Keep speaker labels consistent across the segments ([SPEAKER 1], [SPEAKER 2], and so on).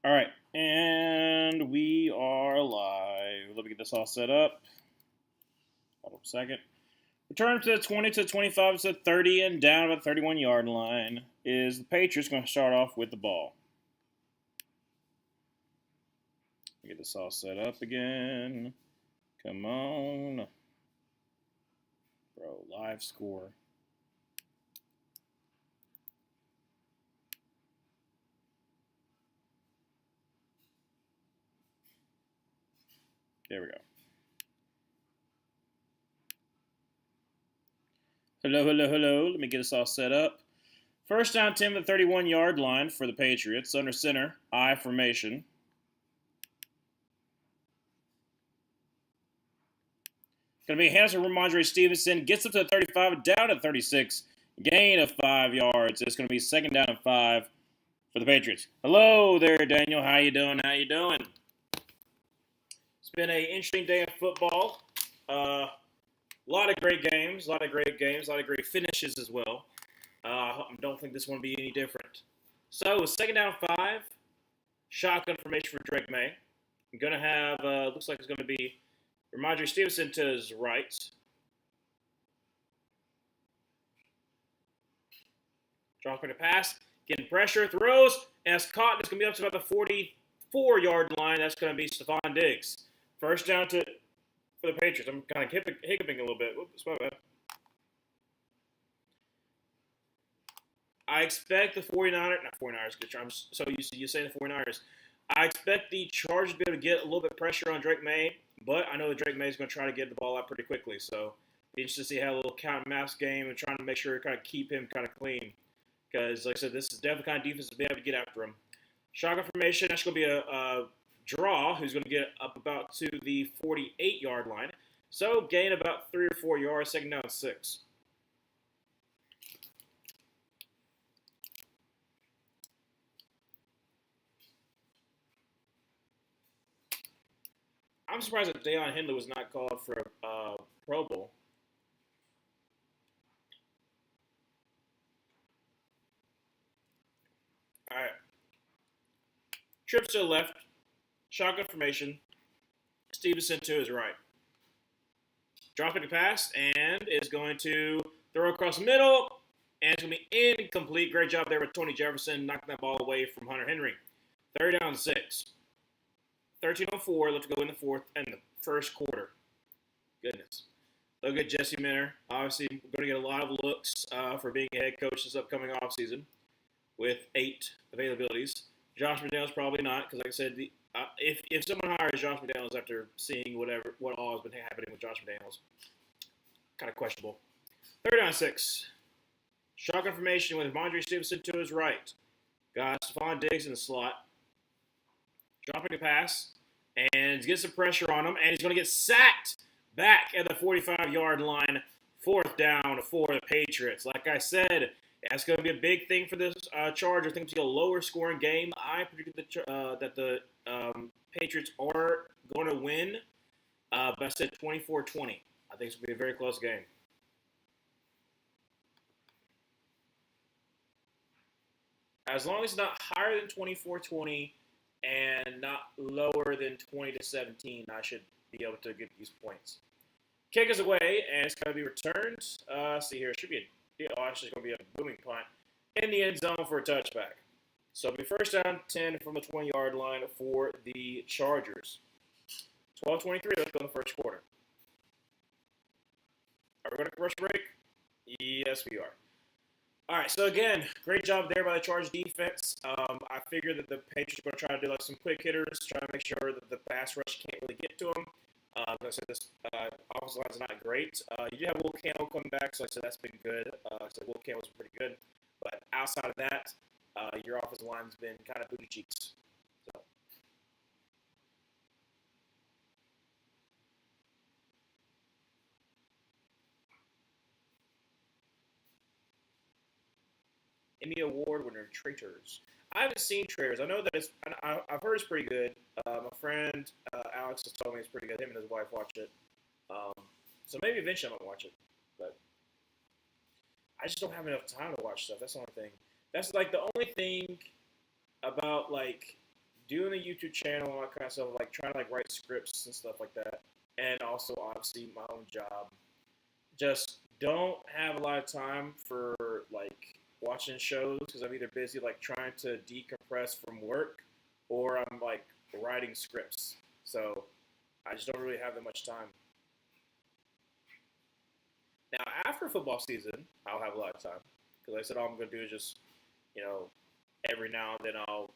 [SPEAKER 1] All right, and we are live. Let me get this all set up. Hold on a second. Return to the 20 to 25 to 30 and down about the 31-yard line is the Patriots going to start off with the ball. Get this all set up again. Come on. Bro, live score. There we go. Hello, hello, hello. Let me get this all set up. First down, 10 to the 31-yard line for the Patriots. Under center, I formation. Going to be hands to Ramondre Stevenson. Gets up to the 35, down to 36. Gain of 5 yards. It's going to be second down and 5 for the Patriots. Hello there, Daniel. How you doing? How you doing? It's been an interesting day of football. A lot of great games, a lot of great finishes as well. I don't think this one will be any different. So, second down 5. Shotgun formation for Drake Maye. I'm going to have, looks like it's going to be Ramondre Stevenson to his right. Dropping a pass, getting pressure, throws, and it's caught. It's going to be up to about the 44-yard line. That's going to be Stephon Diggs. First down for the Patriots. I'm kind of hiccuping a little bit. Whoops, my bad. I expect the 49ers, not 49ers, I'm so used to you saying the 49ers. I expect the Chargers to be able to get a little bit of pressure on Drake Maye, but I know that Drake Maye is going to try to get the ball out pretty quickly. So, be interested to see how a little count and mouse game and trying to make sure to kind of keep him kind of clean. Because, like I said, this is definitely kind of defense to be able to get after him. Shotgun formation, that's going to be a draw who's going to get up about to the 48-yard line. So, gain about 3 or 4 yards, second down 6. I'm surprised that Deion Henley was not called for a Pro Bowl. All right. Trips to the left. Shotgun formation. Stevenson to his right. Dropping the pass and is going to throw across the middle. And it's going to be incomplete. Great job there with Tony Jefferson knocking that ball away from Hunter Henry. Third down 6. 13:04 left to go in the fourth and the first quarter. Goodness. Look at Jesse Minter. Obviously, we're going to get a lot of looks for being a head coach this upcoming offseason with 8 availabilities. Josh McDaniels probably not, because like I said, if someone hires Josh McDaniels after seeing what all has been happening with Josh McDaniels, kind of questionable. Third down 6. Shotgun formation with Ramondre Stevenson to his right. Got Stephon Diggs in the slot. Dropping a pass, and gets some pressure on him, and he's going to get sacked back at the 45-yard line. Fourth down for the Patriots. Like I said, that's going to be a big thing for this Chargers. I think it's going to be a lower scoring game. I predict that the Patriots are going to win, but I said 24-20. I think it's going to be a very close game. As long as it's not higher than 24-20, and not lower than 20-17, I should be able to get these points. Kick is away, and it's going to be returned. See here, it should be actually going to be a booming punt in the end zone for a touchback. So it'll be first down 10 from the 20-yard line for the Chargers. 12:23, let's go in the first quarter. Are we going to commercial break? Yes, we are. All right, so again, great job there by the Chargers defense. I figured that the Patriots are going to try to do like some quick hitters, try to make sure that the pass rush can't really get to them. Like I said, this offensive line is not great. You do have Will Campbell coming back, so like I said that's been good. So Will Campbell's pretty good. But outside of that, your offensive line's been kind of booty cheeks. So. Emmy Award winner, Traitors. I haven't seen Traitors. I know that I've heard it's pretty good. My friend Alex has told me it's pretty good. Him and his wife watch it. So maybe eventually I'm going to watch it. But I just don't have enough time to watch stuff. That's the only thing. That's like the only thing about like doing the YouTube channel and all that kind of stuff, like trying to like write scripts and stuff like that, and also obviously my own job. Just don't have a lot of time for like watching shows because I'm either busy like trying to decompress from work or I'm like writing scripts. So I just don't really have that much time. Now after football season, I'll have a lot of time because I said all I'm going to do is just you know every now and then I'll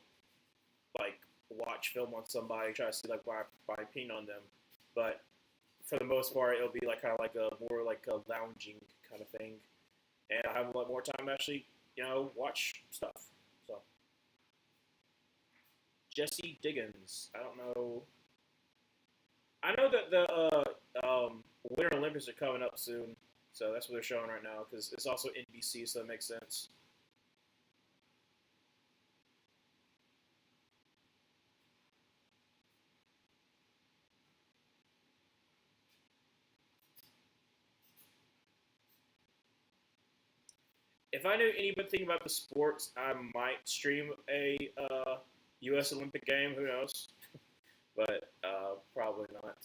[SPEAKER 1] like watch film on somebody, try to see like my opinion on them. But for the most part, it'll be like kind of like a more like a lounging kind of thing, and I have a lot more time to actually watch stuff. So Jesse Diggins, I don't know. I know that the Winter Olympics are coming up soon, so that's what they're showing right now because it's also NBC, so that makes sense. If I knew anything about the sports, I might stream a U.S. Olympic game. Who knows? But probably not.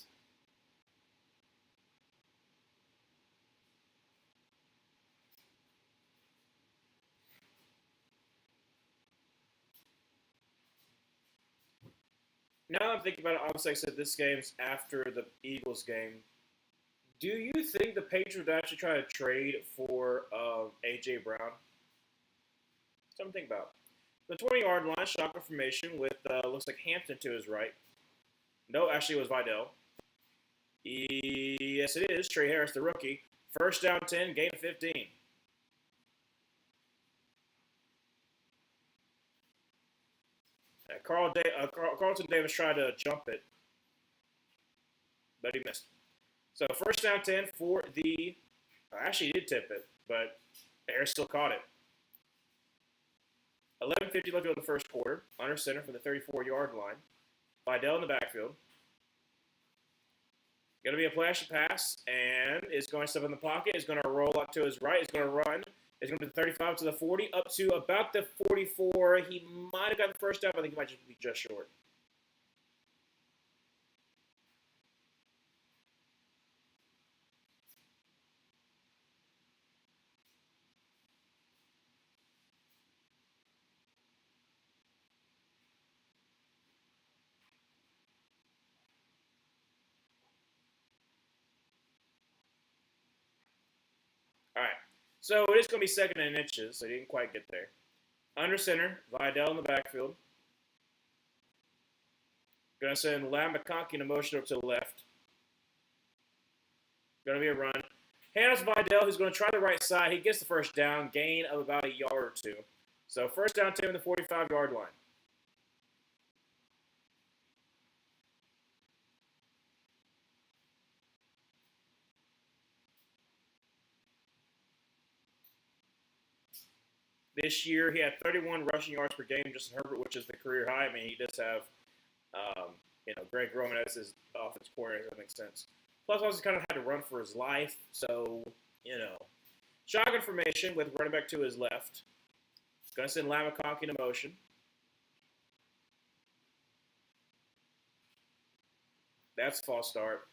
[SPEAKER 1] Now I'm thinking about it. Obviously, I said this game's after the Eagles game. Do you think the Patriots would actually try to trade for AJ Brown? Something to think about. The 20-yard line, shotgun formation with looks like Hampton to his right. No, actually, it was Vidal. Yes, it is. Trey Harris, the rookie. First down 10, gain of 15. Carlton Davis tried to jump it, but he missed. So first down 10 for the. Actually, he did tip it, but Harris still caught it. 11:50 left in the first quarter. Under center from the 34-yard line. Vidal in the backfield. Going to be a flashy pass, and is going to step in the pocket. Is going to roll up to his right. Is going to run. It's going to be the 35 to the 40, up to about the 44. He might have got the first down, but I think he might just be just short. All right. So it is going to be second and inches, so he didn't quite get there. Under center, Vidal in the backfield. Going to send Lam McConkey in a motion up to the left. Going to be a run. Hands Vidal, who's going to try the right side. He gets the first down, gain of about a yard or two. So first down 2 in the 45-yard line. This year, he had 31 rushing yards per game, Justin Herbert, which is the career high. I mean, he does have, Greg Roman as his offensive coordinator. That makes sense. Plus, also kind of had to run for his life. So, shotgun formation with running back to his left. Going to send Lam McConkey in motion. That's false start.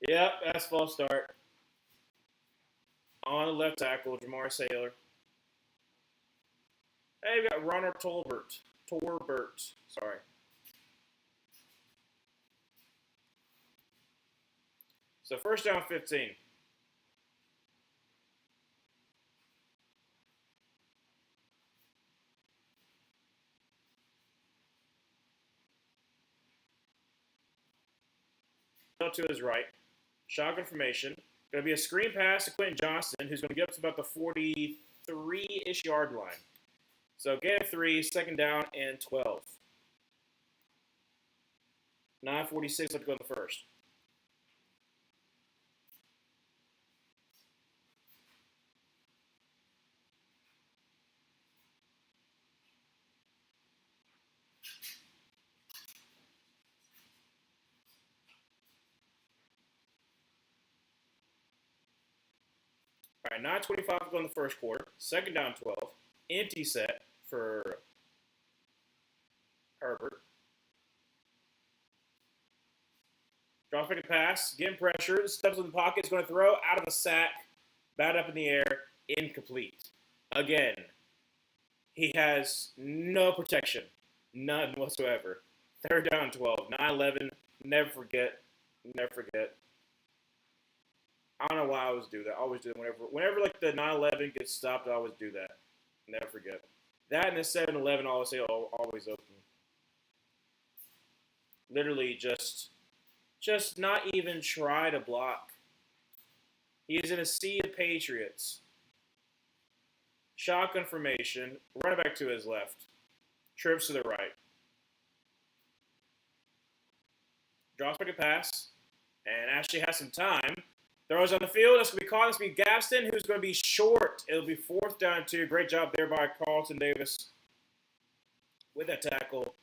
[SPEAKER 1] Yep, that's false start. On the left tackle, Jamar Saylor. Hey, we got Ronald Torbert. Sorry. So first down 15. To his right. Shotgun formation. Going to be a screen pass to Quentin Johnston, who's going to get up to about the 43-ish yard line. So gain of 3, second down and 12. 9:46 left to go in the first. All right, 9:25 to go in the first quarter. Second down 12. Empty set for Herbert. Drops back a pass, getting pressure, steps in the pocket, is going to throw out of the sack, bat up in the air, incomplete. Again, he has no protection, none whatsoever. Third down 12, 9-11, never forget, never forget. I don't know why I always do that. I always do it whenever like the 9-11 gets stopped, I always do that. Never forget. That and the 7-11 always say always open. Literally just not even try to block. He is in a sea of Patriots. Shotgun formation, running back to his left. Trips to the right. Drops back a pass, and actually has some time. Throws on the field. That's going to be caught. That's going to be Gaston, who's going to be short. It'll be 4th down 2. Great job there by Carlton Davis with that tackle.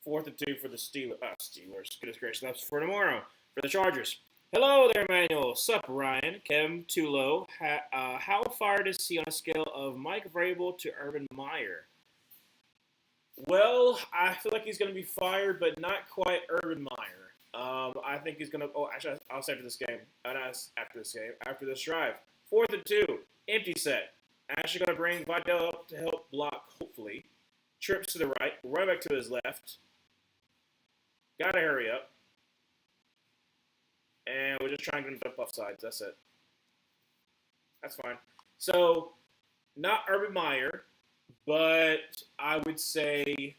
[SPEAKER 1] 4th and 2 for the Steelers. Goodness gracious. That's for tomorrow for the Chargers. Hello there, Emmanuel. Sup, Ryan? Kevin Tulo. How fired is he on a scale of Mike Vrabel to Urban Meyer? Well, I feel like he's going to be fired, but not quite Urban Meyer. I think he's going to – oh, actually, I'll say after this game. After this drive. 4th and 2. Empty set. Actually going to bring Vidal up to help block, hopefully. Trips to the right back to his left. Got to hurry up. And we're just trying to jump off sides. That's it. That's fine. So, not Urban Meyer, but I would say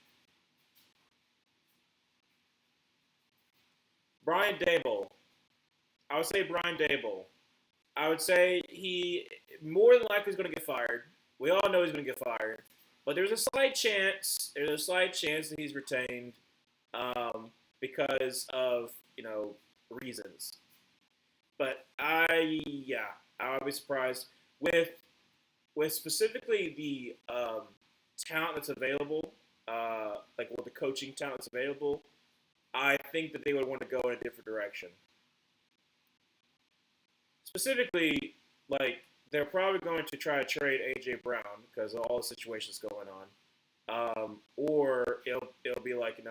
[SPEAKER 1] Brian Daboll. I would say Brian Daboll. I would say he more than likely is going to get fired. We all know he's going to get fired. But there's a slight chance. That he's retained because of, reasons. But I would be surprised with specifically the talent that's available, like with the coaching talent that's available. I think that they would want to go in a different direction. Specifically, like they're probably going to try to trade A.J. Brown because of all the situations going on, or it'll be like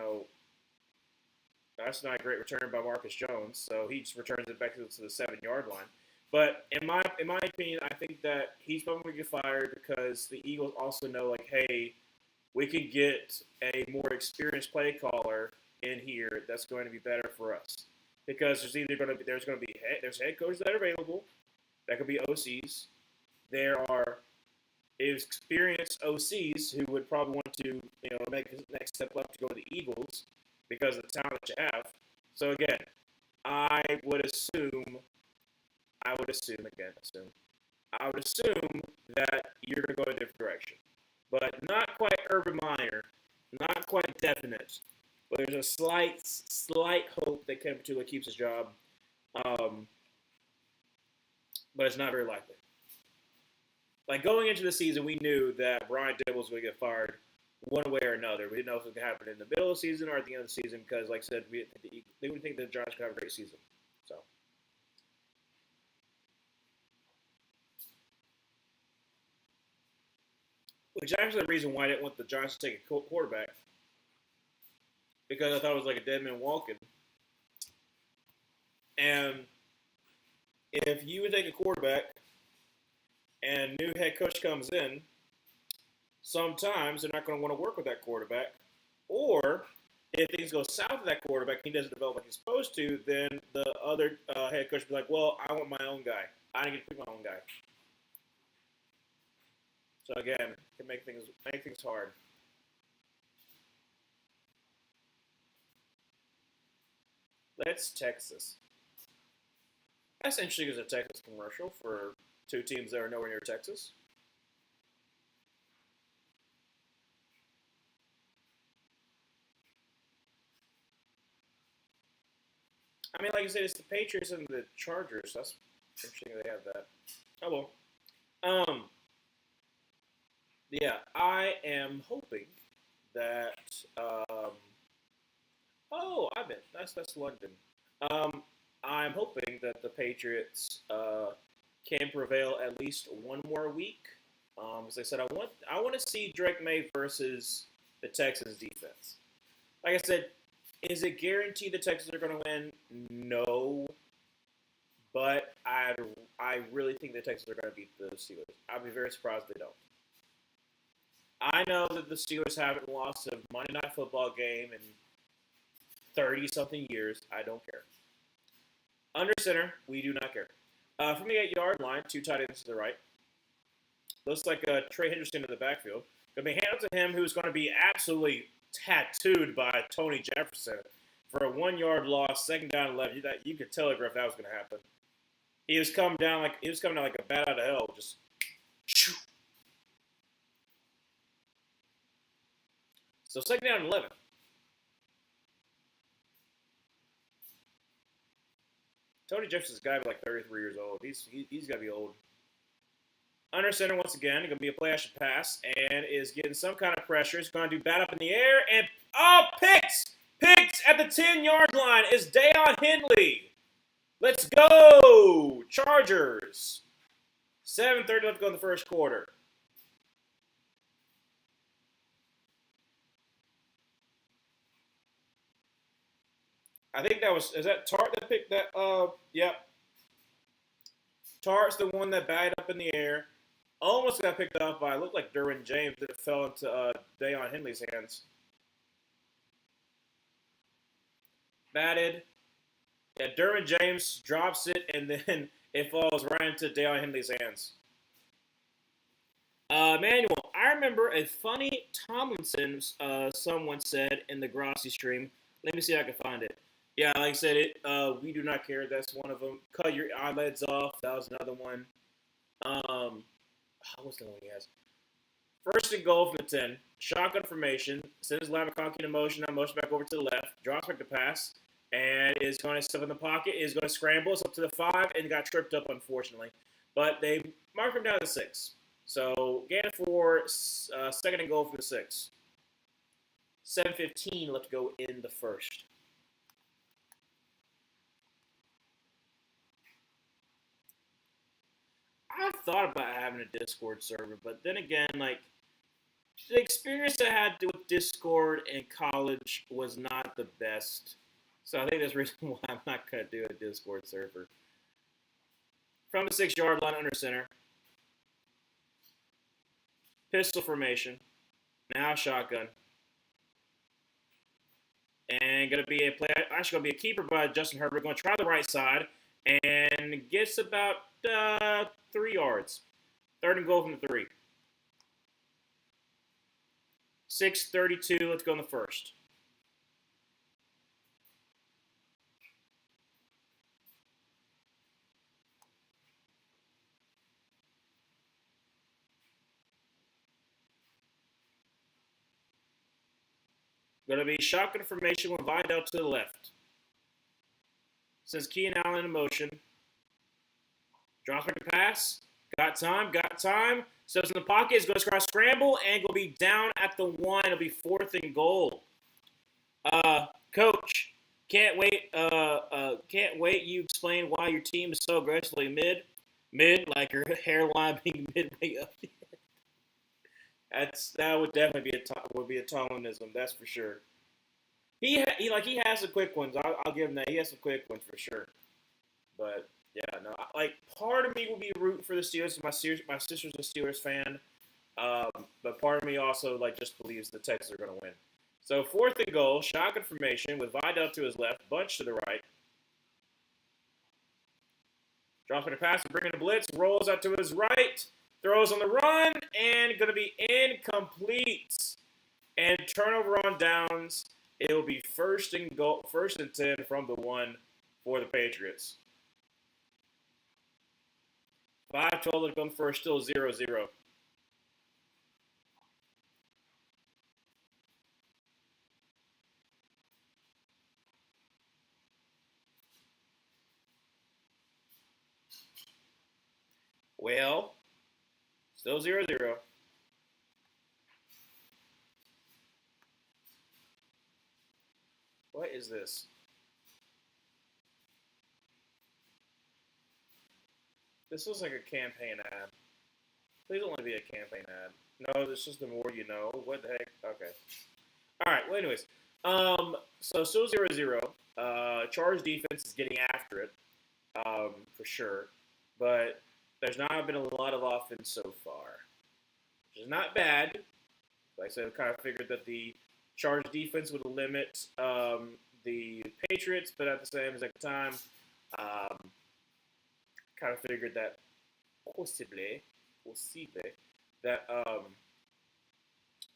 [SPEAKER 1] that's not a great return by Marcus Jones, so he just returns it back to the 7-yard line. But in my opinion, I think that he's probably going to get fired because the Eagles also know, like, hey, we could get a more experienced play caller in here that's going to be better for us. Because there's head coaches that are available, that could be OCs. There are experienced OCs who would probably want to make the next step up to go to the Eagles because of the talent that you have. So again, I would assume that you're going to go in a different direction. But not quite Urban Meyer, not quite definite. But there's a slight hope that Kevin Patullo keeps his job. But it's not very likely. Like going into the season, we knew that Brian Dibble was going to get fired one way or another. We didn't know if it was going to happen in the middle of the season or at the end of the season because, like I said, we didn't think the Giants could have a great season. So, which is actually the reason why I didn't want the Giants to take a quarterback because I thought it was like a dead man walking. And if you would take a quarterback and a new head coach comes in, sometimes they're not going to want to work with that quarterback. Or if things go south with that quarterback and he doesn't develop like he's supposed to, then the other head coach will be like, well, I want my own guy. I didn't get to pick my own guy. So again, it can make things hard. Let's Texas. That's interesting as a Texas commercial for two teams that are nowhere near Texas. I mean, like I said, it's the Patriots and the Chargers. That's interesting they have that. Oh, well. Yeah, I am hoping that. That's London. I'm hoping that the Patriots can prevail at least one more week. As I said, I want to see Drake Maye versus the Texans defense. Like I said, Is it guaranteed the Texans are going to win? No, but I really think the Texans are going to beat the Steelers. I'd be very surprised if they don't. I know that the Steelers haven't lost a Monday Night Football game in 30-something years. I don't care. Under center, we do not care. From the 8-yard line, 2 tight ends to the right. Looks like Trey Henderson in the backfield. Going to be handed to him, who's going to be absolutely tattooed by Tony Jefferson for a 1-yard loss, 2nd down 11. You could telegraph that was going to happen. He was coming down like a bat out of hell. Just shoo. So 2nd down 11. Tony Jefferson's got to be like 33 years old. He's got to be old. Under center once again, going to be a play action pass, and is getting some kind of pressure. He's going to do bat up in the air, and picks at the 10-yard line is Deion Hindley. Let's go, Chargers. 7:30 left to go in the first quarter. I think is that Tart that picked that? Yep. Tart's the one that batted up in the air. Almost got picked off by, looked like Derwin James, that fell into Deion Hindley's hands. Batted. Yeah, Derwin James drops it, and then it falls right into Deion Hindley's hands. Manuel, I remember a funny Tomlinson someone said in the Grossi stream. Let me see if I can find it. Yeah, like I said, we do not care. That's one of them. Cut your eyelids off. That was another one. What's the one he has? 1st and goal from the 10. Shotgun formation. Sends Lamakonki in motion. Now motion back over to the left. Drops back to pass. And is going to step in the pocket. Is going to scramble. It's up to the 5 and got tripped up, unfortunately. But they mark him down to 6. So, gain for 2nd and goal from the 6. 7:15 left to go in the first. I thought about having a Discord server, but then again, like, the experience I had with Discord in college was not the best. So I think that's the reason why I'm not going to do a Discord server. From the 6-yard line under center. Pistol formation. Now shotgun. And going to be actually going to be a keeper by Justin Herbert. Going to try the right side. And gets about 3 yards. 3rd and goal from the 3. 6:32. Let's go in the first. Going to be shotgun formation with Vidal to the left. Says Keenan Allen in motion. Drops back to pass. Got time. Steps in the pocket. Is going to try scramble and will be down at the 1. It'll be 4th and goal. Coach, can't wait. You explain why your team is so aggressively mid, like your hairline being midway up. That would definitely be a Tomlinism. That's for sure. He has some quick ones. I'll give him that. He has some quick ones for sure. But yeah, no. Like, part of me will be rooting for the Steelers. My sister's a Steelers fan. But part of me also just believes the Texans are going to win. So 4th and goal, shotgun formation with Vidal to his left, Bunch to the right. Drops in a pass, bringing a blitz, rolls out to his right, throws on the run, and going to be incomplete. And turnover on downs. It will be 1st and 10 from the 1 for the Patriots. 5:12 to come first, still 0-0. Well, still 0-0. What is this? This looks like a campaign ad. Please don't let it be a campaign ad. No, this is the more you know. What the heck? Okay. All right. Well, anyways, So still 0-0. Charge defense is getting after it, for sure. But there's not been a lot of offense so far, which is not bad. Like I said, I kind of figured that the Charge defense would limit the Patriots, but at the same exact time, um, kind of figured that possibly, that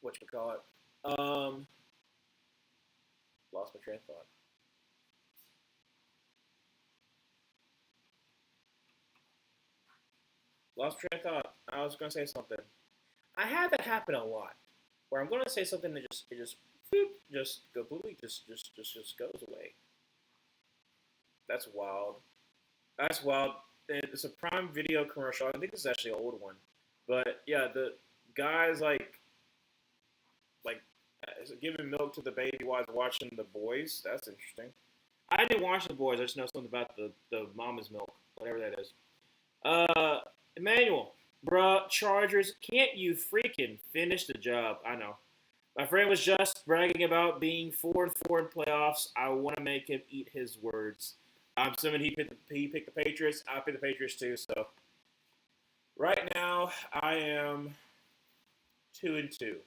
[SPEAKER 1] what you call it, lost my train of thought. Lost my train of thought. I was going to say something. I have that happen a lot, where I'm going to say something that just completely just goes away. That's wild. That's wild. It's a Prime Video commercial. I think this is actually an old one, but yeah, the guys like giving milk to the baby while watching The Boys. That's interesting. I didn't watch The Boys. I just know something about the mama's milk, whatever that is. Emmanuel, bruh, Chargers, can't you freaking finish the job? I know. My friend was just bragging about being 4-4 in playoffs. I want to make him eat his words. I'm assuming he picked the Patriots. I picked the Patriots too. So right now I am 2-2.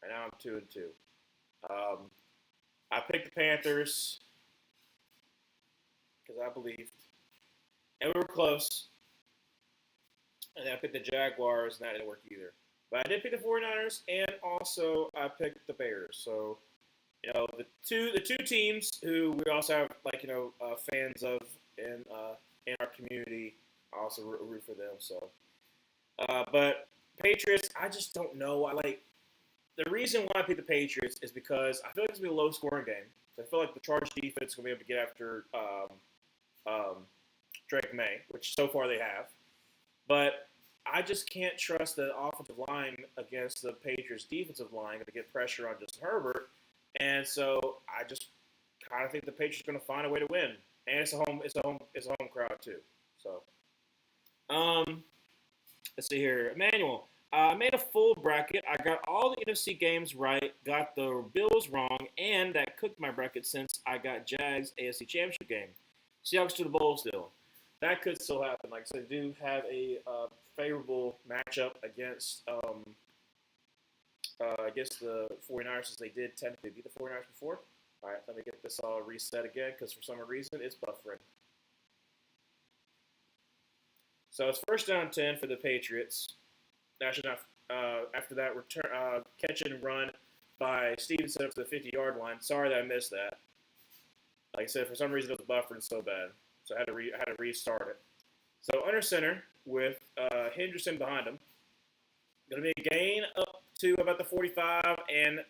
[SPEAKER 1] Right now I'm 2-2. Um, I picked the Panthers because I believed, and we were close. And then I picked the Jaguars, and that didn't work either. But I did pick the 49ers, and also I picked the Bears. So, the two teams who we also have fans of in our community, I also root for them. So, but Patriots, I just don't know. The reason why I picked the Patriots is because I feel like it's gonna be a low scoring game. So I feel like the Chargers defense is gonna be able to get after Drake Maye, which so far they have. But I just can't trust the offensive line against the Patriots' defensive line to get pressure on Justin Herbert, and so I just kind of think the Patriots are going to find a way to win. And it's a home crowd too. So, let's see here, Emmanuel. I made a full bracket. I got all the NFC games right, got the Bills wrong, and that cooked my bracket since I got Jags AFC Championship game. Seahawks to the bowl still. That could still happen. Like I said, they do have a favorable matchup against the 49ers, since they did technically beat the 49ers before. All right, let me get this all reset again because for some reason it's buffering. So it's first down 10 for the Patriots. Actually, not. After that, return catch and run by Stevenson up to the 50-yard line. Sorry that I missed that. Like I said, for some reason it was buffering so bad, so I had to restart it. So under center with Henderson behind him. Going to be a gain up to about the 45 and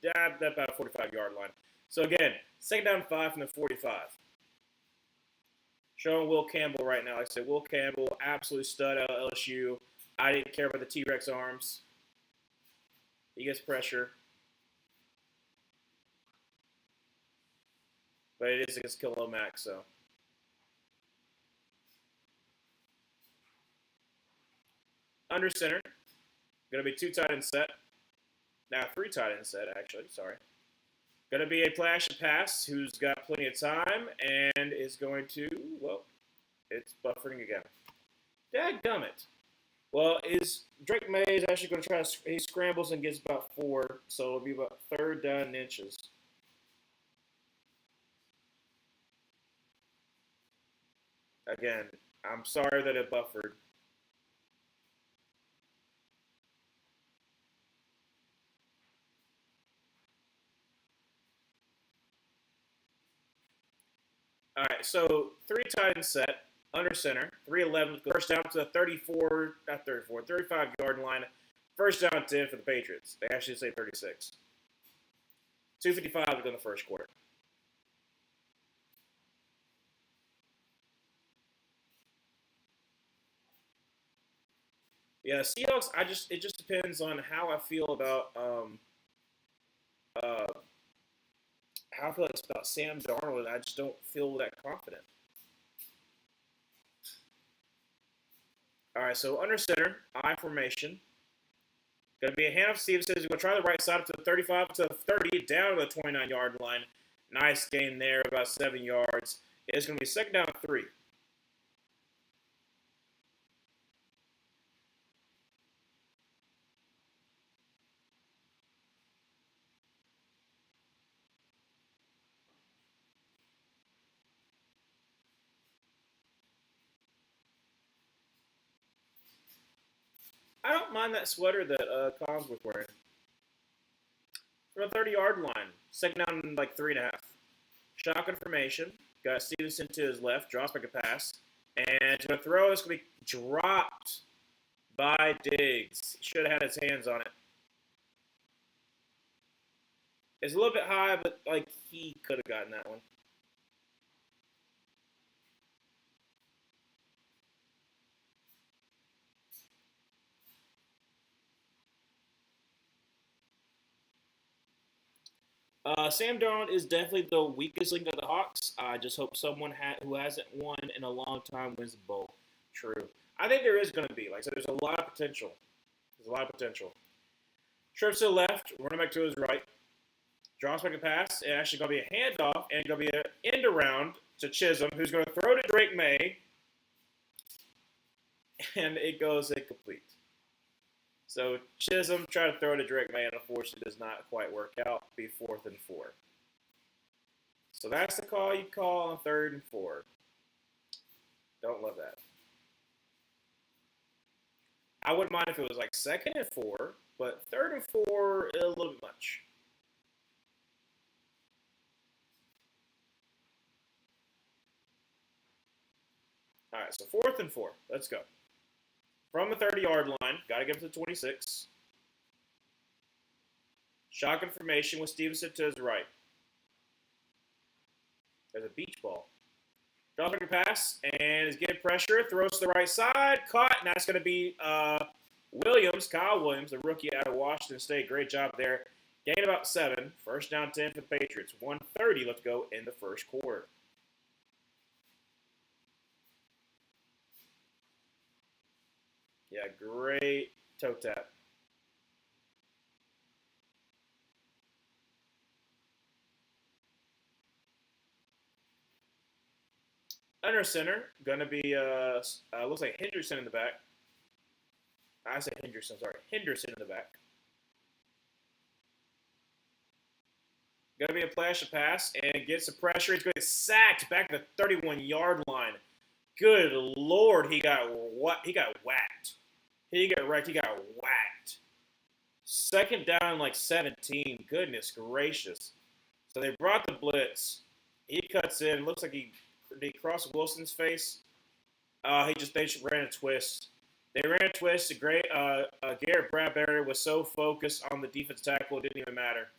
[SPEAKER 1] dab about a 45-yard line. So again, second down 5 from the 45. Showing Will Campbell right now. Like I said, Will Campbell, absolute stud out of LSU. I didn't care about the T-Rex arms. He gets pressure. But it is against Khalil Mack, so. Under center. Going to be 2 tight end set. Now 3 tight end set, actually. Sorry. Going to be a flash and pass who's got plenty of time and is going to, well, it's buffering again. Dadgummit. Well, Drake Maye is actually going to try to, he scrambles and gets about 4, so it'll be about 3rd down inches. Again, I'm sorry that it buffered. All right, so 3 tight end set, under center, 311, first down to the 35-yard line. First down 10 for the Patriots. They actually say 36. 2:55 to go in the first quarter. Yeah, Seahawks. It just depends on how I feel about uh, how I feel it's about Sam Darnold. I just don't feel that confident. All right, so under center, I formation. Going to be a handoff. Stevenson is going to try the right side up to the 35, up to the 30, down to the 29-yard line. Nice gain there, about 7 yards. It's going to be second down 3. I don't mind that sweater that Collins was wearing. From the 30-yard line, second down like 3.5. Shotgun formation. Got Stevenson to his left, drops back a pass. And to a throw, it's going to be dropped by Diggs. He should have had his hands on it. It's a little bit high, but like he could have gotten that one. Sam Darnold is definitely the weakest link of the Hawks. I just hope someone who hasn't won in a long time wins the bowl. True. I think there is going to be. Like I said, there's a lot of potential. There's a lot of potential. Trips to the left, running back to his right. Drops back a pass. And actually going to be a handoff and going to be an end around to Chisholm, who's going to throw to Drake Maye. And it goes incomplete. So Chisholm tried to throw to Drake Maye, and unfortunately does not quite work out. Be 4th and 4. So that's the call you call on 3rd and 4. Don't love that. I wouldn't mind if it was like 2nd and 4, but 3rd and 4 a little bit much. All right, so 4th and 4. Let's go. From the 30-yard line, got to get to the 26. Shotgun formation with Stevenson to his right. There's a beach ball. Dropping a pass, and is getting pressure. Throws to the right side. Caught, and that's going to be Williams, Kyle Williams, the rookie out of Washington State. Great job there. Gain about 7. First down 10 for the Patriots. 1:30 left to go in the first quarter. Yeah, great toe tap. Under center, gonna be looks like Henderson in the back. I said Henderson, sorry, Henderson in the back. Gonna be a flash of pass and gets some pressure. He's gonna get sacked back to the 31-yard line. Good Lord, he got whacked. He got wrecked. He got whacked. Second down, like 17. Goodness gracious. So they brought the blitz. He cuts in. Looks like he crossed Wilson's face. They just ran a twist. They ran a twist. Garrett Bradbury was so focused on the defense tackle, it didn't even matter.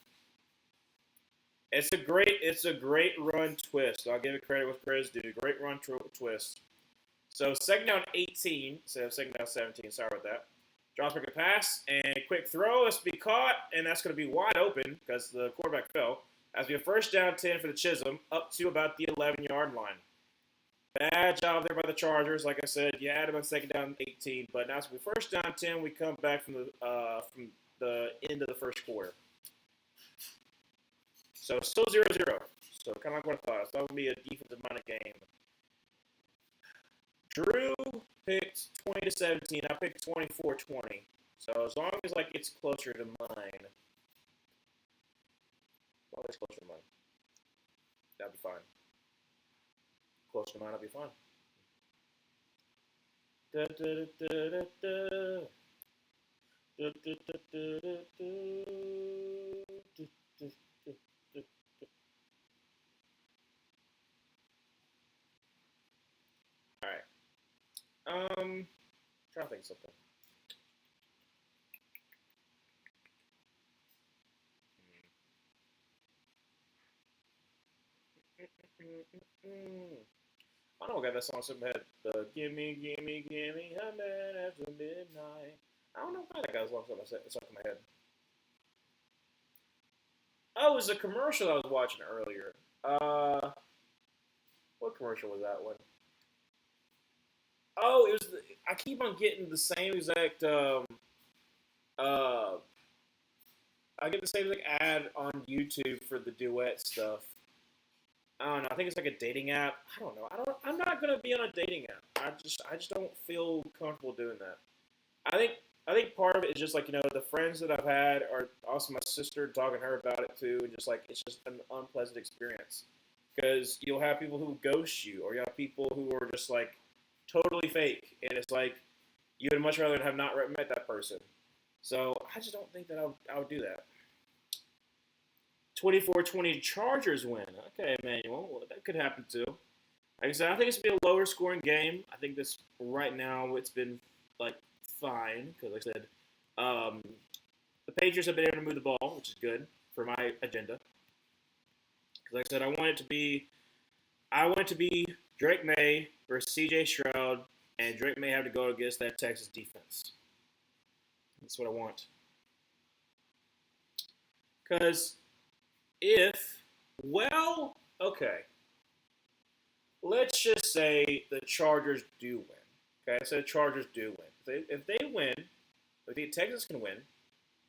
[SPEAKER 1] It's a great run twist. I'll give it credit with credit's due. Great run twist. So second down 18 instead of second down 17. Sorry about that. Drops back a pass and quick throw. It's to be caught, and that's going to be wide open because the quarterback fell. That's going to be a first down 10 for the Chisholm, up to about the 11-yard line. Bad job there by the Chargers. Like I said, you had them on second down 18, but now it's going to be first down 10. We come back from the end of the first quarter. So still 0-0. So kind of like what I thought. It's going to be a defensive-minded game. Drew picked 20-17. I picked 24-20. So as long as like it's closer to mine, always closer to mine, that'll be fine. Closer to mine, I'll be fine. Da, da, da, da, da. Da, da, da, da, da, da. All right. Trying to think of something. I don't got that song in my head. The gimme, gimme, gimme, a man after midnight. I don't know why that guy's song stuck in my head. Oh, it was a commercial I was watching earlier. What commercial was that one? Oh, it was. I keep on getting the same exact Uh, I get the same like ad on YouTube for the duet stuff. I don't know. I think it's like a dating app. I don't know. I'm not gonna be on a dating app. I just don't feel comfortable doing that. I think I think part of it is just like the friends that I've had are also my sister talking to her about it too, and just like it's just an unpleasant experience because you'll have people who ghost you, or you have people who are just like totally fake, and it's like you would much rather have not met that person. So I just don't think that I would do that. 24-20 Chargers win. Okay, Emmanuel, well, that could happen too. Like I said, I think it's gonna be a lower scoring game. I think this right now it's been like fine because, like I said, um, the Patriots have been able to move the ball, which is good for my agenda. Because, like I said, I want it to be Drake Maye versus C.J. Stroud, and Drake Maye have to go against that Texas defense. That's what I want. Because if, well, okay, let's just say the Chargers do win. Okay, so the Chargers do win. If they win, if the Texans can win,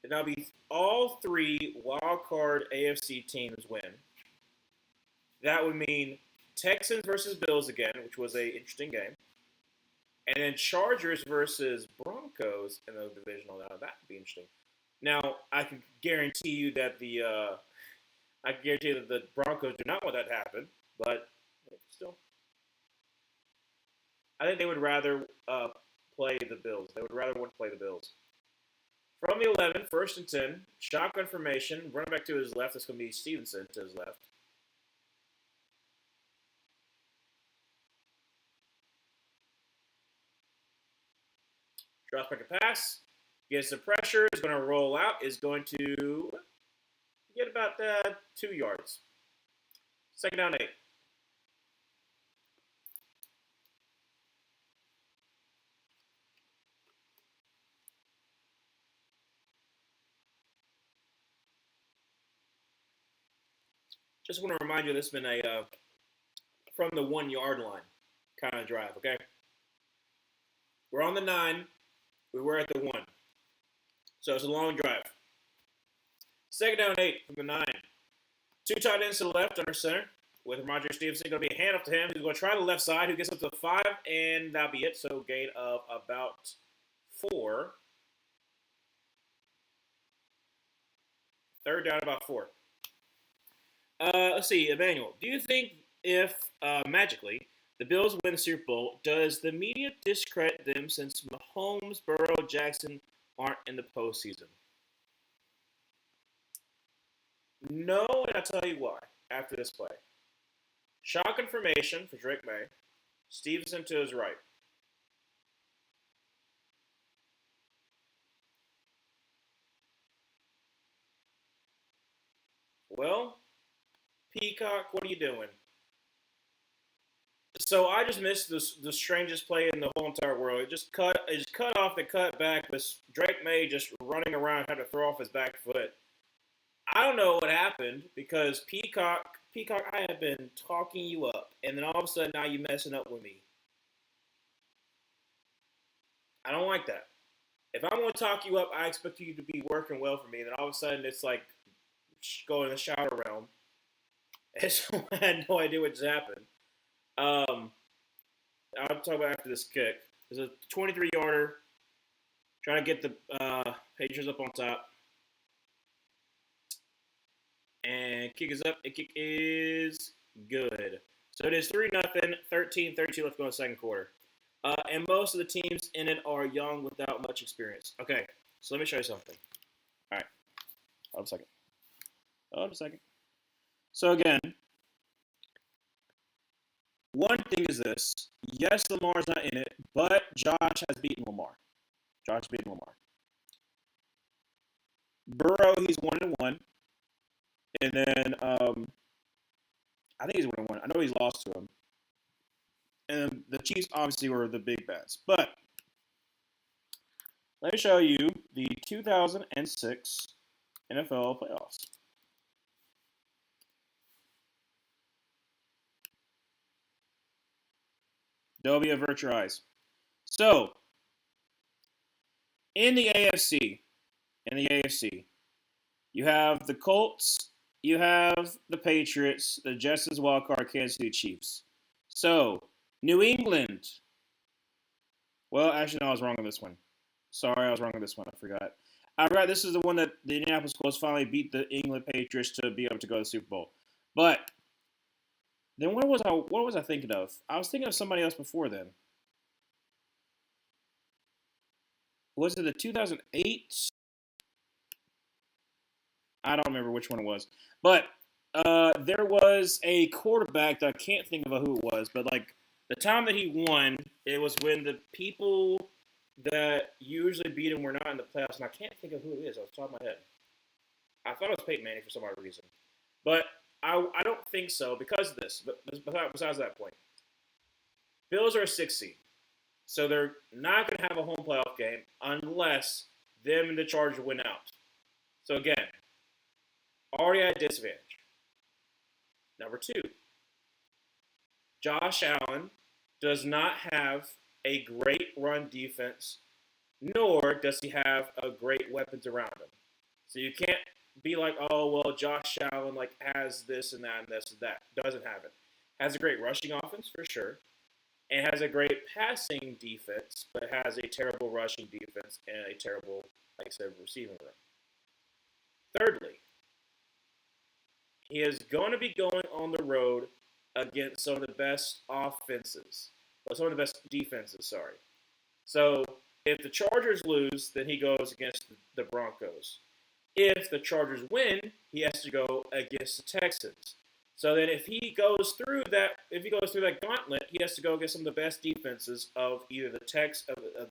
[SPEAKER 1] then that'll be all three wild card AFC teams win. That would mean Texans versus Bills again, which was a interesting game, and then Chargers versus Broncos in the divisional. Now that would be interesting. Now I can guarantee you that the Broncos do not want that to happen, but still, I think they would rather play the Bills. They would rather want to play the Bills. From the 11, first and 10, shotgun formation, running back to his left. That's going to be Stevenson to his left. Drops back a pass, gets the pressure, is going to roll out, is going to get about 2 yards. Second down 8. Just want to remind you, this has been a from the 1 yard line kind of drive. Okay, we're on the 9. We were at the 1, so it's a long drive. Second down 8 from the 9. 2 tight ends to the left under center with Roger Stevenson. Going to be a handoff to him. He's going to try the left side. Who gets up to 5, and that'll be it. So gain of about 4. Third down about 4. Let's see, Emmanuel. Do you think if magically the Bills win the Super Bowl, does the media discredit them since Mahomes, Burrow, Jackson aren't in the postseason? No, and I'll tell you why after this play. Shotgun formation for Drake Maye. Stevenson to his right. Well, Peacock, what are you doing? So I just missed the strangest play in the whole entire world. It just cut off the cut back with Drake Maye just running around trying to throw off his back foot. I don't know what happened because Peacock, I have been talking you up, and then all of a sudden now you messing up with me. I don't like that. If I'm going to talk you up, I expect you to be working well for me. And then all of a sudden it's like going in the shower realm. And so I had no idea what just happened. I'll talk about after this kick. It's a 23-yarder. Trying to get the Patriots up on top. And kick is up. The kick is good. So it is 3-0, 13-32 left to go in the second quarter. And most of the teams in it are young without much experience. Okay, so let me show you something. All right. Hold on a second. Hold on a second. So again, one thing is this. Yes, Lamar's not in it, but Josh has beaten Lamar. Josh beaten Lamar. Burrow, he's 1-1. And then I think he's 1-1. I know he's lost to him. And the Chiefs obviously were the big bats. But let me show you the 2006 NFL playoffs. W, avert your eyes. So, in the AFC, in the AFC. You have the Colts, you have the Patriots, the Jets as wildcard, Kansas City Chiefs. So, New England. Well, actually, no, I was wrong on this one. Sorry, I was wrong on this one. I forgot. I forgot this is the one that the Indianapolis Colts finally beat the England Patriots to be able to go to the Super Bowl. But then what was I thinking of? I was thinking of somebody else before then. Was it the 2008? I don't remember which one it was. But there was a quarterback that I can't think of who it was, but like the time that he won, it was when the people that usually beat him were not in the playoffs, and I can't think of who it is off the top of my head. I thought it was Peyton Manning for some odd reason. But I don't think so because of this. But besides that point, Bills are a 6 seed. So they're not going to have a home playoff game unless them and the Chargers win out. So again, already at a disadvantage. Number 2, Josh Allen does not have a great run defense, nor does he have a great weapons around him. So you can't be like, oh, well, Josh Allen like has this and that and this and that. Doesn't have it. Has a great rushing offense for sure. And has a great passing defense, but has a terrible rushing defense and a terrible, like I said, receiving room. Thirdly, he is going to be going on the road against some of the best offenses, or some of the best defenses, sorry. So if the Chargers lose, then he goes against the Broncos. If the Chargers win, he has to go against the Texans. So then if he goes through that gauntlet, he has to go against some of the best defenses of either the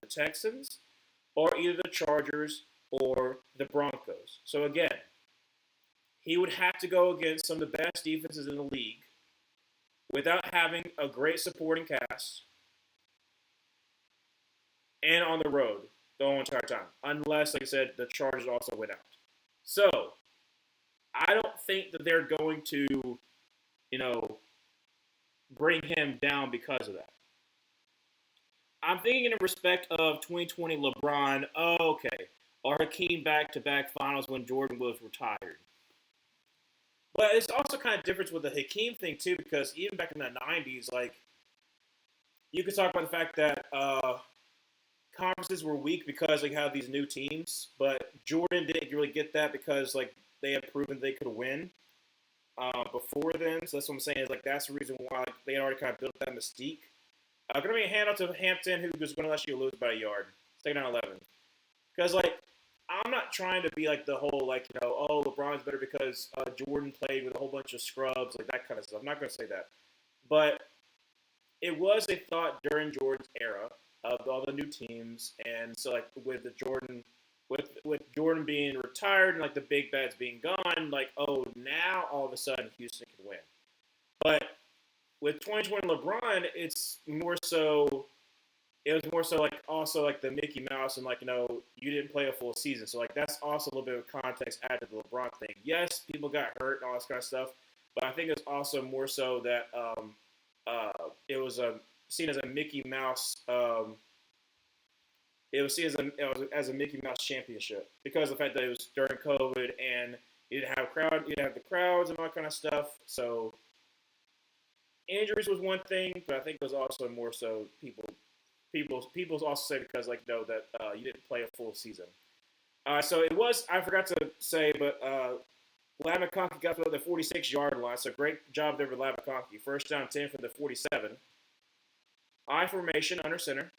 [SPEAKER 1] Texans or either the Chargers or the Broncos. So again, he would have to go against some of the best defenses in the league without having a great supporting cast and on the road the whole entire time. Unless, like I said, the Chargers also win out. So, I don't think that they're going to, bring him down because of that. I'm thinking in respect of 2020 LeBron, or Hakeem back-to-back finals when Jordan was retired. But it's also kind of different with the Hakeem thing, too, because even back in the 90s, like, you could talk about the fact that conferences were weak because they have these new teams, but Jordan didn't really get that because, like, they had proven they could win before then. So that's what I'm saying is, like, that's the reason why they had already kind of built that mystique. Going to be a handout to Hampton, who was going to let you lose by a yard. Second down 11. Because, like, I'm not trying to be like the whole, like, LeBron's better because Jordan played with a whole bunch of scrubs, like that kind of stuff. I'm not going to say that. But it was a thought during Jordan's era of all the new teams. And so, like, with Jordan being retired and, like, the big bads being gone, like, now all of a sudden Houston can win. But with 2020 LeBron, it was more so like also like the Mickey Mouse and like, you didn't play a full season. So like that's also a little bit of context added to the LeBron thing. Yes, people got hurt and all this kind of stuff, but I think it's also more so that it was seen as a Mickey Mouse. It was seen as a Mickey Mouse championship because of the fact that it was during COVID and you didn't have the crowds and all that kind of stuff. So injuries was one thing, but I think it was also more so people also say because that you didn't play a full season. So it was, I forgot to say, but Ladd McConkey got to the 46-yard line, so great job there for Ladd McConkey. First down 10 from the 47. I formation under center.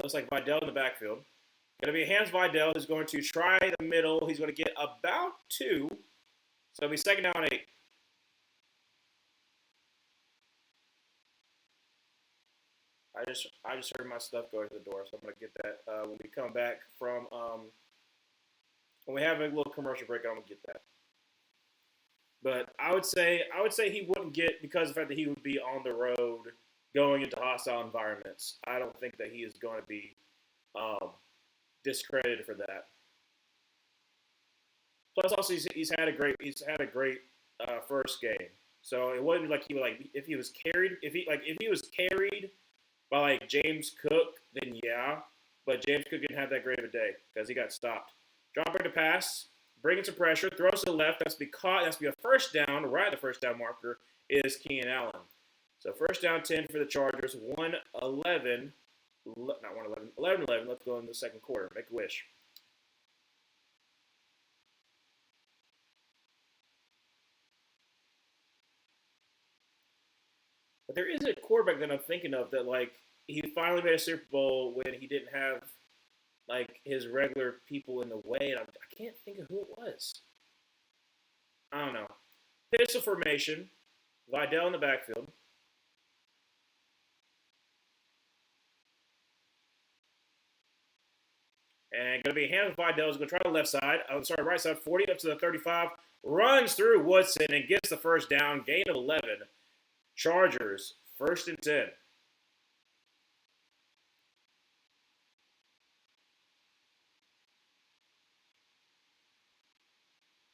[SPEAKER 1] Looks like Vidal in the backfield. Going to be Hans Vidal who's going to try the middle. He's going to get about 2. So it'll be second down 8. I just heard my stuff go to the door, so I'm gonna get that when we come back from when we have a little commercial break. I'm gonna get that. But I would say he wouldn't get because of the fact that he would be on the road going into hostile environments. I don't think that he is going to be discredited for that. Plus, also he's had a great first game. So it wasn't like he would if he was carried by like James Cook, then yeah. but James Cook didn't have that great of a day because he got stopped. Dropping the pass, bringing some pressure, throws to the left. That's be a first down. Right at the first down marker is Keenan Allen. So first down 10 for the Chargers. 1-11. Not 1-11. 11-11. Let's go in the second quarter. Make a wish. But there is a quarterback that I'm thinking of that, like, he finally made a Super Bowl when he didn't have, like, his regular people in the way. And I can't think of who it was. I don't know. Pistol formation. Vidal in the backfield. And going to be a hand with Vidal. He's going to try the left side. Right side. 40 up to the 35. Runs through Woodson and gets the first down. Gain of 11. Chargers, 1st and 10.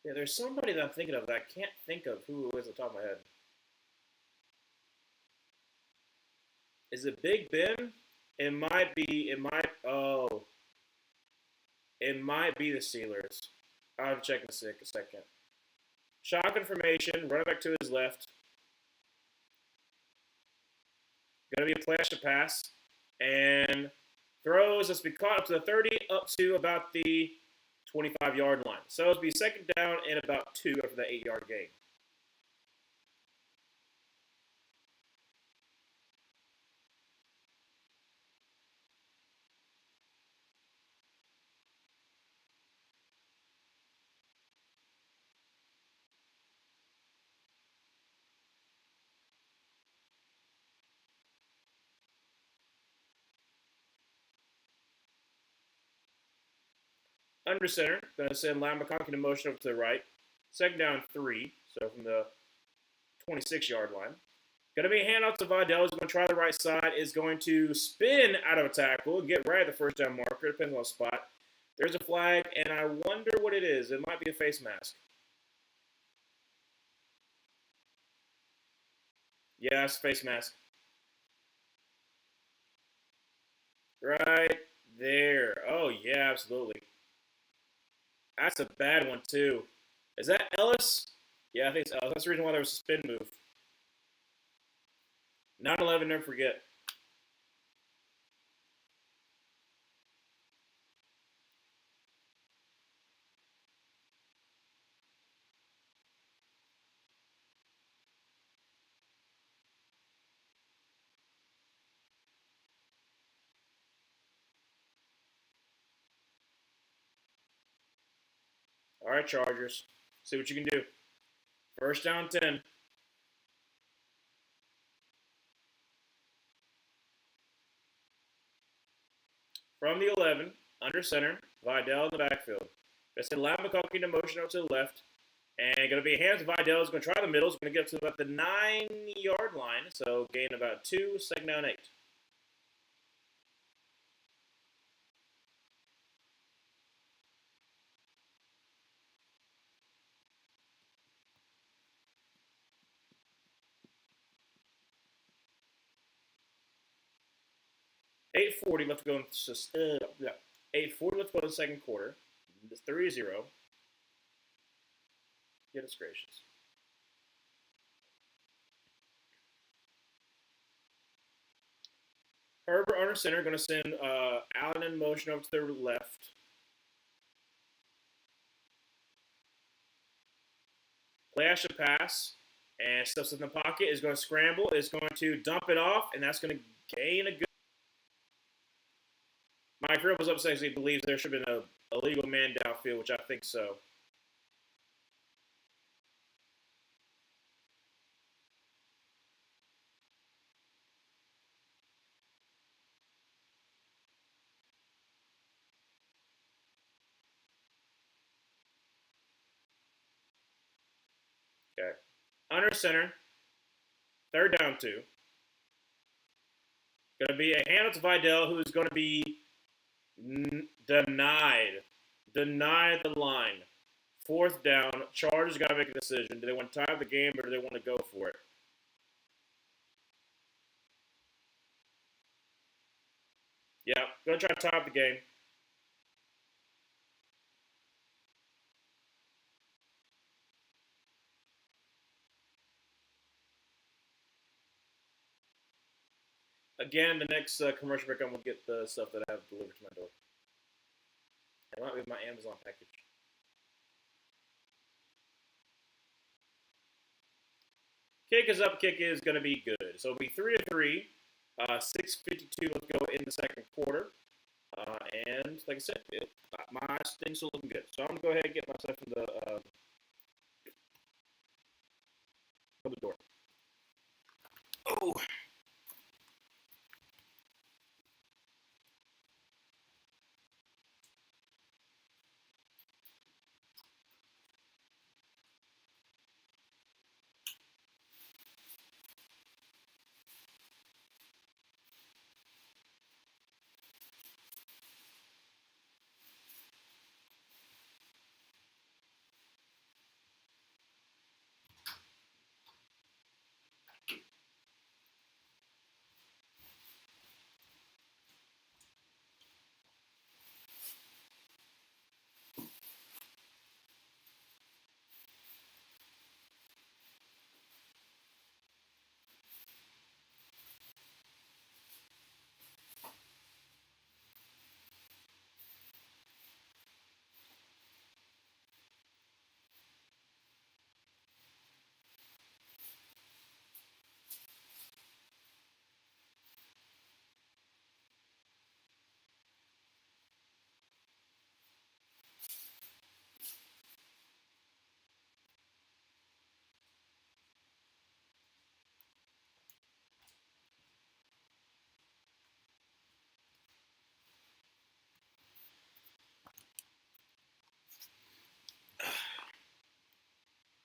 [SPEAKER 1] Yeah, there's somebody that I'm thinking of that I can't think of who it was on the top of my head. Is it Big Ben? It might be. It might be the Steelers. I'll check in a second. Shotgun formation, running back to his left. Going to be a flash to pass. And throws. Let's be caught up to the 30, up to about the 25-yard line. So it'll be second down and about 2 after the 8-yard gain. Under center, going to send Lamb McConkey in motion over to the right. Second down 3, so from the 26-yard line. Going to be a handoff to Vidal. He's going to try the right side. Is going to spin out of a tackle. Get right at the first down marker. Depends on the spot. There's a flag, and I wonder what it is. It might be a face mask. Yeah, it's a face mask. Right there. Oh, yeah, absolutely. That's a bad one, too. Is that Ellis? Yeah, I think it's Ellis. That's the reason why there was a spin move. 9-11, never forget. All right, Chargers. See what you can do. First down 10. From the 11, under center, Vidal in the backfield. They send Lamb McConkey into motion out to the left. And going to be a hands to Vidal. He's going to try the middle. He's going to get up to about the 9-yard line. So gain about 2, second down 8. $8:40 left to go in 8:40 left to go in the second quarter. It's 3-0. Goodness gracious. Herbert under center, going to send Allen in motion over to the left. Play action pass, and stuffs in the pocket, is going to scramble, is going to dump it off, and that's going to gain a good. Mike Ripp was upset because he believes there should have been a illegal man downfield, which I think so. Okay. Under center, third down 2. Going to be a handoff to Vidal, who is going to be denied the line. Fourth down. Chargers got to make a decision. Do they want to tie the game or do they want to go for it? Yeah, gonna try to tie up the game. Again, the next commercial break, I'm gonna get the stuff that I have delivered to my door. It might be my Amazon package. Kick is up. Kick is gonna be good. So it'll be 3-3. 6:52. Let's go in the second quarter. And like I said, my things are looking good. So I'm gonna go ahead and get myself from the door. Oh.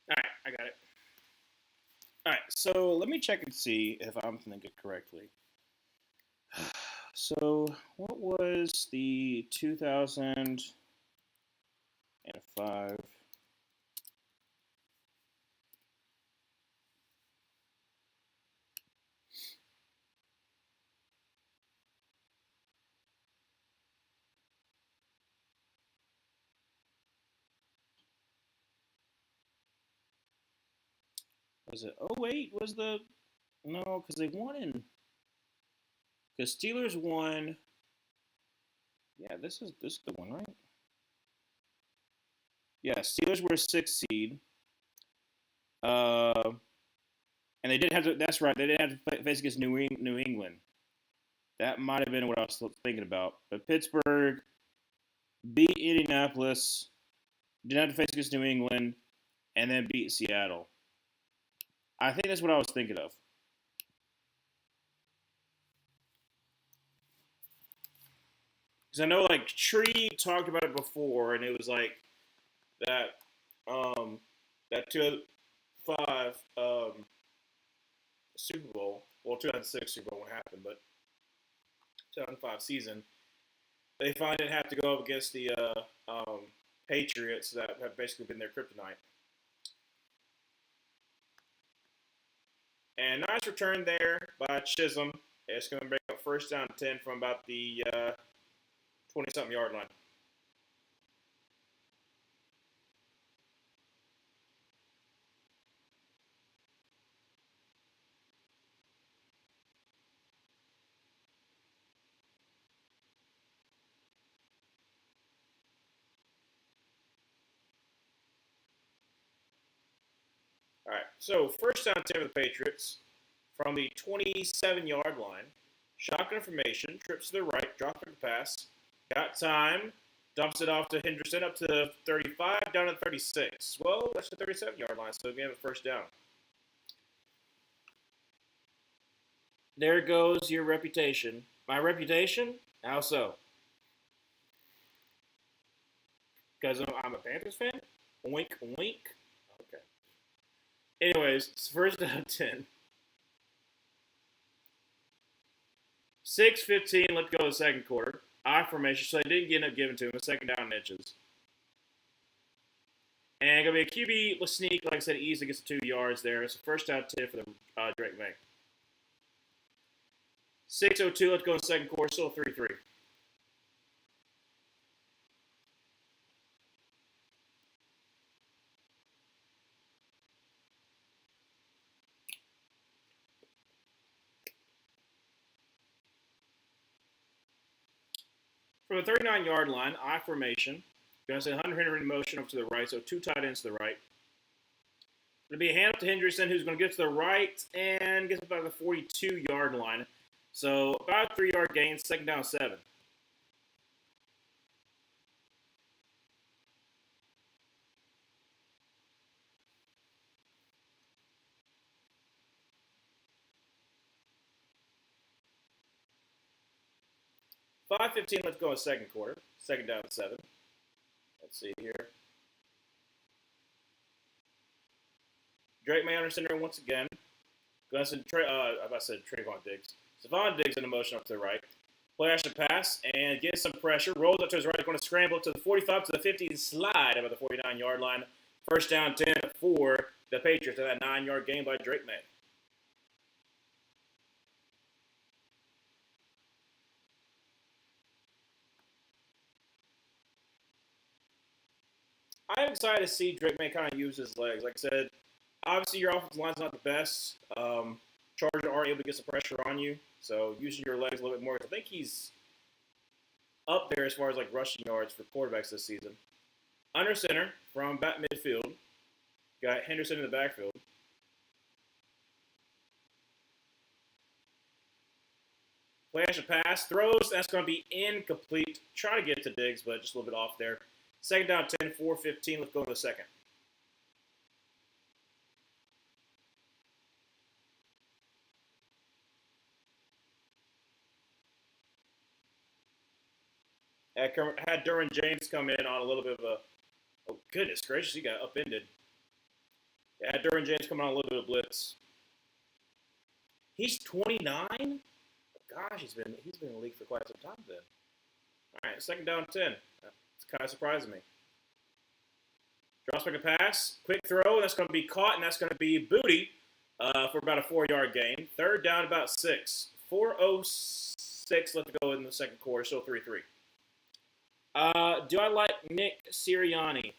[SPEAKER 1] All right, I got it. All right, so let me check and see if I'm thinking correctly. So, what was the 2005? Was it 08? Was the no? Because they won in. Because Steelers won. Yeah, this is the one, right? Yeah, Steelers were a 6 seed. Uh, and they didn't have to. That's right. They didn't have to face against New England. That might have been what I was thinking about. But Pittsburgh beat Indianapolis. Didn't have to face against New England, and then beat Seattle. I think that's what I was thinking of. Because I know like Tree talked about it before, and it was like that that 2005 Super Bowl, well 2006 Super Bowl won't happen, but 2005 season, they finally didn't have to go up against the Patriots that have basically been their kryptonite. And nice return there by Chisholm. It's going to bring up first down 10 from about the 20-something yard line. All right, so first down 10 for the Patriots from the 27-yard line. Shotgun formation, trips to the right, dropping the pass. Got time, dumps it off to Henderson up to the 35, down to 36. Well, that's the 37-yard line, so we have a first down. There goes your reputation. My reputation? How so? Because I'm a Panthers fan? Wink, wink. Okay. Anyways, it's first down 10. 6:15, let's go to the second quarter. I formation, so they didn't end up giving to him a second down inches. And going to be a QB sneak, like I said, easily gets 2 yards there. It's a first down 10 for the Drake Maye. 6:02, let's go in the second quarter, still 3-3. From the 39-yard line, I formation. Going to send Hunter Henry in motion up to the right, so 2 tight ends to the right. Going to be a hand up to Hendrickson, who's going to get to the right and gets about the 42-yard line. So about a 3-yard gain, second down 7. $5:15 left to go in the second quarter. Second down 7. Let's see here. Drake Maye under center once again. Going to send Trayvon Diggs. Stephon Diggs in the motion up to the right. Play action pass and get some pressure. Rolls up to his right. Going to scramble to the 45 to the 50 and slide about the 49-yard line. First down 10 for the Patriots in that 9-yard gain by Drake Maye. I'm excited to see Drake Maye kind of use his legs. Like I said, obviously your offensive line's not the best. Chargers are able to get some pressure on you, so using your legs a little bit more. I think he's up there as far as like rushing yards for quarterbacks this season. Under center from back midfield, got Henderson in the backfield. Play action pass, throws, that's going to be incomplete. Try to get to Diggs, but just a little bit off there. Second down 10, 4:15. Let's go to the second. Had Derwin James come in on a little bit of a, oh goodness gracious, he got upended. Had Derwin James come on a little bit of blitz. He's 29. Gosh, he's been in the league for quite some time then. All right, second down 10. It's kind of surprising me. Drops back a pass, quick throw. That's going to be caught, and that's going to be booty for about a 4-yard gain. Third down, about 6. 4:06 left to go in the second quarter, so 3-3. Do I like Nick Sirianni?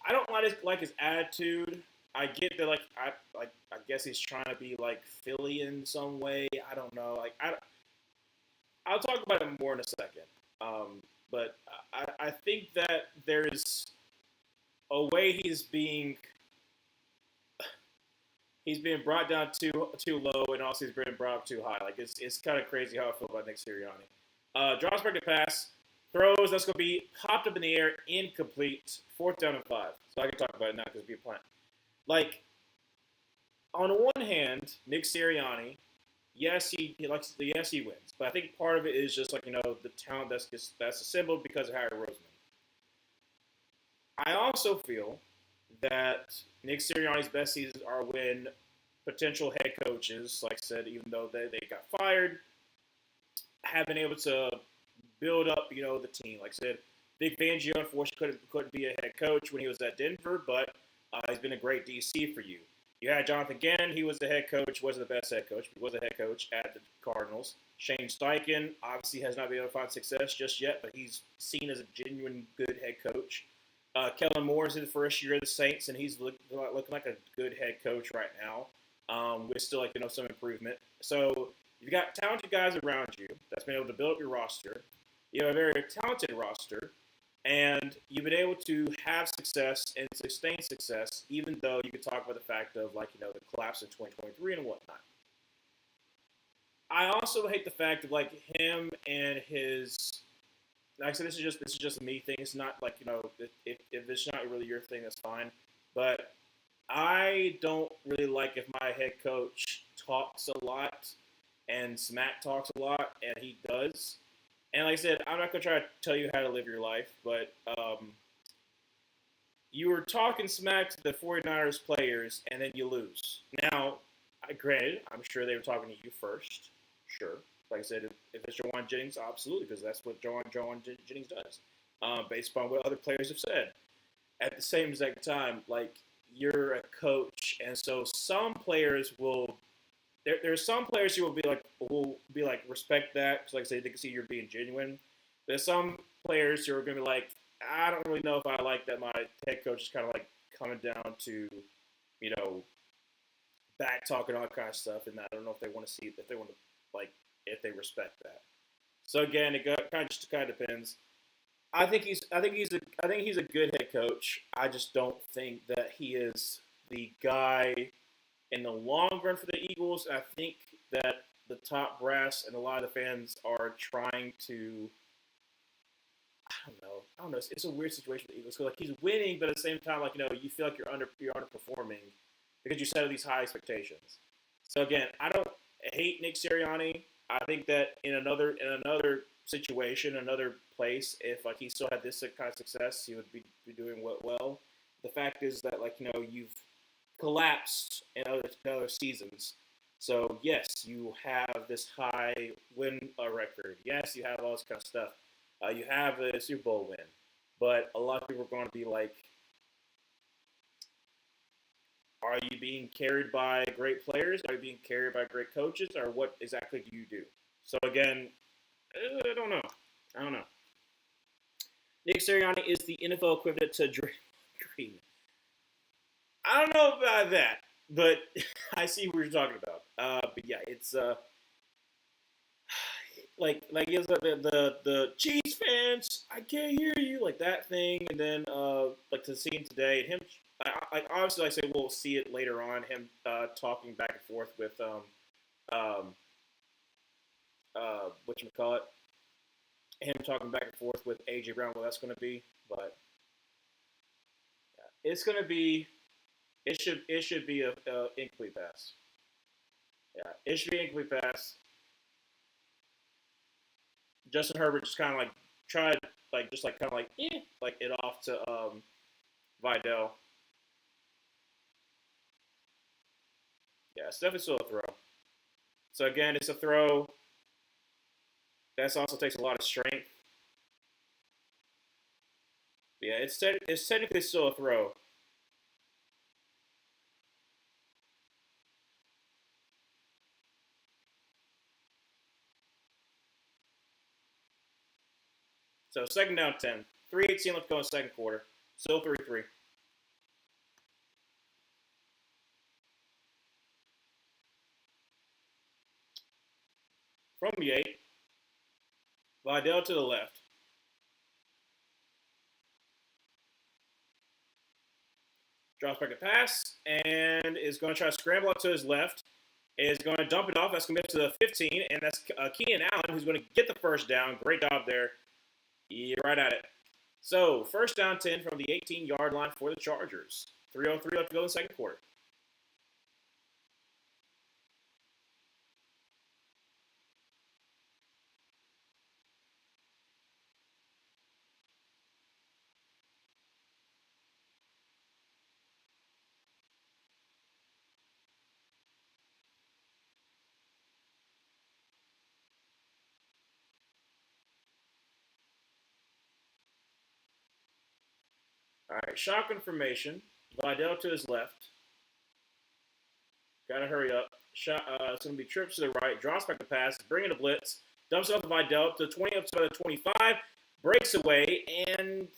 [SPEAKER 1] I don't like his attitude. I get that, I guess he's trying to be like Philly in some way. I don't know. I'll talk about it more in a second. But I think that there's a way he's being brought down too low, and also he's being brought up too high. Like it's kind of crazy how I feel about Nick Sirianni. Drops back to pass, throws. That's going to be popped up in the air, incomplete. Fourth down and 5. So I can talk about it now because it'll be a punt. Like, on one hand, Nick Sirianni, yes, he wins. But I think part of it is just the talent that's assembled because of Harry Roseman. I also feel that Nick Sirianni's best seasons are when potential head coaches, like I said, even though they got fired, have been able to build up, the team. Like I said, Vic Fangio, unfortunately, couldn't be a head coach when he was at Denver, but he's been a great DC for you. You had Jonathan Gannon. He was the head coach. Wasn't the best head coach, but he was a head coach at the Cardinals. Shane Steichen obviously has not been able to find success just yet, but he's seen as a genuine good head coach. Kellen Moore is in the first year of the Saints, and he's looking like a good head coach right now. With still some improvement. So you've got talented guys around you that's been able to build up your roster. You have a very talented roster, and you've been able to have success and sustain success, even though you could talk about the fact of the collapse in 2023 and whatnot. I also hate the fact of him and his. Like I said, this is just a me thing. It's not if it's not really your thing, that's fine. But I don't really like if my head coach talks a lot and smack talks a lot, and he does. And like I said, I'm not going to try to tell you how to live your life, but you were talking smack to the 49ers players, and then you lose. Now, granted, I'm sure they were talking to you first. Sure. Like I said, if it's Jawan Jennings, absolutely, because that's what Jawan Jennings does, based upon what other players have said. At the same exact time, you're a coach, and so some players will. There's some players who will be like respect that because, like I said, they can see you're being genuine. There's some players who are going to be like, I don't really know if I like that my head coach is kind of coming down to, back talking all kind of stuff, and I don't know if they want to see if they respect that. So again, it kind of depends. I think he's a good head coach. I just don't think that he is the guy in the long run for the Eagles. I think that the top brass and a lot of the fans are trying to. I don't know. I don't know. It's a weird situation for the Eagles. 'Cause, like he's winning, but at the same time, like you feel like you're underperforming because you set these high expectations. So again, I don't hate Nick Sirianni. I think that in another situation, another place, if like he still had this kind of success, he would be doing well. The fact is that you've collapsed in other seasons. So yes, you have this high win record. Yes, you have all this kind of stuff. You have a Super Bowl win, but a lot of people are going to be like, are you being carried by great players? Are you being carried by great coaches? Or what exactly do you do? So again, I don't know. I don't know. Nick Sirianni is the NFL equivalent to Drake Maye. I don't know about that, but I see what you're talking about. But yeah, it's like it's the Chiefs fans. I can't hear you like that thing, and then like to see him today and him. Obviously, like I say, we'll see it later on. Him talking back and forth with um what you call it, him talking back and forth with AJ Brown. What that's going to be, but yeah, it's going to be. It should be a incomplete pass. Yeah, it should be incomplete pass. Justin Herbert just kind of like tried like just like kind of like it off to Vidal. Yeah, it's definitely still a throw. So again, it's a throw. That also takes a lot of strength. Yeah, it's technically still a throw. So second down 10. 3:18 left to go in the second quarter. Still 3-3. From the 8. Vidal to the left. Drops back a pass and is going to try to scramble up to his left. Is going to dump it off. That's going to be up to the 15, and that's Keenan Allen who's going to get the first down. Great job there. You're right at it. So, first down 10 from the 18-yard line for the Chargers. 3:03 left to go in the second quarter. All right, shotgun formation. Vidal to his left. Got to hurry up. It's going to be trips to the right. Drops back the pass. Bringing a blitz. Dumps off to Vidal up to the 20, up to the 25. Breaks away, and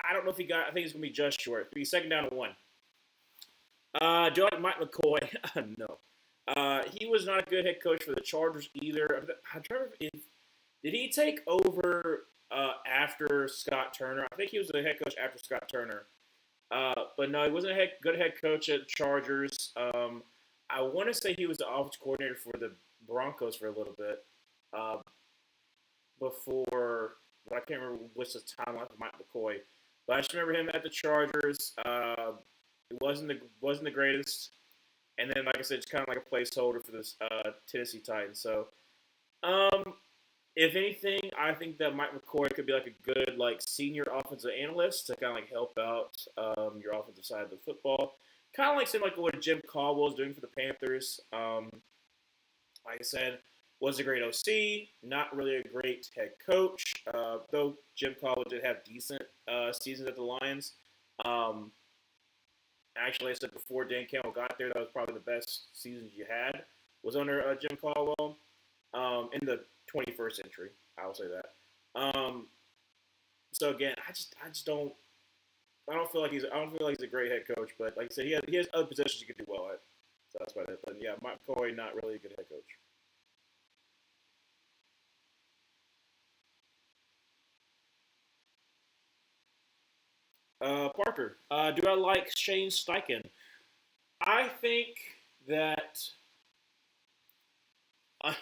[SPEAKER 1] I don't know if he got. I think it's going to be just short. It'll be second down to 1. Do you like Mike McCoy? No. He was not a good head coach for the Chargers either. I'm trying to remember if did he take over after Scott Turner? I think he was the head coach after Scott Turner. But no, he wasn't a good head coach at the Chargers. I want to say he was the offensive coordinator for the Broncos for a little bit before, but I can't remember what's the timeline for Mike McCoy. But I just remember him at the Chargers. It wasn't the greatest, and then like I said, it's kind of like a placeholder for this Tennessee Titans. So, um, if anything, I think that Mike McCoy could be like a good like senior offensive analyst to kind of like help out your offensive side of the football. Kind of like same like what Jim Caldwell is doing for the Panthers. Like I said, was a great OC, not really a great head coach. Though Jim Caldwell did have decent seasons at the Lions. Um, Actually, I said before Dan Campbell got there, that was probably the best seasons you had was under Jim Caldwell in the 21st century. I will say that. So again, I don't feel like he's a great head coach, but like I said, he has other positions he could do well at. So that's about it. But yeah, Mike McCoy not really a good head coach. Parker, do I like Shane Steichen? I think that,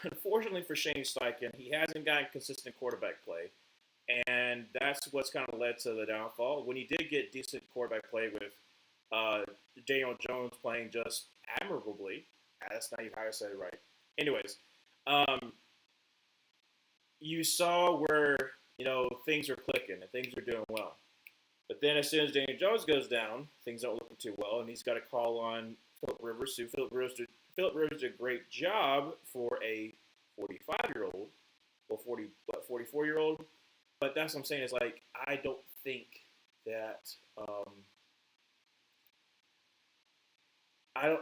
[SPEAKER 1] unfortunately for Shane Steichen, he hasn't gotten consistent quarterback play, and that's what's kind of led to the downfall. When he did get decent quarterback play with uh, Daniel Jones playing just admirably, that's not even how I said it right. Anyways, um, you saw where things are clicking and things are doing well. But then as soon as Daniel Jones goes down, things aren't looking too well, and he's got to call on Philip Rivers. Who Philip Rivers did a great job for a 45-year-old, or 44-year-old. But that's what I'm saying is like I don't think that I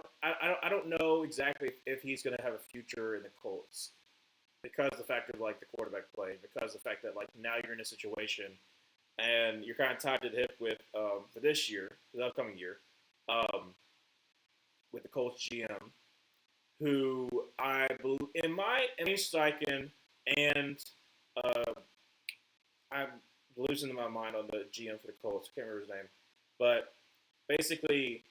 [SPEAKER 1] don't know exactly if he's going to have a future in the Colts because of the fact of like the quarterback play, because of the fact that like now you're in a situation and you're kind of tied to the hip with for this year, the upcoming year, um, with the Colts GM, who I believe in my Steichen and uh, I'm losing my mind on the GM for the Colts. I can't remember his name, but basically,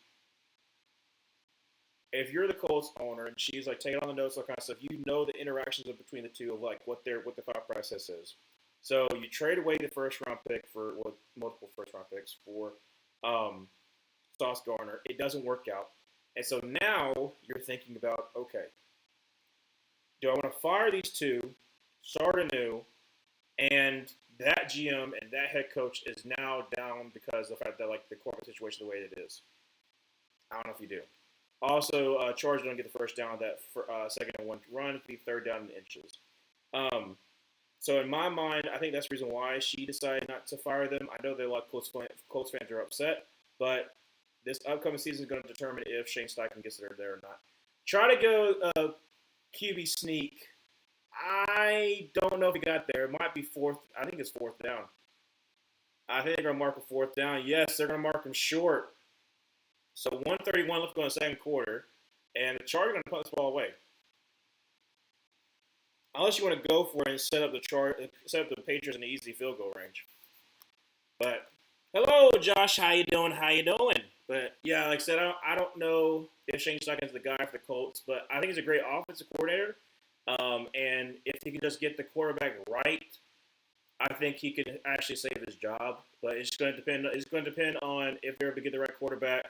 [SPEAKER 1] if you're the Colts owner and she's like taking on the notes, all kind of stuff, you know the interactions of between the two of like what the thought process is. So you trade away the first round pick for multiple first round picks for um, Sauce Gardner. It doesn't work out, and so now you're thinking about, okay, do I want to fire these two, start anew, and that GM and that head coach is now down because of the fact that like the corporate situation the way it is. I don't know if you do. Also, Chargers don't get the first down on that second and one run, be third down in inches. Um, so in my mind, I think that's the reason why she decided not to fire them. I know that a lot of Colts fans are upset, but this upcoming season is going to determine if Shane Steichen gets there or not. Try to go QB sneak. I don't know if he got there. It might be fourth. I think it's fourth down. I think they're going to mark a fourth down. Yes, they're going to mark him short. So 131 left to go in the second quarter, and the Chargers are going to punt this ball away. Unless you want to go for it and set up the Patriots in the easy field goal range. But hello, Josh. How you doing? How you doing? But yeah, like I said, I don't know if Shane Steichen's the guy for the Colts, but I think he's a great offensive coordinator. And if he can just get the quarterback right, I think he could actually save his job. But it's going to depend. It's going to depend on if they're able to get the right quarterback.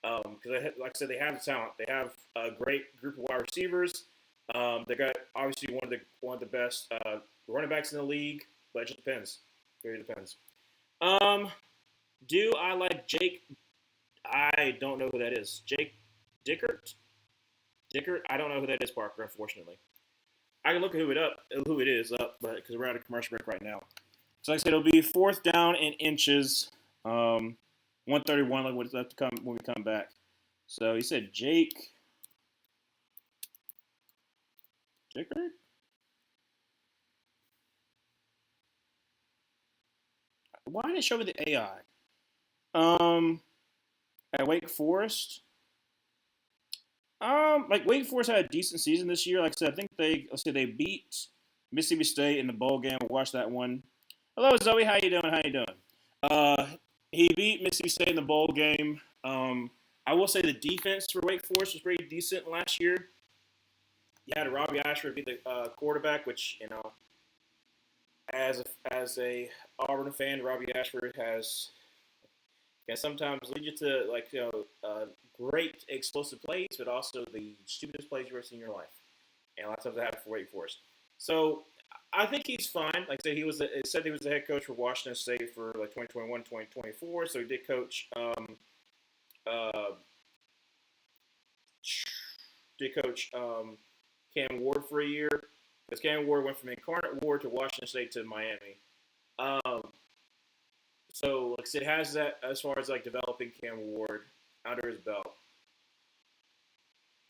[SPEAKER 1] Because like I said, they have the talent. They have a great group of wide receivers. They got obviously one of the best running backs in the league. But it just depends. It really depends. Do I like Jake? I don't know who that is. Jake Dickert? Dickert? I don't know who that is, Parker, unfortunately. I can look at who it is up, but because we're at a commercial break right now. So like I said, it'll be fourth down in inches. 131 like what's left to come when we come back. So he said Jake Dickert? Why didn't it show me the AI? At Wake Forest. Like Wake Forest had a decent season this year. Like I said, I think they beat Mississippi State in the bowl game. We'll watch that one. Hello, Zoe. How you doing? How you doing? He beat Mississippi State in the bowl game. I will say the defense for Wake Forest was pretty decent last year. You had Robbie Ashford be the quarterback, which as a Auburn fan, Robbie Ashford can sometimes lead you to great explosive plays, but also the stupidest plays you've ever seen in your life. And a lot of times that happened for Wake Forest. So I think he's fine. Like I said, it said he was the head coach for Washington State for like 2021, 2024. So he did coach Cam Ward for a year. Because Cam Ward went from Incarnate Ward to Washington State to Miami. So like I said, it has that as far as like developing Cam Ward under his belt.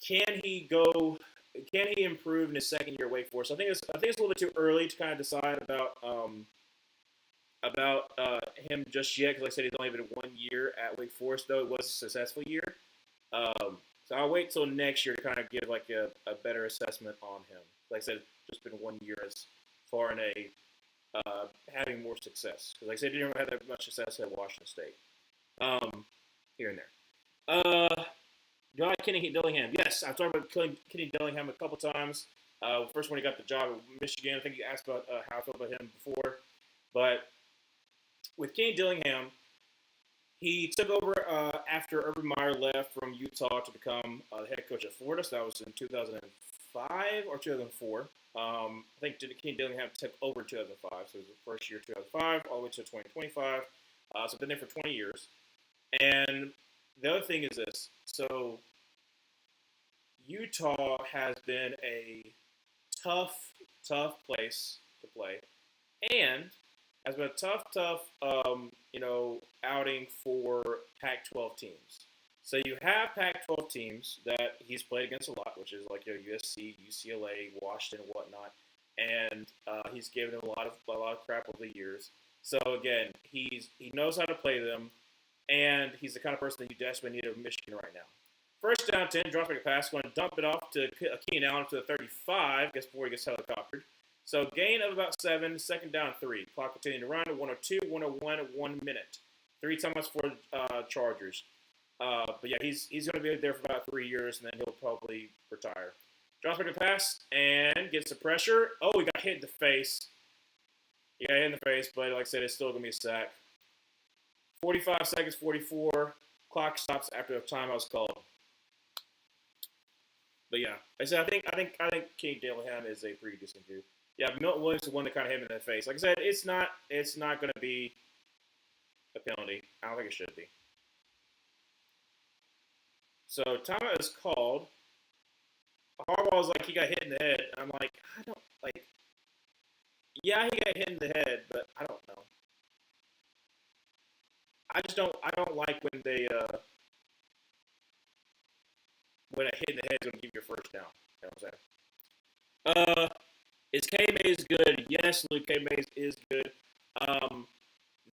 [SPEAKER 1] Can he improve in his second year at Wake Forest? I think it's a little bit too early to kind of decide about him just yet. Because like I said, he's only been 1 year at Wake Forest, though it was a successful year. So I'll wait till next year to kind of give like a better assessment on him. Like I said, it's just been 1 year as far in having more success. Because like I said, he didn't have that much success at Washington State. here and there. Do I like Kenny Dillingham? Yes, I've talked about Kenny Dillingham a couple times. First when he got the job at Michigan, I think you asked about how I felt about him before. But with Kenny Dillingham, he took over after Urban Meyer left from Utah to become the head coach at Florida. So that was in 2005 or 2004. I think Kenny Dillingham took over in 2005. So it was the first year, 2005, all the way to 2025. So been there for 20 years. And the other thing is this. So Utah has been a tough, tough place to play. And has been a tough, outing for Pac-12 teams. So you have Pac-12 teams that he's played against a lot, which is like USC, UCLA, Washington, and whatnot, and he's given them a lot of crap over the years. So again, he knows how to play them, and he's the kind of person that you desperately need at Michigan right now. First down 10, dropping a pass, going to dump it off to Keenan Allen to the 35, guess before he gets helicoptered. So gain of about 7, second down 3. Clock continuing to run, 102, 101, 1 minute. 3 timeouts for Chargers. But yeah, he's going to be there for about 3 years, and then he'll probably retire. Drops back a pass and gets the pressure. Oh, he got hit in the face. Yeah, hit in the face, but like I said, it's still going to be a sack. 45 seconds, 44. Clock stops after the timeout was called. But yeah, I said I think Kenny Dillingham is a pretty decent dude. Yeah, Milton Williams is the one that kind of hit him in the face. Like I said, it's not going to be a penalty. I don't think it should be. So timeout is called. Harbaugh's like he got hit in the head. And I'm like, I don't like. Yeah, he got hit in the head, but I don't know. I just don't. I don't like when they when a hit in the head is going to give you a first down. You know what I'm saying? Is K Mays good? Yes, Luke K Mays is good.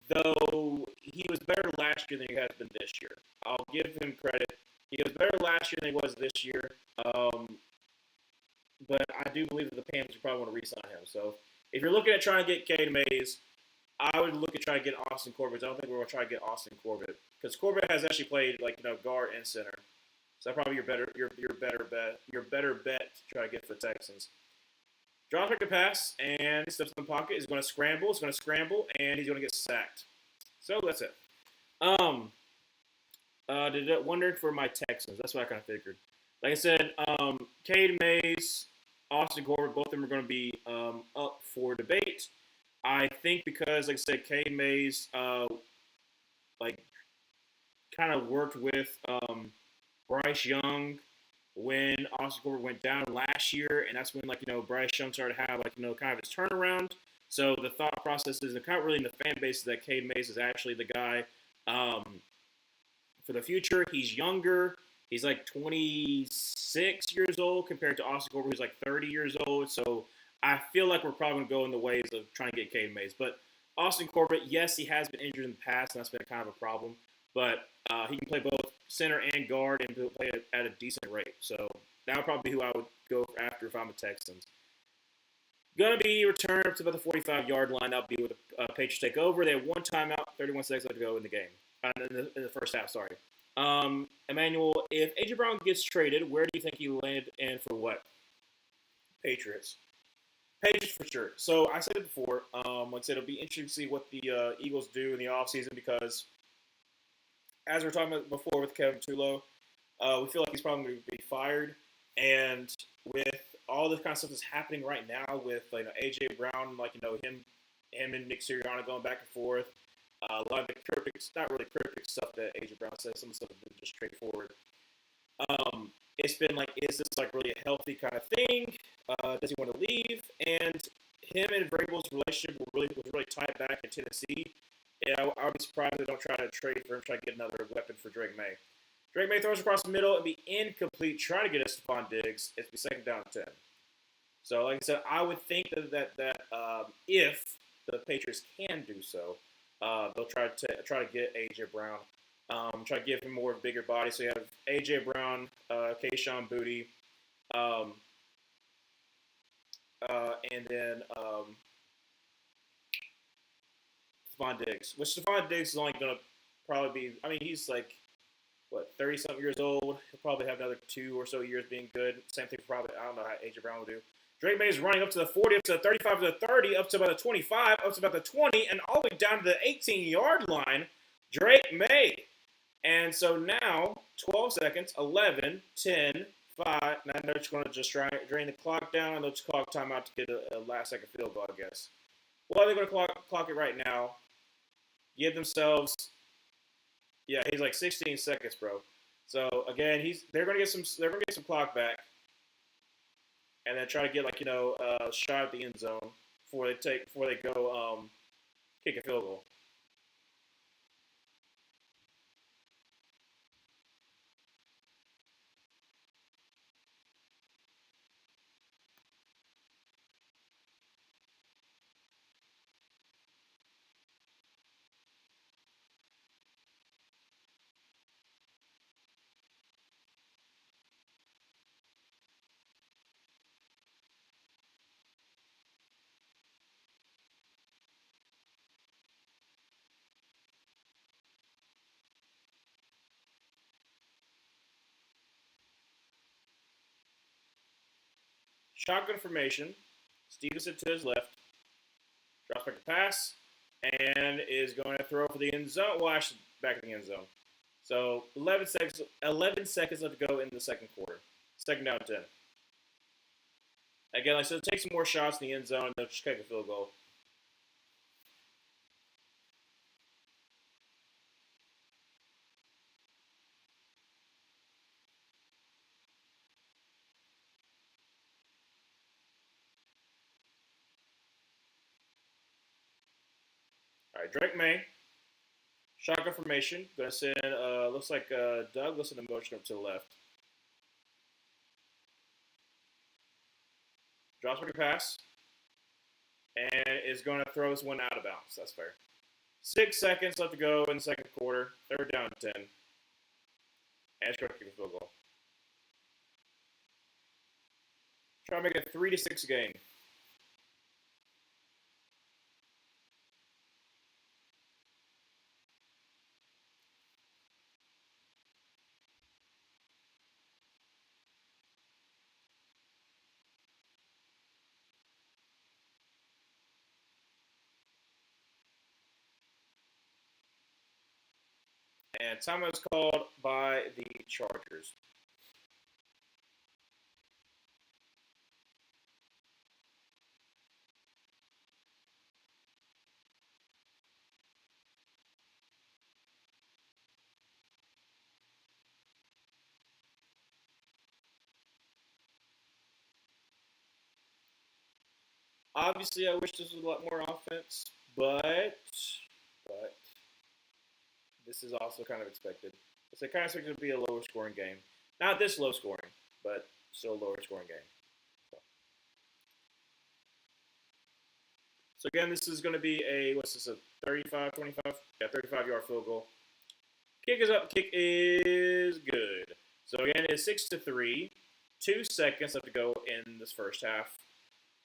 [SPEAKER 1] Though he was better last year than he has been this year. I'll give him credit. He was better last year than he was this year. But I do believe that the Panthers probably want to re-sign him. So if you're looking at trying to get K Mays, I would look at trying to get Austin Corbett. I don't think we're going to try to get Austin Corbett because Corbett has actually played guard and center. So that's probably your better bet to try to get for the Texans. Drops back a pass, and he steps in the pocket. He's going to scramble. And he's going to get sacked. So that's it. Wondered for my Texans. That's what I kind of figured. Like I said, Cade Mays, Austin Corbett, both of them are going to be up for debate. I think because, like I said, Cade Mays, kind of worked with Bryce Young when Austin Corbett went down last year, and that's when Bryce Young started to have kind of his turnaround. So the thought process is kind of really in the fan base that Cade Mays is actually the guy for the future. He's younger. He's like 26 years old compared to Austin Corbett, who's like 30 years old. So I feel like we're probably going to go in the ways of trying to get Cade Mays. But Austin Corbett, yes, he has been injured in the past, and that's been kind of a problem. But he can play both center and guard and play at a decent rate. So that would probably be who I would go after if I'm a Texans. Going to be returned up to about the 45-yard line. That'll be with the Patriots take over. They have one timeout, 31 seconds left to go in the game. In the first half, sorry. Emmanuel, if A.J. Brown gets traded, where do you think he landed and for what? Patriots. Patriots for sure. So I said it before. Like I said, it'll be interesting to see what the Eagles do in the offseason because as we were talking about before with Kevin Tulo, we feel like he's probably going to be fired. And with all this kind of stuff that's happening right now with A.J. Brown, him and Nick Sirianni going back and forth, a lot of the cryptic, not really cryptic stuff that A.J. Brown says, some of the stuff is just straightforward. It's been is this really a healthy kind of thing? Does he want to leave? And him and Vrabel's relationship was really tight back in Tennessee. And I would be surprised if they don't try to trade for him, try to get another weapon for Drake Maye. Drake Maye throws across the middle and be incomplete, trying to get us Stephon Diggs. It's be second down 10. So, like I said, I would think that if the Patriots can do so, they'll try to get A.J. Brown. Try to give him more bigger body. So you have A.J. Brown, Kayshon Boutte, and then Stephon Diggs. Which Stephon Diggs is only going to probably be. I mean, he's like what 30-something years old. He'll probably have another 2 or so years being good. Same thing for probably. I don't know how AJ Brown will do. Drake Maye is running up to the 40, up to the 35, to the 30, up to about the 25, up to about the 20, and all the way down to the 18-yard line. Drake Maye. And so now, 12 seconds, 11, 10, 5. Now they're just going to just try drain the clock down, and they'll just clock timeout to get a last-second field goal, I guess. Well, they're going to clock it right now. Give themselves, yeah, he's like 16 seconds, bro. So again, they're going to get some clock back, and then try to get a shot at the end zone before they go kick a field goal. Shotgun formation. Stevenson to his left. Drops back to pass. And is going to throw for the end zone. Well, actually, back in the end zone. So 11 seconds left to go in the second quarter. Second down 10. Again, like I said, take some more shots in the end zone, and they'll just kick a field goal. All right, Drake Maye. Shotgun formation. Going to send, looks like Douglas in motion up to the left. Drops back a pass. And is going to throw this one out of bounds. That's fair. 6 seconds left to go in the second quarter. Third down 10. And it's going to kick a field goal. Try to make it a 3-6 game. And timeout is called by the Chargers. Obviously, I wish this was a lot more offense, but this is also kind of expected. It's kind of expected to be a lower scoring game. Not this low scoring, but still a lower scoring game. So again, this is going to be a 35, 25? Yeah, 35-yard field goal. Kick is up. Kick is good. So again, it's 6-3. 2 seconds left to go in this first half.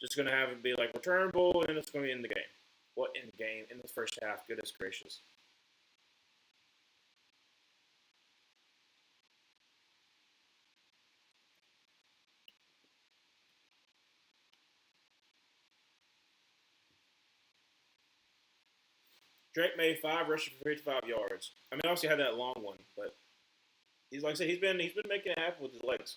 [SPEAKER 1] Just going to have it be like returnable, and it's going to be in the game. What in the game? In this first half. Goodness gracious. Drake Maye 5 rushes for 55 yards. I mean, obviously had that long one, but he's like I said, he's been making it happen with his legs.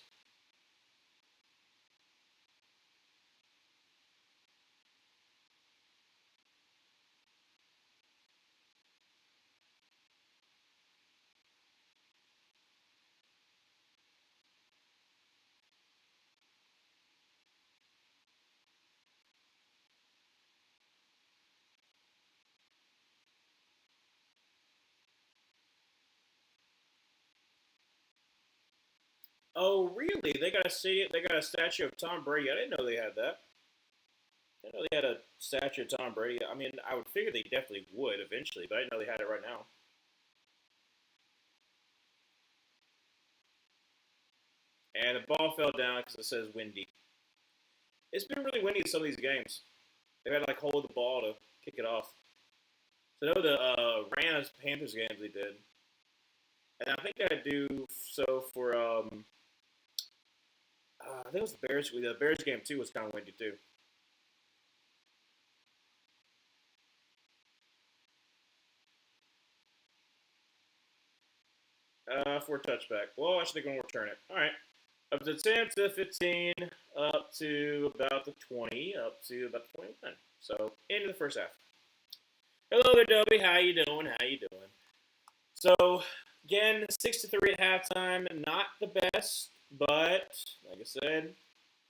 [SPEAKER 1] Oh, really? They got a statue of Tom Brady. I didn't know they had that. I didn't know they had a statue of Tom Brady. I mean, I would figure they definitely would eventually, but I didn't know they had it right now. And the ball fell down because it says windy. It's been really windy in some of these games. They've had to like hold the ball to kick it off. So I know the Rams Panthers games they did, and I think I do so for I think it was the Bears. The Bears game too was kind of windy too. For a touchback. Well, I should think we'll return it. All right. Up to 10 to 15, up to about the 20, up to about the 21. So into the first half. Hello there, Dobie. How you doing? How you doing? So again, 6-3 at halftime. Not the best, but like I said,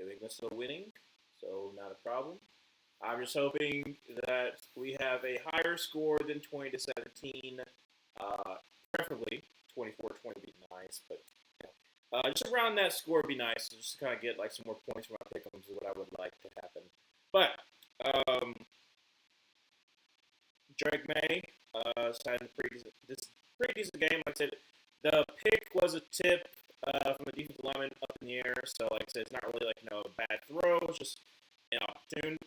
[SPEAKER 1] I think we're still winning, so not a problem. I'm just hoping that we have a higher score than 20 to 17, preferably 24-20 would be nice, but just around that score would be nice, just to kind of get like some more points from my pick'ems is what I would like to happen. But Drake Maye signed pretty decent game. Like I said, the pick was a tip from the defensive lineman up in the air, so like I said, it's not really like a bad throw, it's just an opportune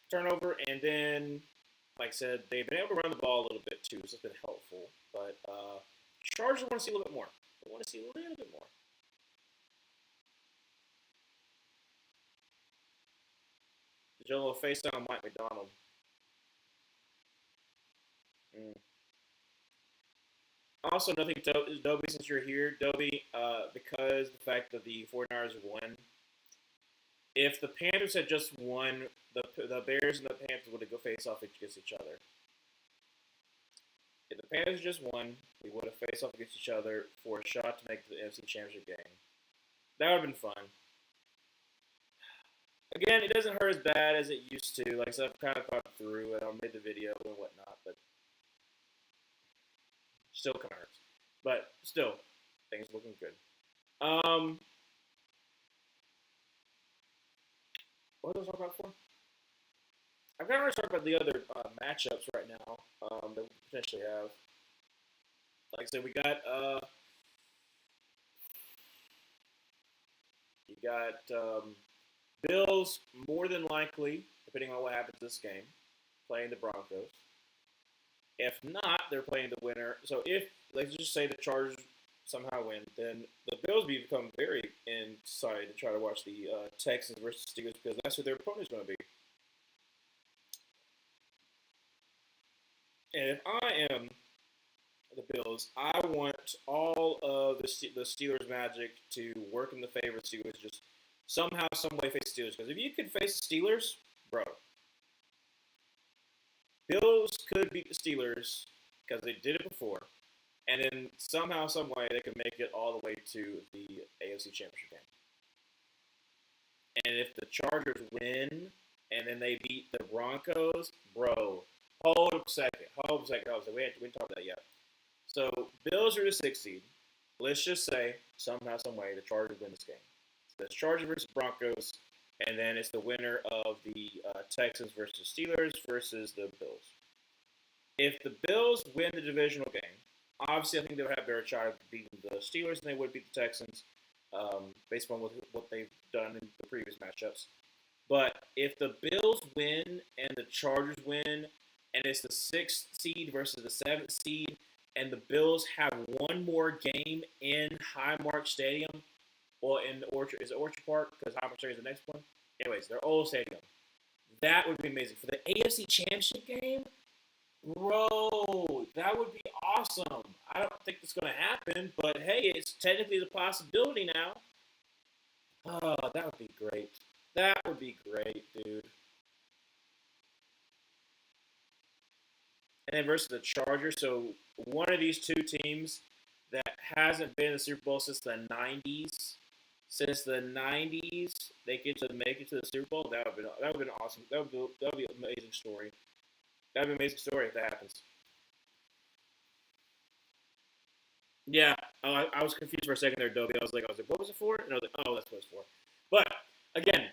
[SPEAKER 1] turnover, and then like I said, they've been able to run the ball a little bit too, so it's been helpful. But Chargers want to see a little bit more. They want to see a little bit more. Did you little face down on Mike McDonald? Mm. Also, nothing, Dobie, since you're here, Dobie, because the fact that the 49ers won, if the Panthers had just won, the Bears and the Panthers would have go face off against each other. If the Panthers just won, we would have faced off against each other for a shot to make the NFC Championship game. That would have been fun. Again, it doesn't hurt as bad as it used to. Like I said, I've kind of thought through it. I made the video and whatnot, but still kind of hurts. But still, things looking good. What was I talking about before? I'm kind of ready to talk about the other matchups right now that we potentially have. Like I said, we got you got Bills more than likely, depending on what happens this game, playing the Broncos. If not, they're playing the winner. So if let's just say the Chargers somehow win, then the Bills become very excited to try to watch the Texans versus Steelers because that's who their opponent is going to be. And if I am the Bills, I want all of the Steelers' magic to work in the favor of the Steelers. Just somehow, some way, face the Steelers. Because if you could face the Steelers, bro, Bills could beat the Steelers because they did it before, and then somehow, some way, they could make it all the way to the AFC Championship game. And if the Chargers win and then they beat the Broncos, bro, hold up a second. We didn't talk about that yet. So Bills are the 6th seed. Let's just say somehow, some way, the Chargers win this game. So it's Chargers versus Broncos, and then it's the winner of the Texans versus Steelers versus the Bills. If the Bills win the divisional game, obviously I think they'll have a better shot of beating the Steelers than they would beat the Texans, based on what they've done in the previous matchups. But if the Bills win and the Chargers win, and it's the 6th seed versus the 7th seed, and the Bills have one more game in Highmark Stadium, or in Orchard, is it Orchard Park? Because Highmark Stadium is the next one. Anyways, their old stadium. That would be amazing. For the AFC Championship game, bro, that would be awesome. I don't think it's going to happen, but hey, it's technically the possibility now. Oh, that would be great. That would be great, dude. And then versus the Chargers. So one of these two teams that hasn't been in the Super Bowl since the 90s. Since the 90s, they get to make it to the Super Bowl. That would have been awesome. That would be an amazing story. That would be an amazing story if that happens. Yeah, I was confused for a second there, Dobie. I was like, what was it for? And I was like, oh, that's what it's for. But again,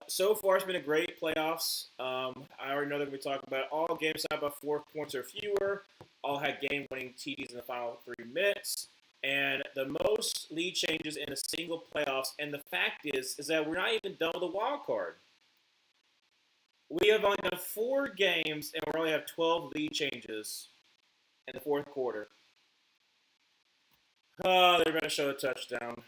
[SPEAKER 1] so far it's been a great playoffs. I already know that we talked about it. All games had about 4 points or fewer. All had game-winning TDs in the final 3 minutes. And the most lead changes in a single playoffs. And the fact is that we're not even done with the wild card. We have only done 4 games, and we only have 12 lead changes in the fourth quarter. Oh, they're going to show a touchdown.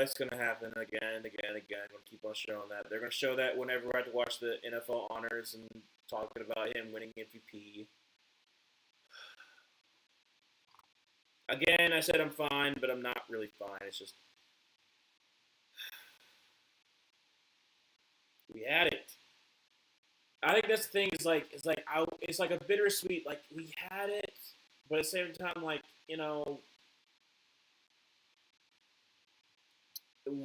[SPEAKER 1] It's going to happen again and again and again. I'm going to keep on showing that. They're going to show that whenever I have to watch the NFL honors and talking about him winning MVP. Again, I said I'm fine, but I'm not really fine. It's just we had it. I think that's the thing. It's like a bittersweet. Like we had it, but at the same time, like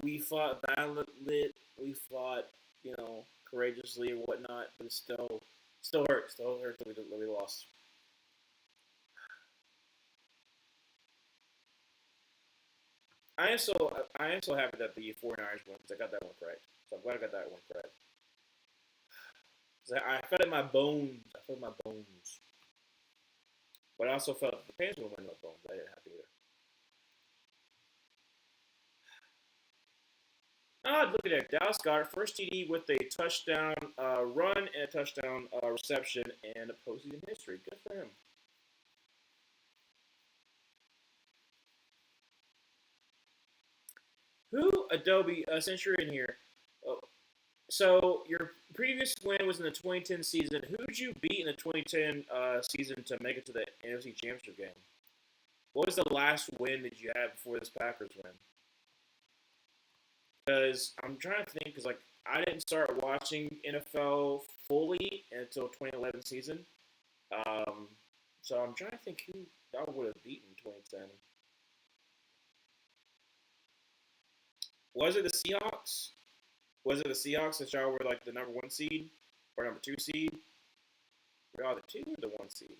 [SPEAKER 1] we fought valiantly. We fought, courageously and whatnot. But it still hurts. Still hurts that we lost. I am so happy that the 49ers won because I got that one correct. So I'm glad I got that one correct. I felt it in my bones. I felt my bones. But I also felt the Panthers would win my bones. I didn't have either. Look at that. Dallas Goedert, first TD with a touchdown run and a touchdown reception in postseason history. Good for him. Who? Adobe Centurion here. Oh. So your previous win was in the 2010 season. Who did you beat in the 2010 season to make it to the NFC Championship game? What was the last win that you had before this Packers win? Because I'm trying to think, because like I didn't start watching NFL fully until 2011 season. So I'm trying to think who y'all would have beaten in 2010. Was it the Seahawks? Was it the Seahawks that y'all were like the number 1 seed or number 2 seed? Y'all the 2 or the 1 seed?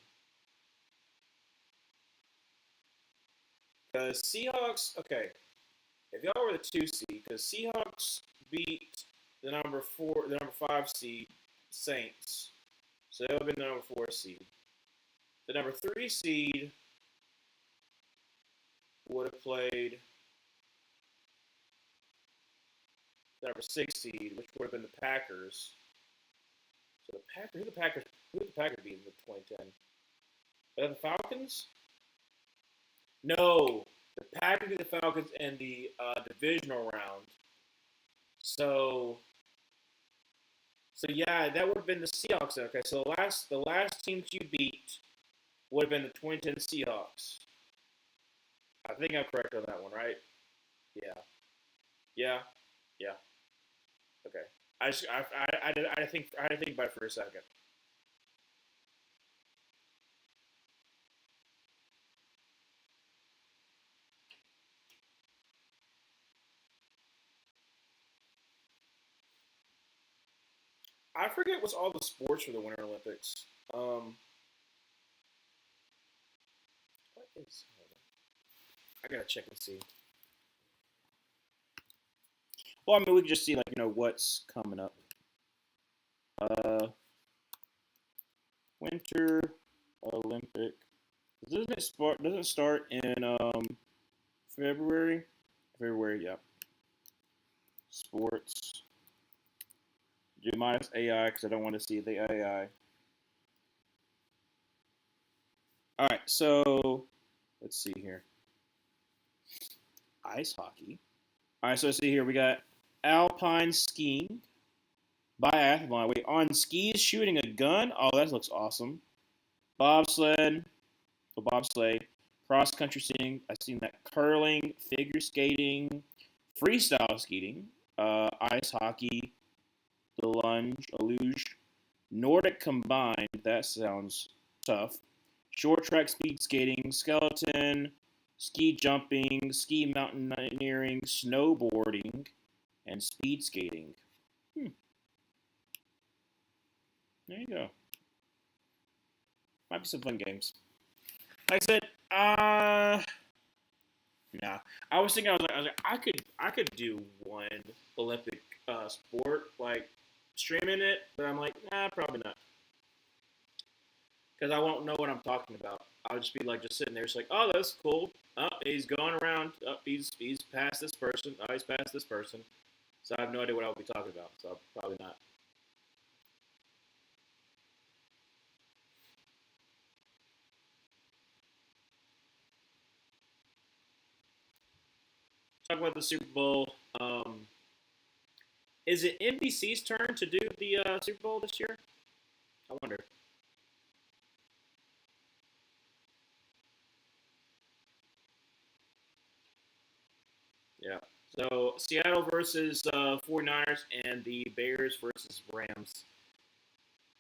[SPEAKER 1] Because Seahawks, okay, if y'all were the 2 seed, because Seahawks beat the number 5 seed Saints, so they would have been the number 4 seed. The number 3 seed would have played the number 6 seed, which would have been the Packers. So who did the Packers beat in the 2010? Are that the Falcons? No, the Packers beat the Falcons in the divisional round. So yeah, that would have been the Seahawks. Okay, so the last team that you beat would have been the 2010 Seahawks. I think I'm correct on that one, right? Yeah. Yeah. Yeah. Okay. I had to think about it for a second. I forget what's all the sports for the Winter Olympics. What is? I gotta check and see. Well, I mean, we can just see like what's coming up. Uh, Winter Olympic. Doesn't start in February? February, yeah. Sports. Do minus AI because I don't want to see the AI. All right, so let's see here. Ice hockey. All right, so let's see here. We got alpine skiing, biathlon. Wait, on skis shooting a gun? Oh, that looks awesome. Bobsled. So bobsleigh. Cross country skiing. I've seen that. Curling, figure skating, freestyle skating, ice hockey, the lunge, a luge, Nordic combined. That sounds tough. Short track speed skating, skeleton, ski jumping, ski mountaineering, snowboarding, and speed skating. There you go. Might be some fun games. Like I said, nah. I was thinking, I was like, I could do one Olympic sport, like streaming it, but I'm like, nah, probably not. because I won't know what I'm talking about. I'll just be like just sitting there, it's like, oh, that's cool. Oh, he's going around. Oh, he's past this person. Oh, he's past this person. So I have no idea what I'll be talking about. So probably not. Talk about the Super Bowl. Is it NBC's turn to do the Super Bowl this year? I wonder. Yeah. So Seattle versus 49ers and the Bears versus Rams.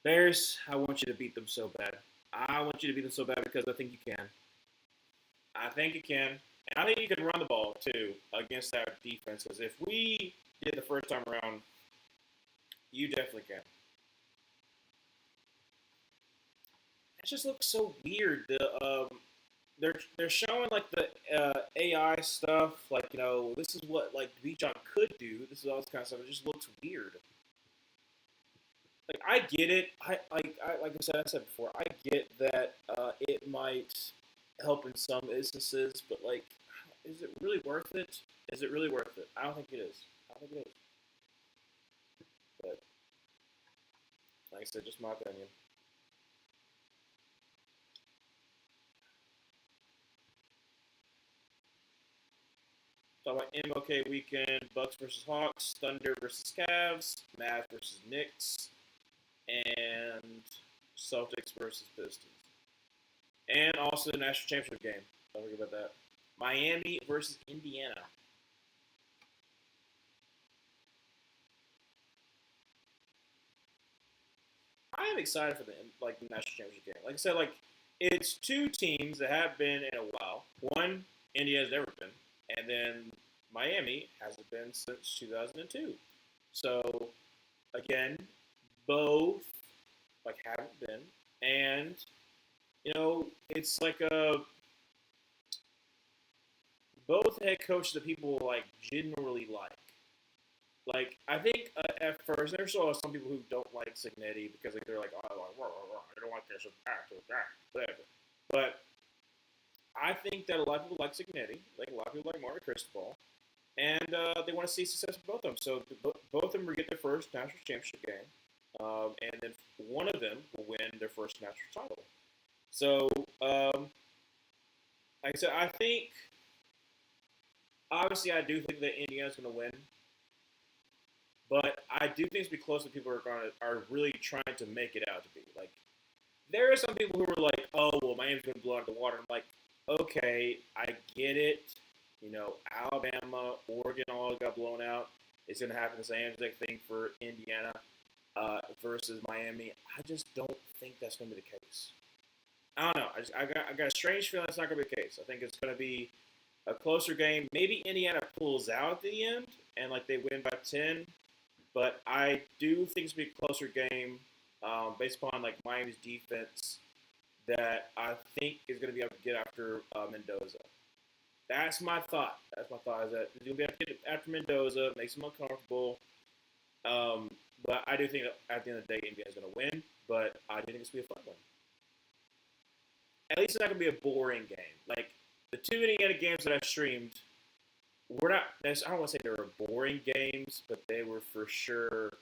[SPEAKER 1] Bears, I want you to beat them so bad. I want you to beat them so bad because I think you can. I think you can. And I think you can run the ball too against that defense because if we did the first time around, you definitely can. It just looks so weird. They're showing like the AI stuff, like this is what like Bijan could do. This is all this kind of stuff. It just looks weird. Like I get it. Like I said before, I get that it might help in some instances, but like, is it really worth it? Is it really worth it? I don't think it is. I don't think it is. But like I said, just my opinion. Talk about MLK weekend: Bucks versus Hawks, Thunder versus Cavs, Mavs versus Knicks, and Celtics versus Pistons, and also the national championship game. Don't forget about that. Miami versus Indiana. I am excited for the national championship game. Like I said, like it's two teams that have been in a while. One, Indiana's never been, and then Miami hasn't been since 2002. So again, both like haven't been, and it's like a both head coaches that people like generally like. Like I think at first there's still some people who don't like Signetti because like, they're like, oh, I don't like this or that, whatever. But I think that a lot of people like Signetti, like a lot of people like Mario Cristobal, and they want to see success with both of them. So both of them will get their first national championship game, and then one of them will win their first national title. So, like I said, I think obviously I do think that Indiana's going to win. But I do think it's be close to people are really trying to make it out to be. Like there are some people who are like, oh well Miami's gonna blow out the water. I'm like, okay, I get it. Alabama, Oregon all got blown out. It's gonna happen the same exact thing for Indiana versus Miami. I just don't think that's gonna be the case. I don't know. I got a strange feeling it's not gonna be the case. I think it's gonna be a closer game. Maybe Indiana pulls out at the end and like they win by 10. But I do think it's going to be a closer game based upon like Miami's defense that I think is going to be able to get after Mendoza. That's my thought. That's my thought is that he's going to be able to get after Mendoza, makes him uncomfortable. But I do think that at the end of the day, Indiana is going to win. But I do think it's going to be a fun one. At least it's not going to be a boring game. Like the two Indiana games that I streamed we're not. I don't want to say they were boring games, but they were for sure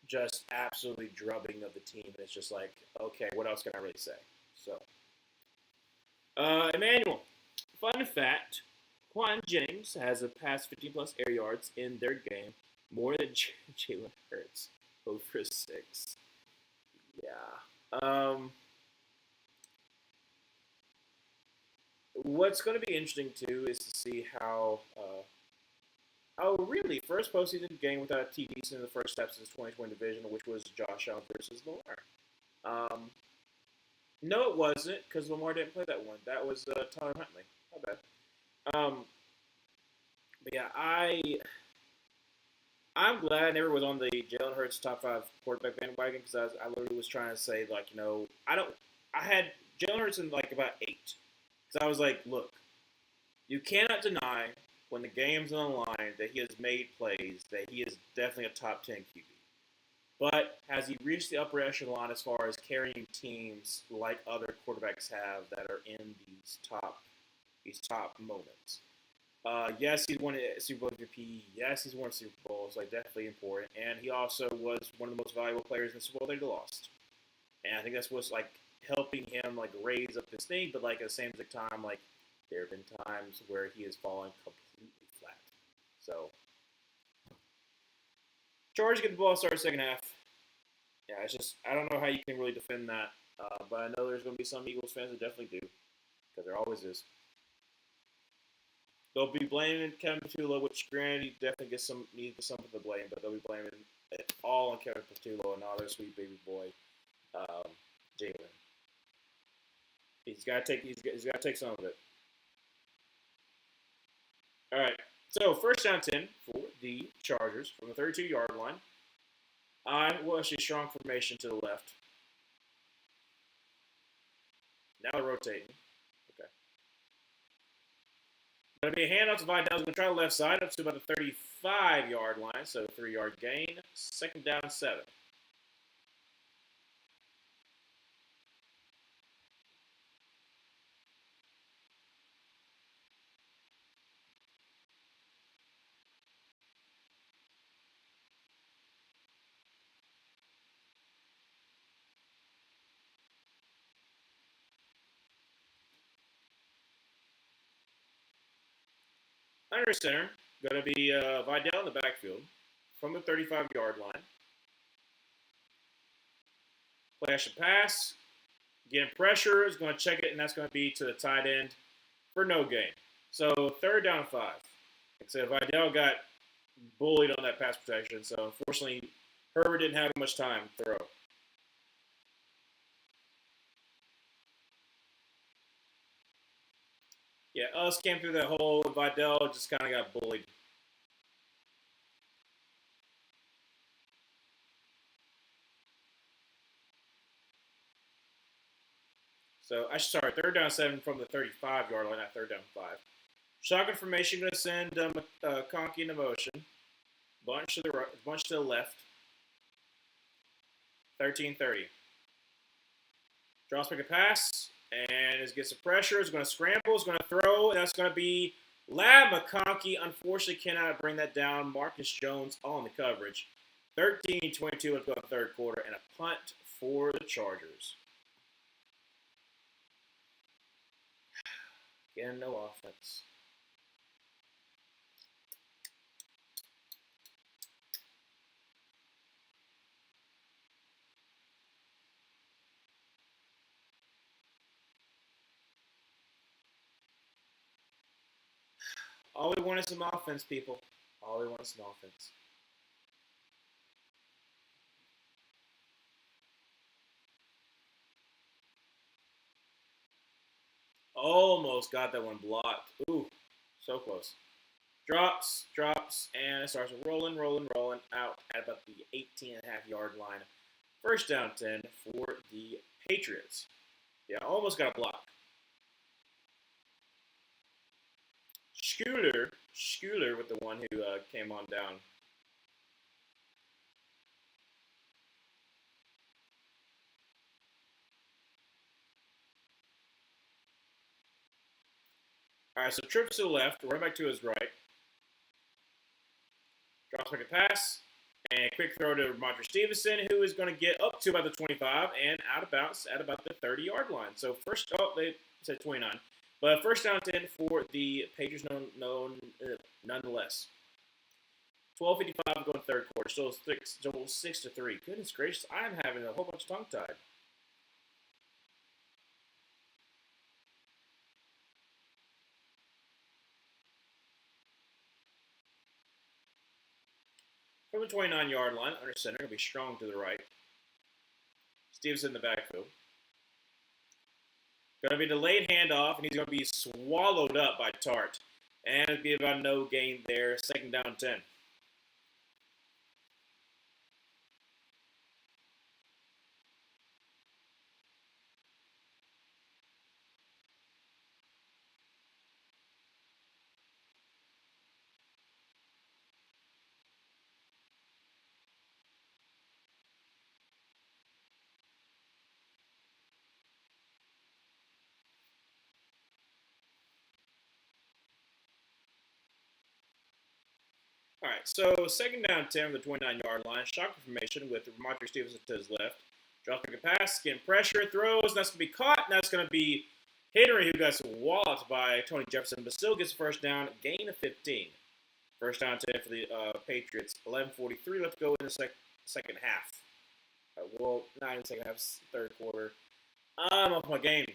[SPEAKER 1] just absolutely drubbing of the team. And it's just like, okay, what else can I really say? So, Emmanuel, fun fact: Quan Jennings has a past 15 plus air yards in their game, more than Jalen Hurts, over 6. Yeah. What's going to be interesting too is to see how really first postseason game without a TD in the first step since 2020 division, which was Josh Allen versus Lamar. Um, no, it wasn't because Lamar didn't play that one. That was Tyler Huntley. My bad. Um, but yeah, I'm glad I never was on the Jalen Hurts top 5 quarterback bandwagon because I literally was trying to say like I had Jalen Hurts in like about 8 because I was like, look, you cannot deny when the game's on the line that he has made plays that he is definitely a top 10 QB. But has he reached the upper echelon as far as carrying teams like other quarterbacks have that are in these top moments? Yes, he's won a Super Bowl MVP. Yes, he's won Super Bowls, like definitely important. And he also was one of the most valuable players in the Super Bowl that he lost. And I think that's what's like helping him like raise up his thing. But like at the same time, like there have been times where he has fallen completely flat. So Chargers get the ball start second half. Yeah, it's just I don't know how you can really defend that. But I know there's going to be some Eagles fans that definitely do because there always is. They'll be blaming Kevin Patullo, which granted he definitely needs some of the blame, but they'll be blaming it all on Kevin Patullo and all their sweet baby boy, Jalen. He's got to take some of it. All right. So first down 10 for the Chargers from the 32-yard line. I will actually strong formation to the left. Now they're rotating. Okay. Going to be a handoff to Vidal. Going to try the left side up to about the 35-yard line. So 3-yard gain. Second down 7. Under center, going to be Vidal in the backfield from the 35-yard line. Play action pass. Getting pressure is going to check it, and that's going to be to the tight end for no gain. So third down 5. Like I said, Vidal got bullied on that pass protection, so unfortunately Herbert didn't have much time to throw. Yeah, us came through that hole. Vidal just kind of got bullied. So, sorry, third down 7 from the 35-yard line, not third down 5. Shotgun formation going to send Conky into motion. Bunch to the right, bunch to the left. 13-30. Draws back a pass, and is gets the pressure. Is going to scramble. Is going to throw. And that's going to be Lab McConkey. Unfortunately, cannot bring that down. Marcus Jones on the coverage. 13-22 let's go in the third quarter, and a punt for the Chargers. Again, no offense. All we want is some offense, people. All we want is some offense. Almost got that one blocked. Ooh, so close. Drops, and it starts rolling out at about the 18.5-yard line. First down 10 for the Patriots. Yeah, almost got a block. Schooler with the one who came on down. All right, so trips to the left, right back to his right. Drops back a pass, and quick throw to Ramondre Stevenson, who is going to get up to about the 25 and out of bounds at about the 30-yard line. So they said 29. But first down 10 for the Patriots nonetheless. 12:55 going third quarter. Still 6-3. Goodness gracious, I'm having a whole bunch of tongue-tied. From the 29-yard line, under center, going to be strong to the right. Stevenson in the backfield. Going to be a delayed handoff, and he's going to be swallowed up by Tart. And it'll be about no gain there. Second down 10. All right, so second down 10 on the 29-yard line. Shotgun formation with Ramondre Stevenson to his left. Drops back a pass, getting pressure, throws. And that's going to be caught. And that's going to be Henry, who got walloped by Tony Jefferson, but still gets first down, gain of 15. First down 10 for the Patriots. 11:43 left to go in the second half. Well, not in the second half, third quarter. I'm off my game.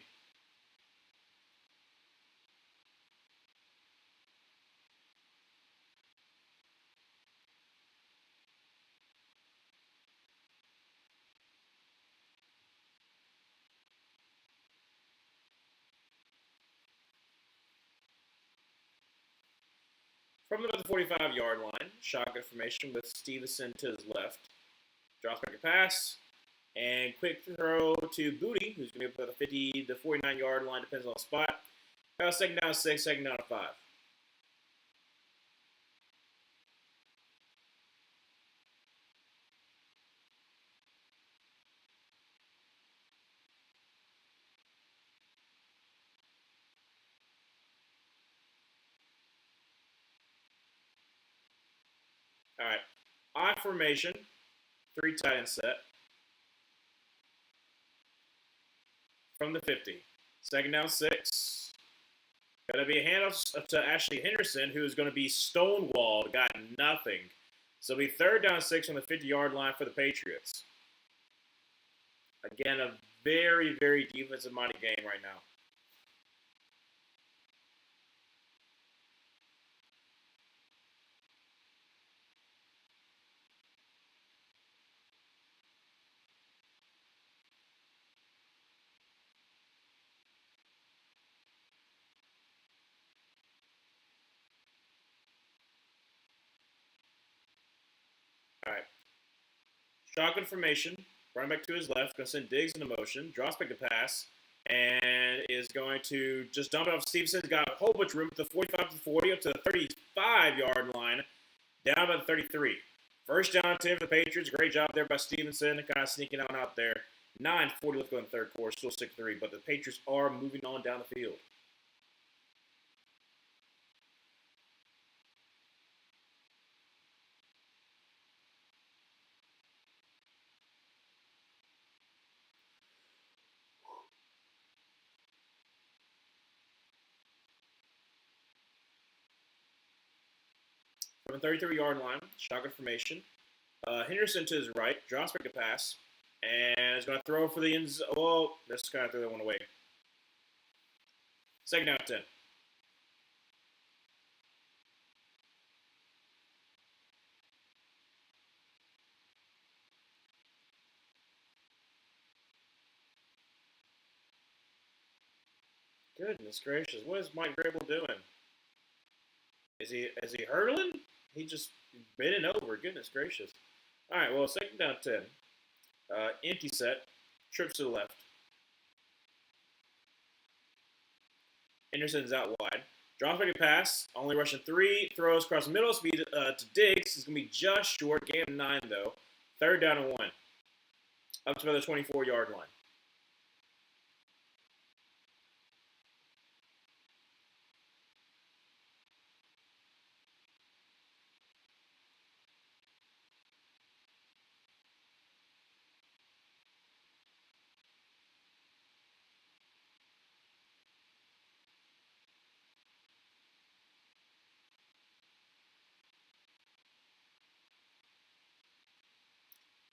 [SPEAKER 1] From the 45-yard line, shotgun formation with Stevenson to his left. Drops back a pass, and quick throw to Booty, who's going to be up the 50 to 49-yard line, depends on the spot. Second down 6, second down 5. All right, I formation, 3 tight end set from the 50. Second down 6. Going to be a handoff to Ashley Henderson, who is going to be stonewalled, got nothing. So it'll be third down 6 on the 50-yard line for the Patriots. Again, a very, very defensive-minded game right now. All right. Shotgun formation. Running back to his left. Going to send Diggs into motion. Drops back the pass. And is going to just dump it off Stevenson. Got a whole bunch of room to the 45 to 40 up to the 35-yard line. Down by the 33. First down 10 for the Patriots. Great job there by Stevenson. Kind of sneaking out there. 9:40 left to go in the third quarter. Still 6-3. But the Patriots are moving on down the field. From the 33-yard line, shotgun formation. Henderson to his right, drops back a pass, and is going to throw for the end zone. Oh, just kind of threw that one away. Second down 10. Goodness gracious, what is Mike Grable doing? Is he hurdling? He just bending over. Goodness gracious. All right, well, second down 10. Empty set, trips to the left. Henderson's out wide. Drops back a pass, only rushing 3, throws across the middle, speed to Diggs. He's going to be just short, game 9 though. Third down and 1. Up to the 24-yard line.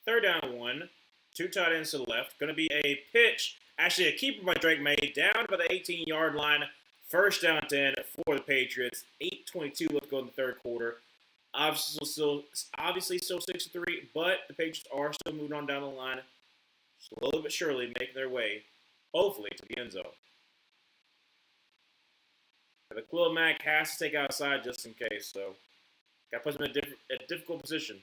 [SPEAKER 1] Third down and 1. 2 tight ends to the left. Going to be a pitch. Actually, a keeper by Drake Maye down by the 18-yard line. First down 10 for the Patriots. 8:22 left to go in the third quarter. Obviously still 6-3, but the Patriots are still moving on down the line, slowly but surely making their way, hopefully, to the end zone. The Khalil Mack has to take outside just in case, so got to put him in a difficult position.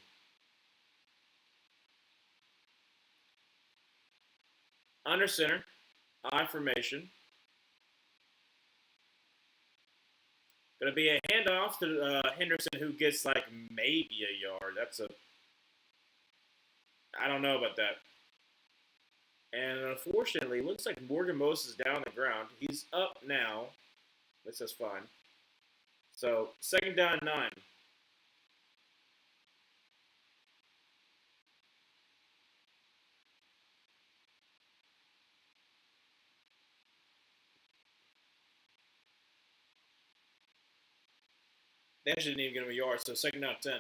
[SPEAKER 1] Under center, I formation. Going to be a handoff to Henderson, who gets like maybe a yard. I don't know about that. And unfortunately, it looks like Morgan Moses is down on the ground. He's up now. This is fine. So, second down 9. They actually didn't even get him a yard, so second down 10.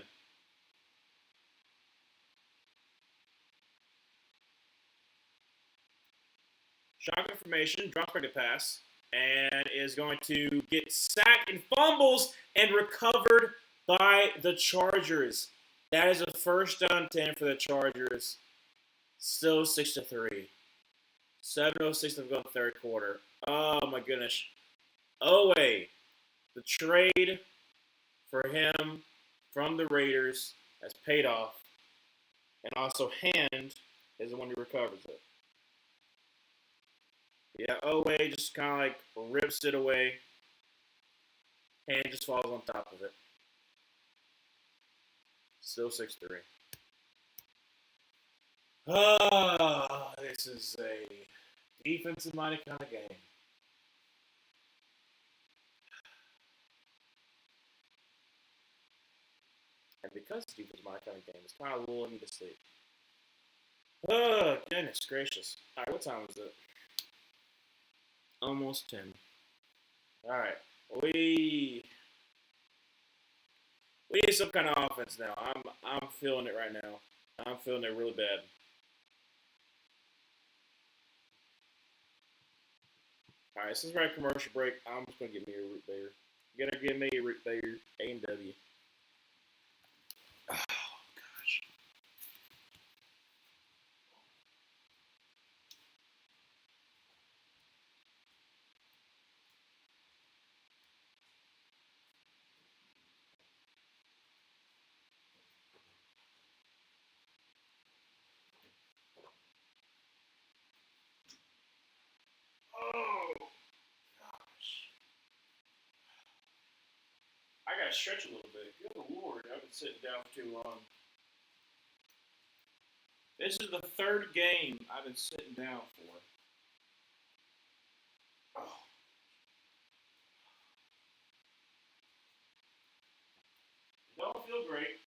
[SPEAKER 1] Shotgun formation, drops back a pass, and is going to get sacked and fumbles and recovered by the Chargers. That is a first down 10 for the Chargers. Still 6-3. 7:06 to go in the third quarter. Oh my goodness. Oweh, the trade for him from the Raiders has paid off. And also Hand is the one who recovers it. Yeah, Oweh just kind of like rips it away. Hand just falls on top of it. Still 6-3. This is a defensive-minded kind of game. And because it's defensive-minded kind of game, it's kind of lulling me to sleep. Oh, goodness gracious. All right, what time is it? Almost 10. All right. We need some kind of offense now. I'm feeling it right now. I'm feeling it really bad. All right, since we're at commercial break, I'm just gonna get me a root beer. You gotta give me a root beer, A&W. Oh gosh. Oh gosh. I gotta stretch a little bit. Good lord, I've been sitting down for too long. This is the third game I've been sitting down for. Oh. Don't feel great.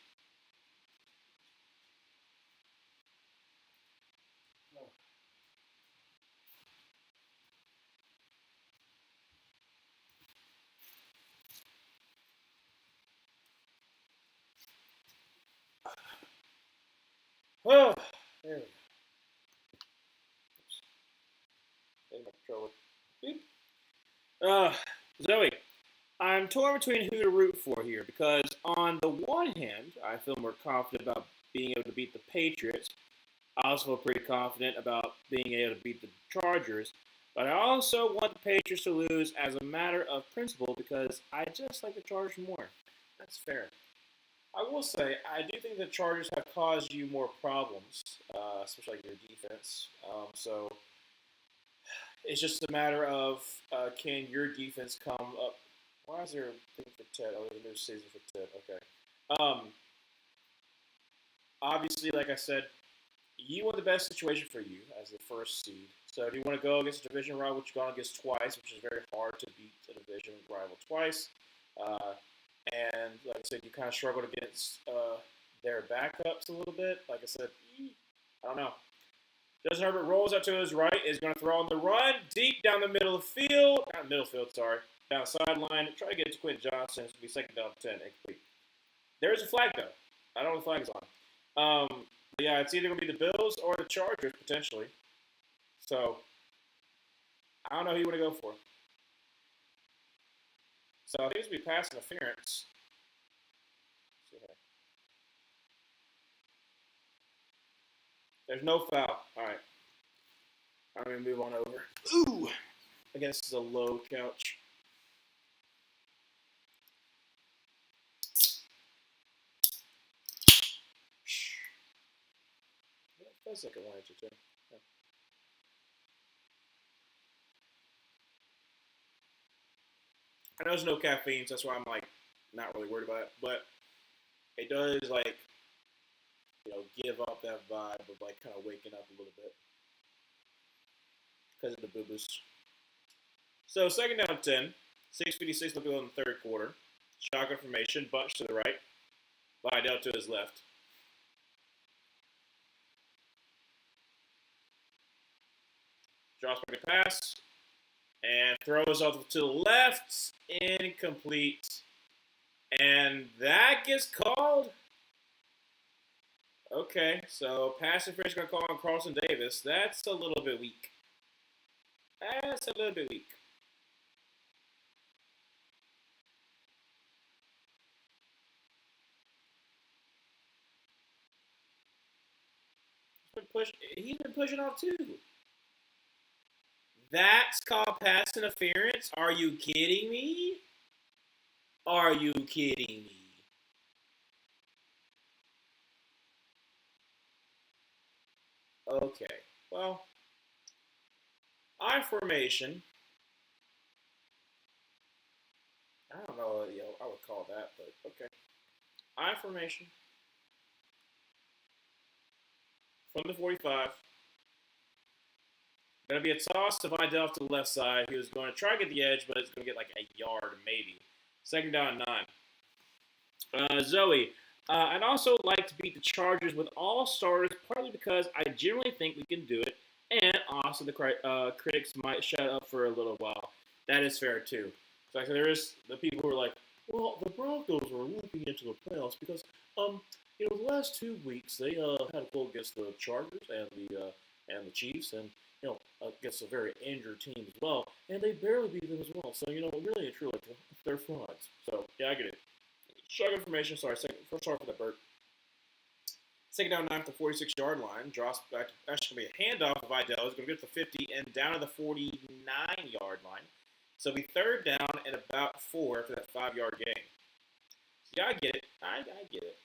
[SPEAKER 1] Oh, there we go. There's my controller. Beep. Zoe, I'm torn between who to root for here because, on the one hand, I feel more confident about being able to beat the Patriots. I also feel pretty confident about being able to beat the Chargers. But I also want the Patriots to lose as a matter of principle because I just like the Chargers more. That's fair. I will say, I do think the Chargers have caused you more problems, especially like your defense. So it's just a matter of can your defense come up? Why is there a thing for Ted? Oh, there's a new season for Ted. Okay. Obviously, like I said, you want the best situation for you as the first seed. So if you want to go against a division rival, which you've gone against twice, which is very hard to beat a division rival twice. And like I said, you kind of struggled against their backups a little bit. Like I said, I don't know. Justin Herbert rolls out to his right, is going to throw on the run, deep down the middle of the field. Not middle field, sorry. Down the sideline. Try to get it to Quentin Johnson. It's going to be second down 10. Incomplete. There's a flag, though. I don't know what the flag is on. But yeah, it's either going to be the Bills or the Chargers, potentially. So, I don't know who you want to go for. So, I think it's going to be pass interference. There's no foul. All right. I'm going to move on over. Ooh! I guess this is a low couch. That feels like I wanted to, too. Yeah. I know there's no caffeine, so that's why I'm, like, not really worried about it. But it does, like, give up that vibe of, like, kind of waking up a little bit. Because of the boo-boos. So, second down 10. 6:56 to go in the third quarter. Shotgun formation. Bunch to the right. Vidal to his left. Drops back a pass. And throws off to the left. Incomplete. And that gets called. Okay, so pass interference going to call on Carlson Davis. That's a little bit weak. That's a little bit weak. He's been pushing off too. That's called pass interference. Are you kidding me? Are you kidding me? Okay, well, I formation. I don't know what I would call that, but okay. I formation from the 45. Going to be a toss to Vidal to the left side. He was going to try to get the edge, but it's going to get like a yard maybe. Second down 9. Zoe, I'd also like to beat the Chargers with all starters, partly because I generally think we can do it, and also the critics might shut up for a little while. That is fair too. So there is the people who are like, well, the Broncos are looking into the playoffs because, the last 2 weeks they had a goal against the Chargers and the Chiefs, and against a very injured team as well, and they barely beat them as well. So really and truly, they're frauds. So yeah, I get it. Short information. Sorry, first start for the Burt. Second down 9 at the 46-yard line. Drops back. Actually, going to be a handoff of Vidal. He's going to get to the 50 and down to the 49-yard line. So it'll be third down and about 4 for that 5-yard gain. So yeah, I get it. I get it.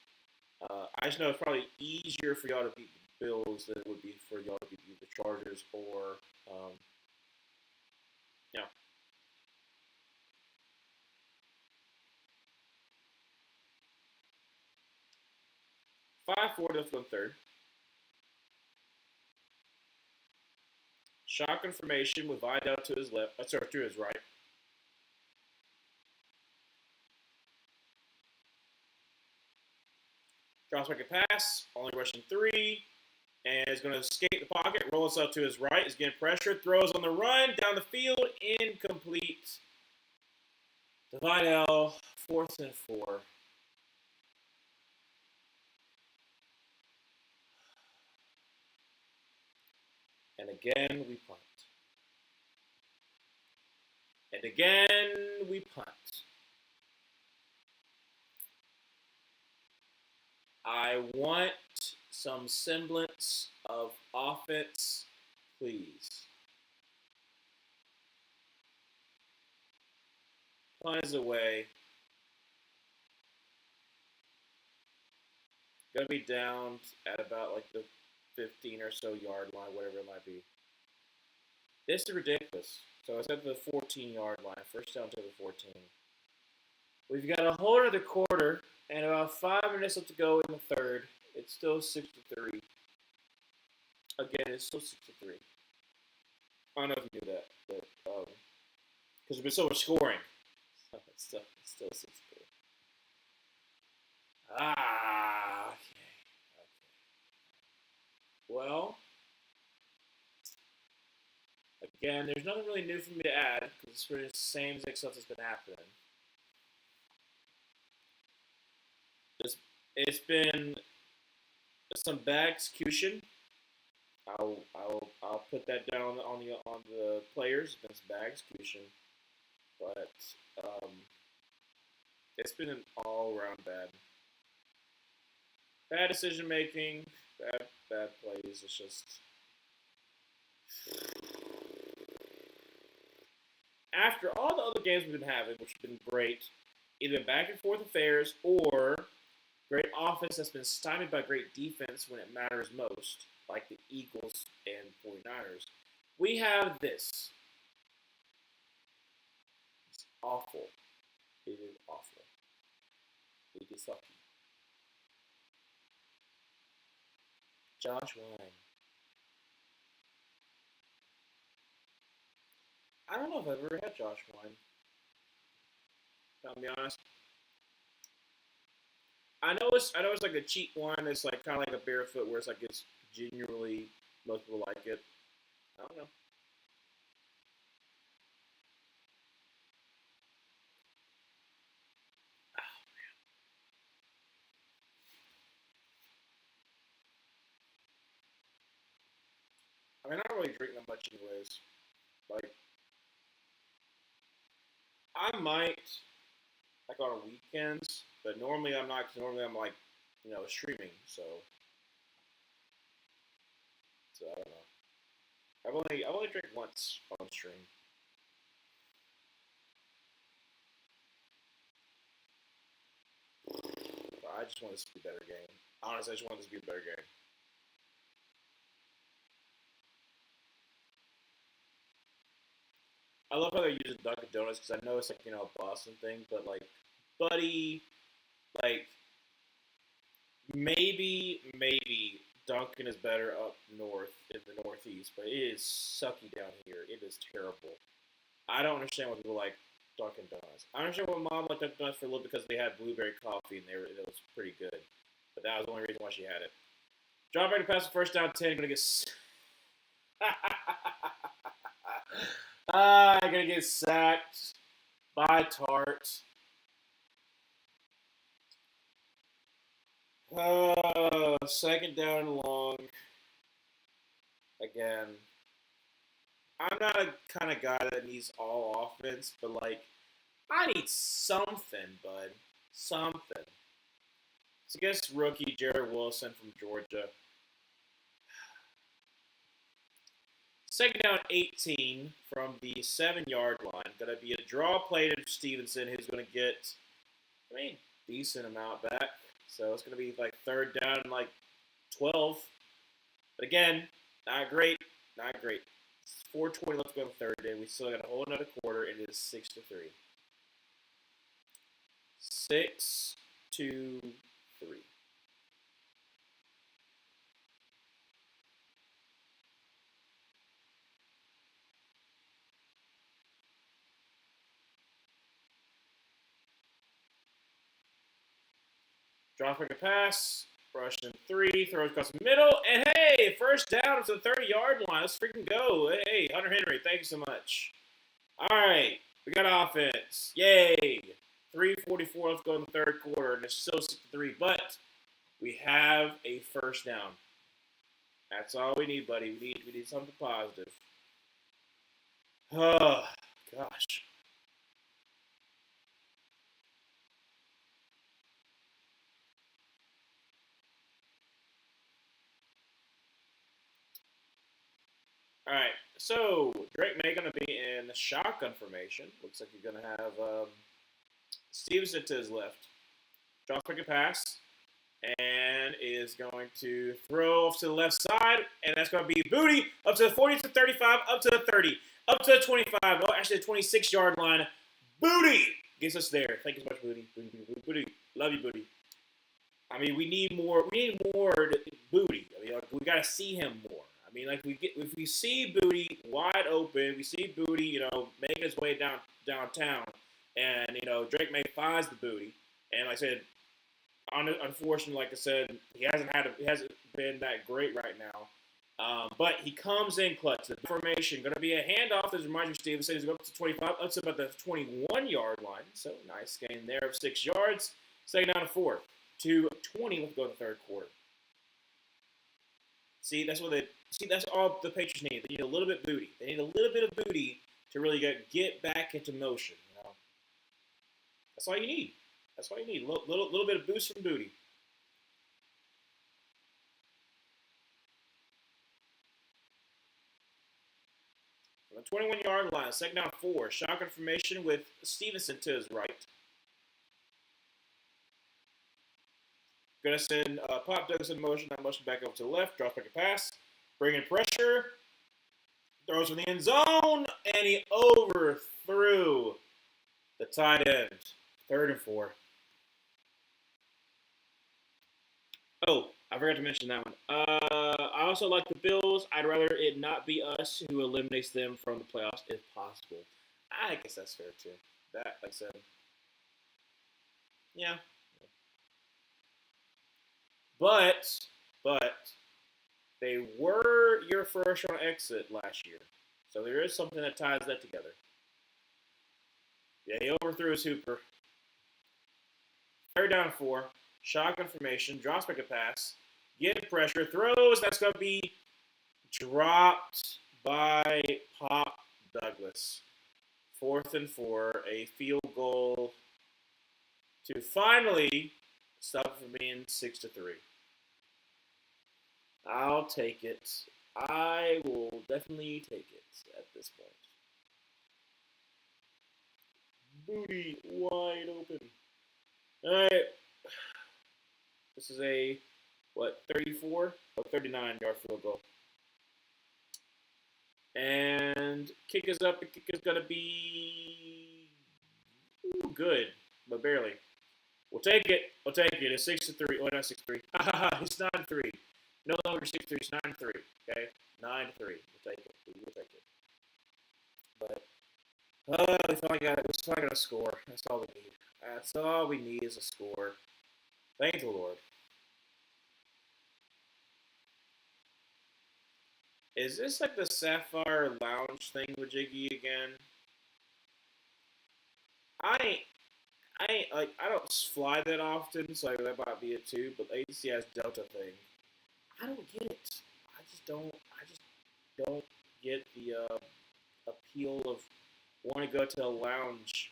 [SPEAKER 1] I just know it's probably easier for y'all to beat the Bills than it would be for y'all to beat the Chargers or, yeah. 5-4 to the third. Shotgun formation with Vidal to his left. Sorry, to his right. Drops back a pass, only rushing 3, and is going to escape the pocket, rolls up to his right, is getting pressure, throws on the run, down the field, incomplete. To Vidal, 4th and 4. And again, we punt. And again, we punt. I want some semblance of offense, please. Punt is away. Gonna be down at about like the 15 or so yard line, whatever it might be. This is ridiculous. So it's at the 14-yard line. First down to the 14. We've got a whole other quarter and about 5 minutes left to go in the third. It's still 6-3. Again, it's still 6-3. I don't know if you knew that, but because there's been so much scoring, it's still 6-3. Okay. Well, again, there's nothing really new for me to add because it's pretty the same exact stuff that's been happening. It's been some bad execution. I'll put that down on the players. It's been some bad execution, but it's been an all around bad decision making, bad plays. It's just after all the other games we've been having, which have been great, either back and forth affairs or great offense that's been stymied by great defense when it matters most, like the Eagles and 49ers. We have this. It's awful. It is awful. It is sucky. Josh Wine. I don't know if I've ever had Josh Wine. I'll be honest. I know it's like a cheap wine that's like kind of like a barefoot where it's genuinely most people like it. I don't know. really drink that much anyways. Like, I might, like, on weekends, but normally I'm not, 'cause normally I'm, like, streaming, so I don't know. I've only drank once on stream. I just want this to be a better game. Honestly, I just want this to be a better game. I love how they're using Dunkin' Donuts because I know it's like a Boston thing, but like, buddy, like maybe Dunkin' is better up north in the Northeast, but it is sucky down here. It is terrible. I don't understand why people like Dunkin' Donuts. I understand why mom liked Dunkin' Donuts for a little because they had blueberry coffee and it was pretty good, but that was the only reason why she had it. John Brady passes first down 10. Gonna get. Gonna get sacked by Tart. Second down and long. Again, I'm not a kind of guy that needs all offense, but like, I need something, bud. Something. It's against rookie Jared Wilson from Georgia. Second down 18 from the 7-yard line. Going to be a draw play to Stevenson, who's going to get, decent amount back. So it's going to be like third down, like 12. But again, not great. Not great. It's 4:20 left to go in the third, and we still got a whole another quarter. It is 6-3. 6-3. Drop back a pass. Rushing 3. Throws across the middle. And hey, first down to the 30-yard line. Let's freaking go. Hey, Hunter Henry, thank you so much. All right. We got offense. Yay. 3:44 left to go in the third quarter. And it's still 6-3. But we have a first down. That's all we need, buddy. We need something positive. Oh, gosh. All right, so Drake Maye going to be in the shotgun formation. Looks like you're going to have Stevenson to his left. Draws quick pass, and is going to throw off to the left side, and that's going to be Booty up to the 40 to 35, up to the 30, up to the 25. Oh, actually the 26-yard line. Booty gets us there. Thank you so much, Booty. Booty. Love you, Booty. I mean, we need more. We need more Booty. I mean, like, we got to see him more. I mean, like if we see Booty wide open, we see Booty, making his way downtown, and Drake Maye finds the Booty, and like I said, unfortunately, like I said, he hasn't been that great right now, but he comes in clutch. The formation going to be a handoff. As reminds you, Steve says he's going up to 25, up to about the 21-yard line. So nice gain there of 6 yards. Second down to 4. 2:20 left to go in the third quarter. See, that's all the Patriots need. They need a little bit of Booty. They need a little bit of Booty to really get back into motion. That's all you need. That's all you need. Little bit of boost from Booty. On the 21-yard line, second down 4. Shotgun formation with Stevenson to his right. Gonna send Pop Douglas in motion. That motion back over to the left. Drops back a pass. Bringing pressure. Throws from the end zone. And he overthrew the tight end. 3rd and 4. Oh, I forgot to mention that one. I also like the Bills. I'd rather it not be us who eliminates them from the playoffs if possible. I guess that's fair too. That, like I said, yeah. But they were your first round exit last year, so there is something that ties that together. Yeah, he overthrew his hooper. 3rd down 4. Shotgun formation. Drops back a pass. Getting pressure. Throws. That's going to be dropped by Pop Douglas. 4th and 4, a field goal to finally stop it from being 6-3. I'll take it. I will definitely take it at this point. Booty wide open. All right. This is a, 34? 39-yard field goal. And kick is up. The kick is going to be good, but barely. We'll take it. We'll take it. It's 6-3. Oh, not 6-3. It's 9-3. No longer 6-3. It's 9-3. Okay? 9-3. We'll take it. We'll take it. But we finally got a score. That's all we need. That's all we need is a score. Thank the Lord. Is this like the Sapphire Lounge thing with Jiggy again? I don't fly that often, so that might be it too. But ACS Delta thing, I don't get it. I just don't get the appeal of wanting to go to a lounge.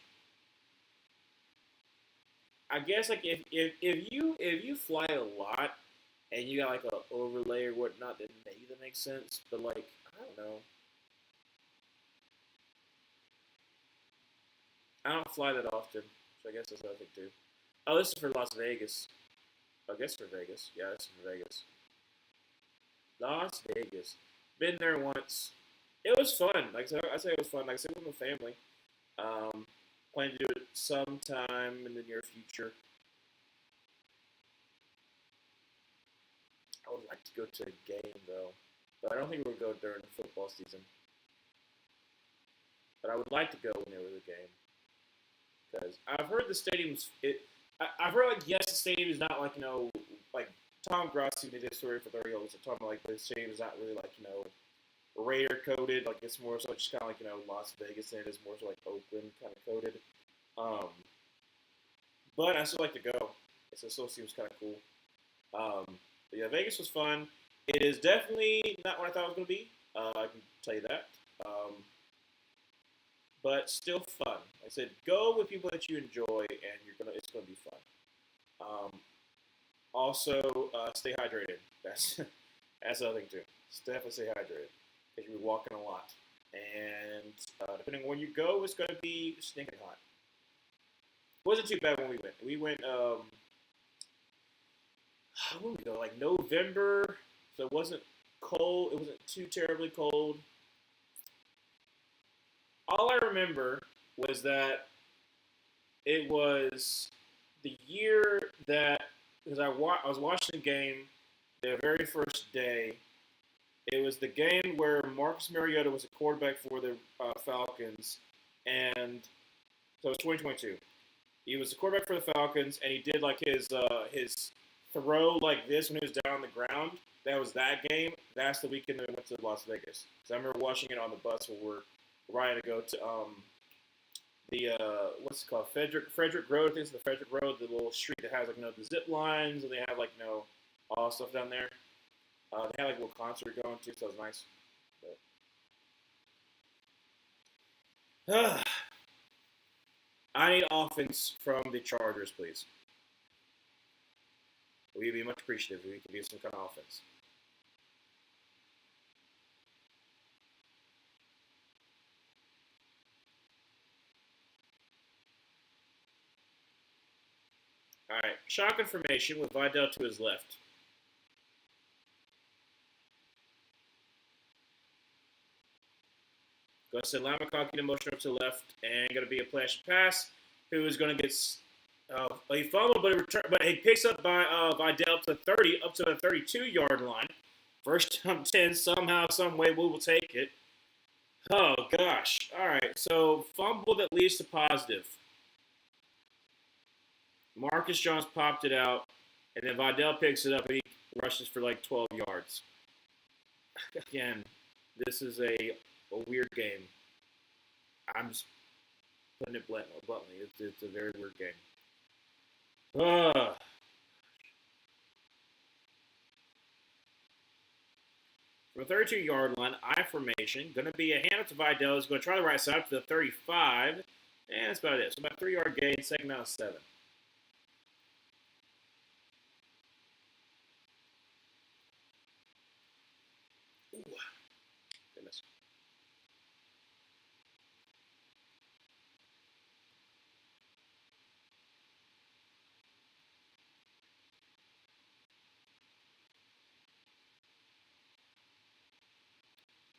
[SPEAKER 1] I guess like if you fly a lot and you got like an overlay or whatnot, then maybe that makes sense. But like I don't know. I don't fly that often, so I guess that's another thing too. Oh, this is for Las Vegas. I guess for Vegas. Yeah, this is for Vegas. Las Vegas. Been there once. It was fun. Like I say, it was fun. Like I said, with my family. Plan to do it sometime in the near future. I would like to go to a game though, but I don't think we'll go during the football season. But I would like to go when there was a game because I've heard the stadium's I've heard like yes, the stadium is not like like Tom Grassi did this story for 30 years. So talking about like the stadium is not really like Raider coded. Like it's more so just kind of like Las Vegas, and it is more so like Oakland kind of coded. Um, but I still like to go. It still seems kind of cool. But yeah, Vegas was fun. It is definitely not what I thought it was going to be. I can tell you that. But still fun. Like I said, go with people that you enjoy, and it's gonna be fun. Also, stay hydrated. That's the other thing too. Definitely stay hydrated because you'll be walking a lot, and depending on where you go, it's gonna be stinking hot. It wasn't too bad when we went. We went. When did we go? Like November, so it wasn't cold. It wasn't too terribly cold. All I remember was that it was the year that because I was watching the game the very first day. It was the game where Marcus Mariota was a quarterback for the Falcons, and so it was 2022. He was a quarterback for the Falcons, and he did like his throw like this when he was down on the ground. That was that game. That's the weekend that we went to Las Vegas. So I remember watching it on the bus when we're riding to go to the what's it called? Frederick Road. I think it's the Frederick Road, the little street that has like the zip lines, and they have like all stuff down there. They had like a little concert going too, so it was nice. But, I need offense from the Chargers, please. We'd be much appreciative if we could get some kind of offense. All right, shotgun formation with Vidal to his left. Going to send Lamakaki in motion up to the left, and going to be a flash pass. Who is going to get? He fumbled, but he picks up by Vidal to 30, up to the 32-yard line. First down 10. Somehow, some way, we will take it. Oh gosh! All right, so fumble that leads to positive. Marcus Jones popped it out, and then Vidal picks it up, and he rushes for like 12 yards. Again, this is a weird game. I'm just putting it bluntly. It's a very weird game. From a 32-yard line, I formation. Going to be a handoff to Vidal. He's going to try the right side up to the 35. And that's about it. So about 3-yard gain, second down 7. Ooh, goodness.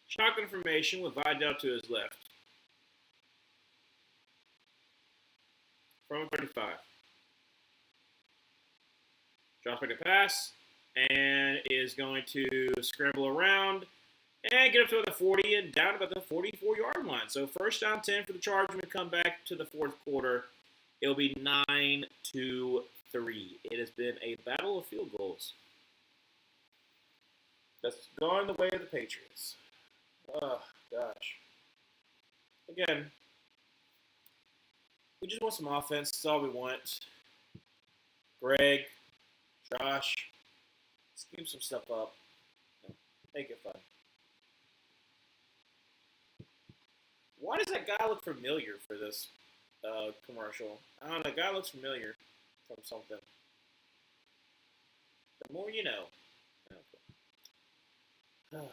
[SPEAKER 1] Shotgun formation with Vidal to his left. From 35. Drops back to pass. And is going to scramble around and get up to the 40 and down about the 44-yard line. So first down 10 for the Chargers when we come back to the fourth quarter. It'll be 9-3. It has been a battle of field goals. That's gone the way of the Patriots. Oh, gosh. Again, we just want some offense. That's all we want. Greg, Josh, scheme some stuff up. Make it fun. Why does that guy look familiar for this commercial? I don't know. The guy looks familiar from something. The more you know. Okay.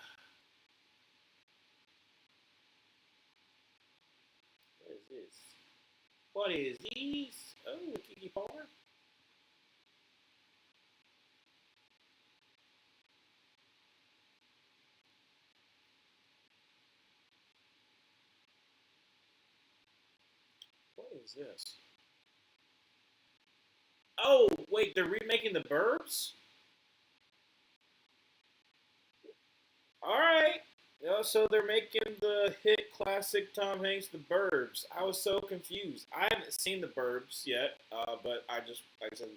[SPEAKER 1] What is this? What is these? Oh, Kiki Palmer. What is this? Oh, wait, they're remaking the Burbs? All right. So they're making the hit classic Tom Hanks, The Burbs. I was so confused. I haven't seen The Burbs yet, but I just, like I said,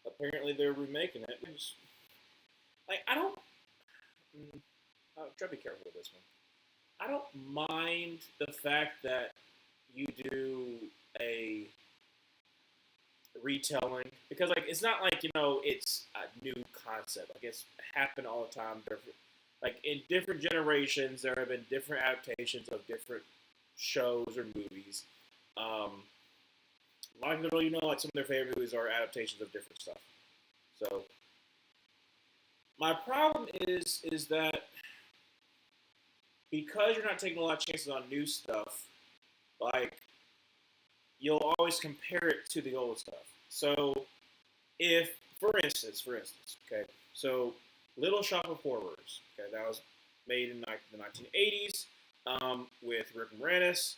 [SPEAKER 1] apparently they're remaking it. Which, like, I don't. I'll try to be careful with this one. I don't mind the fact that you do a retelling because, like, it's not like it's a new concept. Like, it's happened all the time. Like in different generations, there have been different adaptations of different shows or movies. A lot of people, like some of their favorite movies are adaptations of different stuff. So my problem is that because you're not taking a lot of chances on new stuff, like you'll always compare it to the old stuff. So if, for instance, okay, so Little Shop of Horrors, okay, that was made in the 1980s with Rick Moranis,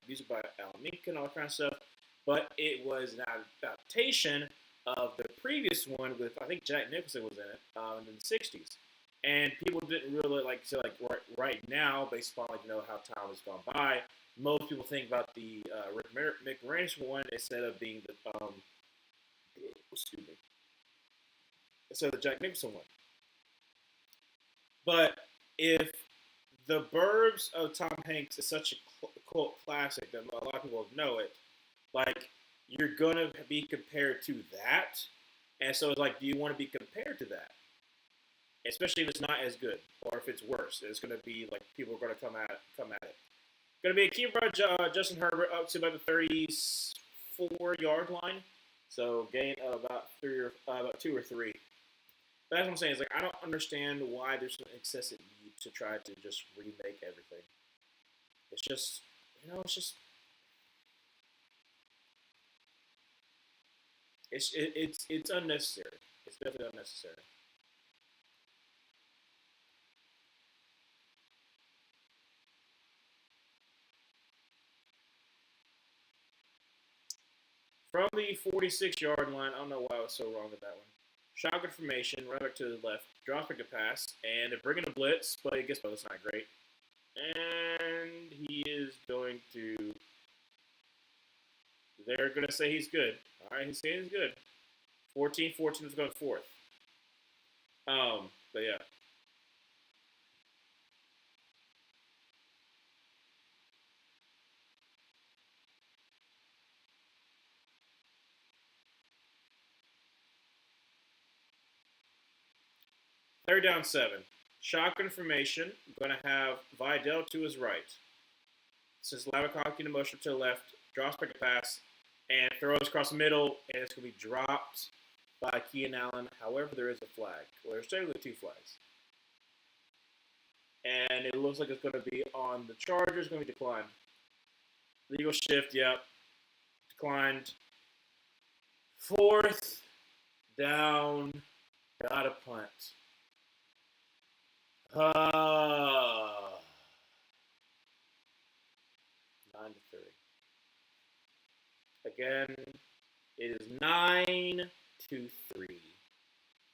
[SPEAKER 1] music by Alan Menken, all that kind of stuff. But it was an adaptation of the previous one with, I think Jack Nicholson was in it in the 60s. And people didn't really right now, based upon how time has gone by, most people think about the Rick Moranis one instead of being the excuse me, instead of the Jack Nicholson one. But if The Burbs of Tom Hanks is such a cult classic that a lot of people know it, like you're gonna be compared to that, and so it's like, do you want to be compared to that? Especially if it's not as good, or if it's worse, it's gonna be like people are gonna come at it. Gonna be a keeper by Justin Herbert up to about the 34-yard line, so gain of about 2 or 3. But that's what I'm saying. Is like I don't understand why there's an excessive need to try to just remake everything. It's just it's unnecessary. It's definitely unnecessary. From the 46-yard line, I don't know why I was so wrong with that one. Shotgun formation, right back to the left, drops back a pass, and they're bringing a blitz, but I guess that's not great. And he is going to. They're going to say he's good. All right, he's saying he's good. 14-14 is going fourth. But yeah. Third down 7. Shotgun formation. I'm going to have Vidal to his right. Since Lavicock in motion to the left, drops back a pass, and throws across the middle, and it's going to be dropped by Keenan Allen. However, there is a flag. Well, there's technically 2 flags. And it looks like it's going to be on the Chargers. Going to be declined. Legal shift, yep. Declined. Fourth down. Got a punt. 9-3. Again, it is 9-3.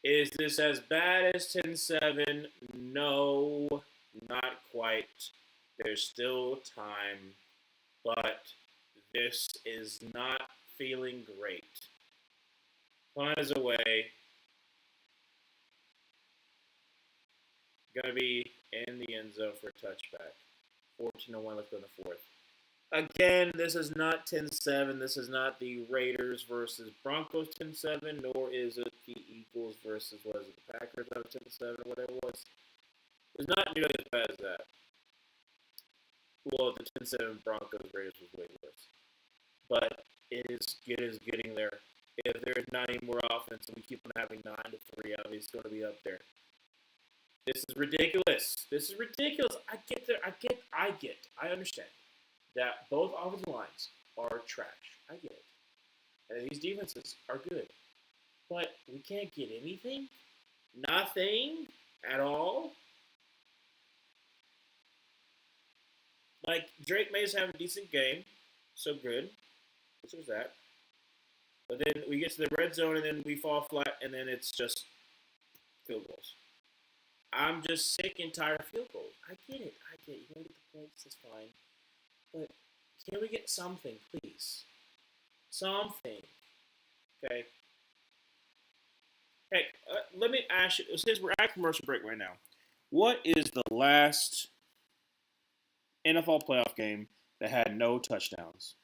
[SPEAKER 1] Is this as bad as 10-7? No, not quite. There's still time, but this is not feeling great. Punt is away. Going to be in the end zone for a touchback. 14-1 left in the fourth. Again, this is not 10-7. This is not the Raiders versus Broncos 10-7, nor is it the Eagles versus, what is it, the Packers out 10-7 or whatever it was. It's not nearly as bad as that. Well, the 10-7 Broncos Raiders was way worse. But it is getting there. If there's not any more offense and we keep on having 9-3, obviously it's going to be up there. This is ridiculous. This is ridiculous. I understand that both offensive lines are trash. I get it. And these defenses are good. But we can't get anything? Nothing at all? Like, Drake Maye's having a decent game. So good. Which was that. But then we get to the red zone and then we fall flat and then it's just field goals. I'm just sick and tired of field goals. I get it. You want to get the points, that's fine. But can we get something, please? Something. Okay. Hey, let me ask you, since we're at commercial break right now, what is the last NFL playoff game that had no touchdowns?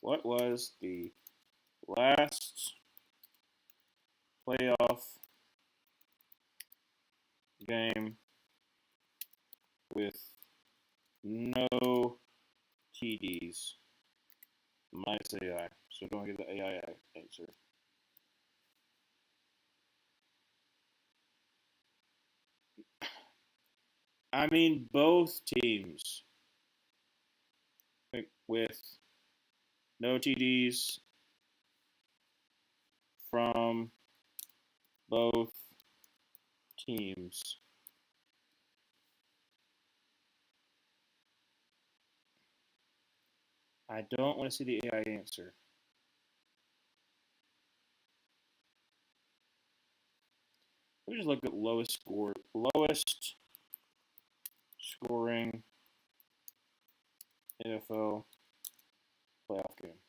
[SPEAKER 1] What was the last playoff game with no TDs? Minus AI. So don't get the AI answer. I mean, both teams with no TDs from both teams. I don't want to see the AI answer. Let me just look at lowest scoring NFL playoff game.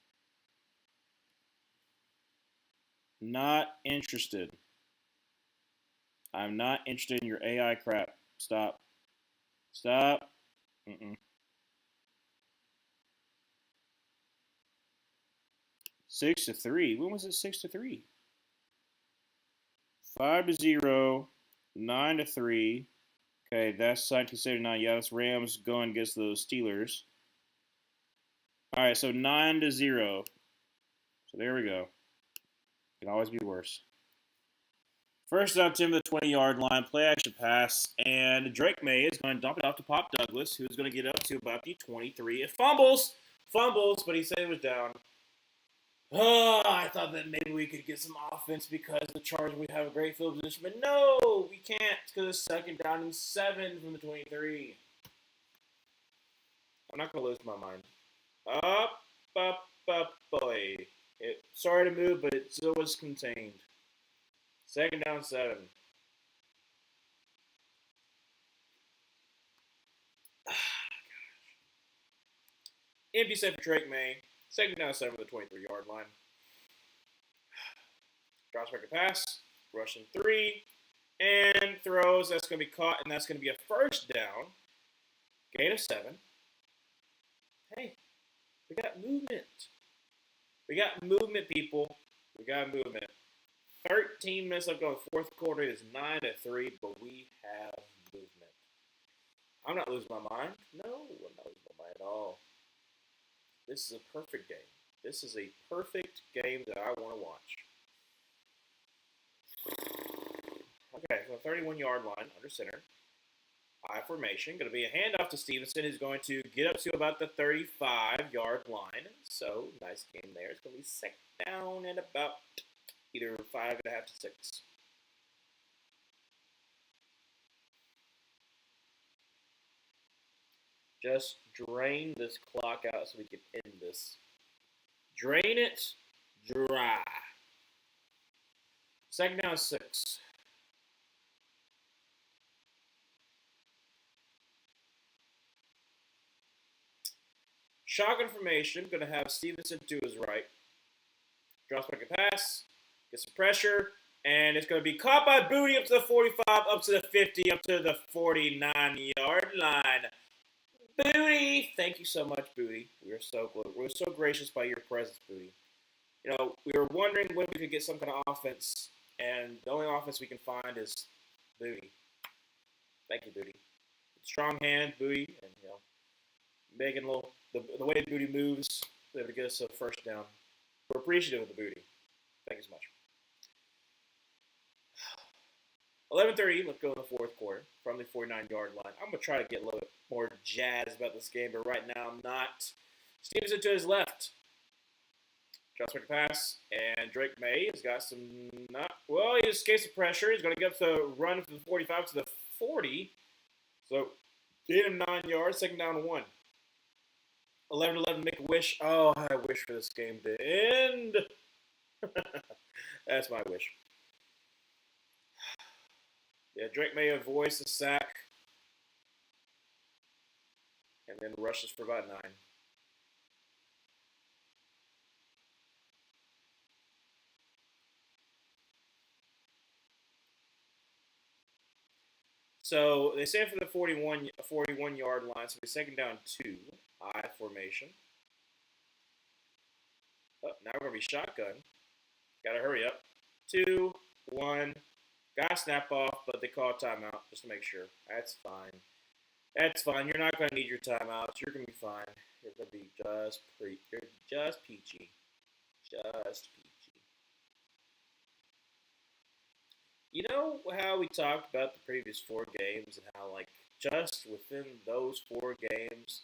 [SPEAKER 1] Not interested. I'm not interested in your AI crap. Stop. 6-3. When was it 6-3? 5-0, 9-3. Okay, that's 1979. Yeah, that's Rams going against those Steelers. All right, so 9-0. So there we go. Can always be worse. First up, Tim, the 20-yard line, play action pass, and Drake Maye is going to dump it off to Pop Douglas, who's going to get up to about the 23. It fumbles, but he said it was down. Oh, I thought that maybe we could get some offense because the Chargers would have a great field position, but no, we can't because it's 2nd down and 7 from the 23. I'm not going to lose my mind. Boy. Sorry to move, but it still was contained. 2nd down, 7. Empty set for Drake Maye. 2nd down, 7 for the 23-yard line. Drops back a pass. Rushing 3. And throws. That's going to be caught, and that's going to be a 1st down. Gain of 7. Hey, we got movement. We got movement, people. We got movement. 13 minutes left going. Fourth quarter is 9-3, but we have movement. I'm not losing my mind. No, I'm not losing my mind at all. This is a perfect game. This is a perfect game that I want to watch. Okay, so 31-yard line under center. I formation. Going to be a handoff to Stevenson, who's going to get up to about the 35-yard line. So, nice game there. It's going to be second down at about either 5.5 to 6. Just drain this clock out so we can end this. Drain it dry. Second down 6. Shotgun formation. Going to have Stevenson to his right. Drops back a pass. Gets some pressure. And it's going to be caught by Booty up to the 45, up to the 50, up to the 49-yard line. Booty! Thank you so much, Booty. We're so gracious by your presence, Booty. You know, we were wondering when we could get some kind of offense, and the only offense we can find is Booty. Thank you, Booty. Strong hand, Booty, and making a little the way Booty moves, able to get us a first down. We're appreciative of the Booty. Thank you so much. 11:30, let's go in the fourth quarter from the 49-yard line. I'm going to try to get a little bit more jazzed about this game, but right now I'm not. Stevenson to his left. Drops back pass, and Drake Maye has got some he escapes the pressure. He's going to get up to run from the 45 to the 40. So, gain him 9 yards, second down to 1. 11-11, make a wish. Oh, I wish for this game to end. That's my wish. Yeah, Drake Maye avoids the sack. And then rushes for about 9. So they stand for the 41-yard line. So we're second down 2. I formation. Oh, now we're going to be shotgun. Got to hurry up. 2, 1. Got to snap off, but they call a timeout just to make sure. That's fine. That's fine. You're not going to need your timeouts. You're going to be fine. You're going to be just peachy. Just peachy. You know how we talked about the previous 4 games and how, just within those 4 games,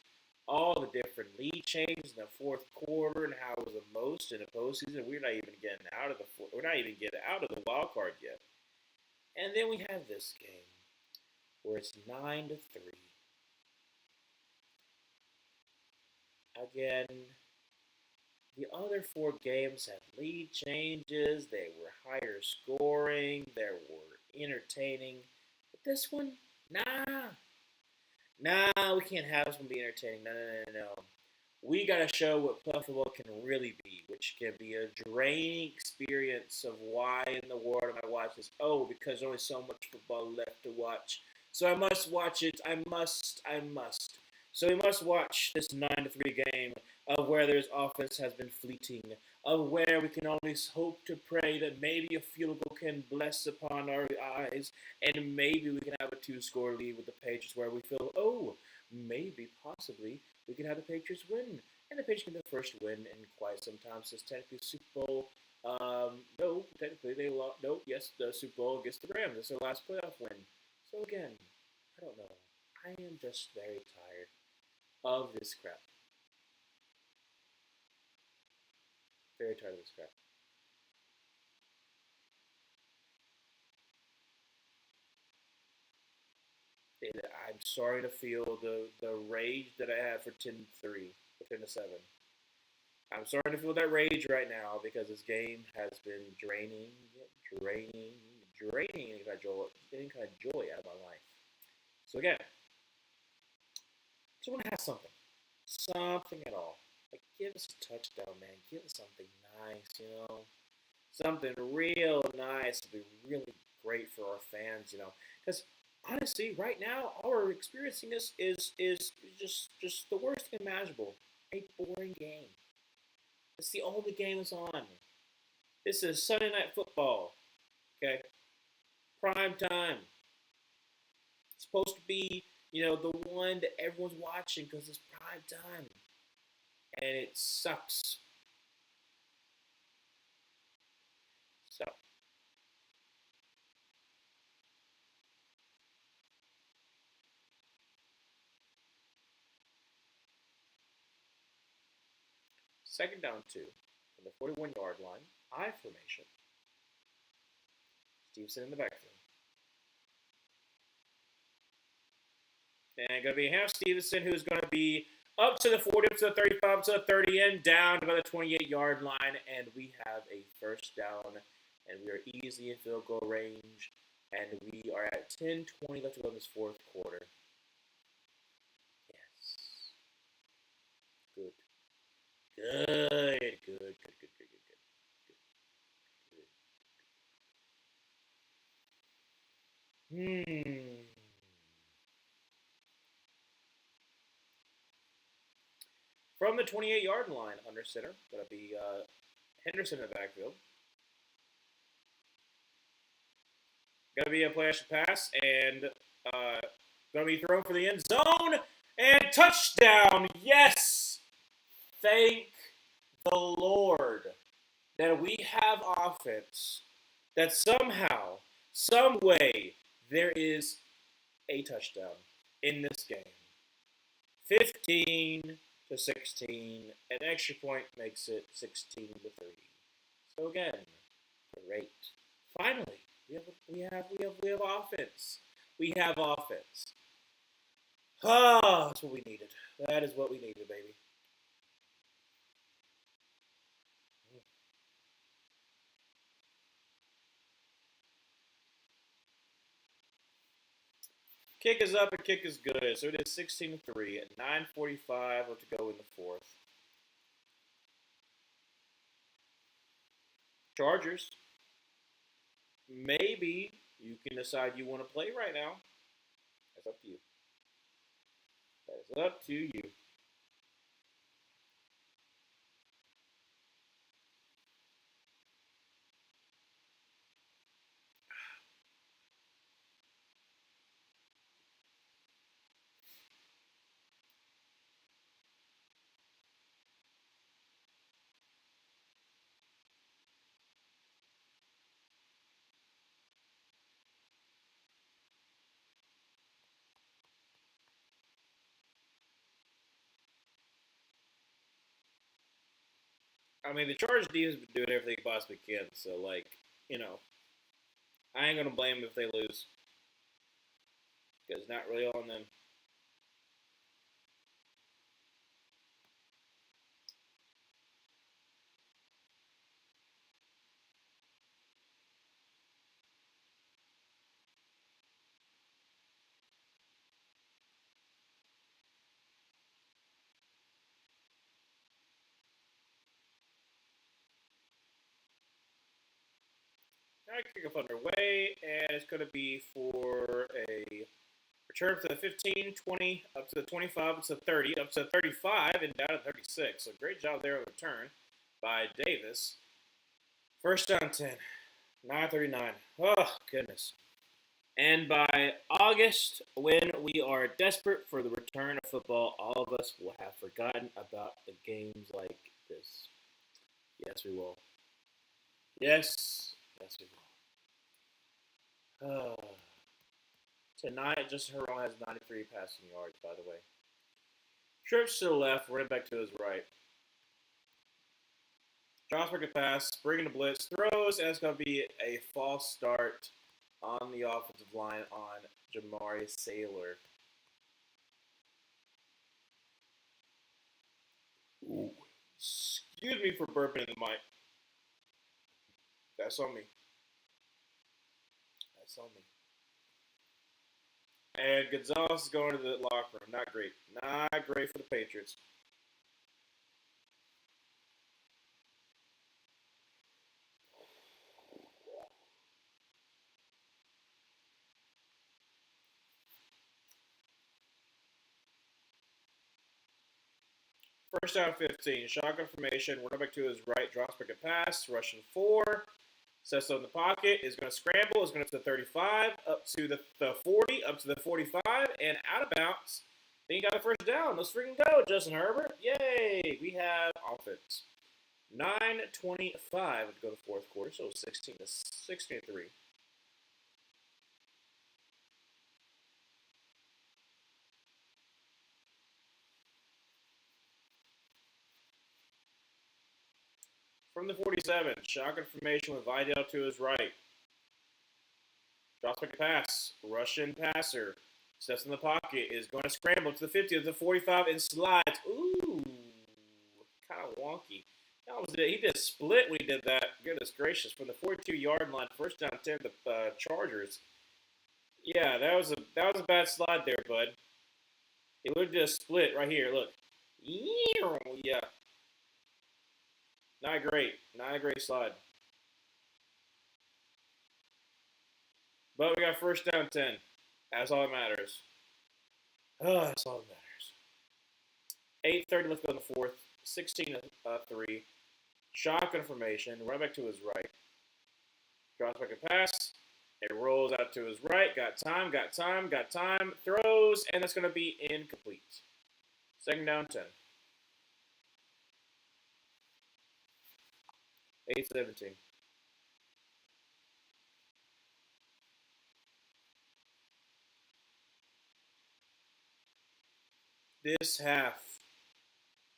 [SPEAKER 1] all the different lead changes in the fourth quarter and how it was the most in the postseason. We're not even getting out of the wild card yet. And then we have this game where it's 9-3. Again, the other 4 games had lead changes. They were higher scoring. They were entertaining. But this one, nah. Nah, we can't have this one be entertaining. No. We got to show what playoff football can really be, which can be a draining experience of why in the world am I watching this? Oh, because there's only so much football left to watch. So I must watch it. I must. So we must watch this 9-3 game of where there's offense has been fleeting, of where we can always hope to pray that maybe a field goal can bless upon our eyes, and maybe we can have a 2-score lead with the Patriots where we feel, maybe, possibly, we can have the Patriots win. And the Patriots get their first win in quite some time since technically Super Bowl. No, technically they lost. No, yes, the Super Bowl against the Rams. That's their last playoff win. So again, I don't know. I am just very tired of this crap. Very tired of this crap. I'm sorry to feel the rage that I have for 10-3, or 10-7. I'm starting to feel that rage right now because this game has been draining any kind of joy out of my life. So again, just want to have something at all. Give us a touchdown, man. Give us something nice, something real nice would be really great for our fans, because honestly, right now, all we're experiencing is just the worst thing imaginable. A boring game. It's the only game that's on. This is Sunday Night Football. Prime time. It's supposed to be, the one that everyone's watching because it's prime time. And it sucks. So, second down 2 from the 41-yard line. I formation. Stevenson in the backfield. And going to be Ham Stevenson, who's going to be up to the 40, up to the 35, up to the 30, and down to the 28-yard line. And we have a first down, and we are easily in field goal range. And we are at 10:20 left to go in this fourth quarter. Yes. Good. Good. From the 28-yard line, under center, going to be Henderson in the backfield. Going to be a play action pass, and going to be thrown for the end zone, and touchdown. Yes! Thank the Lord that we have offense that somehow, some way, there is a touchdown in this game. 15-16, an extra point makes it 16-3. So again, great. Finally, we have offense. We have offense. That's what we needed. That is what we needed, baby. Kick is up and kick is good. So it is 16-3 at 9:45 left to go in the fourth. Chargers. Maybe you can decide you want to play right now. That's up to you. That is up to you. I mean, the Chargers defense has been doing everything they possibly can. So, I ain't going to blame them if they lose. Because it's not really on them. All right, kickoff underway, and it's going to be for a return to the 15, 20, up to the 25, up to the 30, up to the 35, and down to 36. So great job there on the return by Davis. First down 10, 9:39. Oh, goodness. And by August, when we are desperate for the return of football, all of us will have forgotten about the games like this. Yes, we will. Yes, we will. Tonight, Justin Heron has 93 passing yards, by the way. Trips to the left, running back to his right. Strasburg a pass, bringing the blitz, throws, and it's going to be a false start on the offensive line on Jamari Saylor. Ooh. Excuse me for burping in the mic. That's on me. That's on me. And Gonzalez is going to the locker room. Not great. Not great for the Patriots. First down 15. Shotgun formation. Running back to his right. Drops back a pass. Rushing 4. Sets up in the pocket, is going to scramble, is going to the 35, up to the 40, up to the 45, and out of bounds. Then he got a first down. Let's freaking go, Justin Herbert. Yay! We have offense. 9:25 to go to fourth quarter, so 16-3. From the 47, shotgun formation with Vidal to his right. Drops back a pass. Russian passer. Steps in the pocket. Is going to scramble to the 50, to the 45, and slides. Ooh. Kind of wonky. He did split when he did that. Goodness gracious. From the 42-yard line, first down 10, the Chargers. Yeah, that was a bad slide there, bud. He would have did a split right here. Look. Yeah. Not great. Not a great slide. But we got first down 10. That's all that matters. That's all that matters. 8:30 left to go in the fourth. 16-3. Shotgun formation. Run back to his right. Drops back a pass. It rolls out to his right. Got time. Throws, and that's going to be incomplete. Second down 10. 8:17. This half.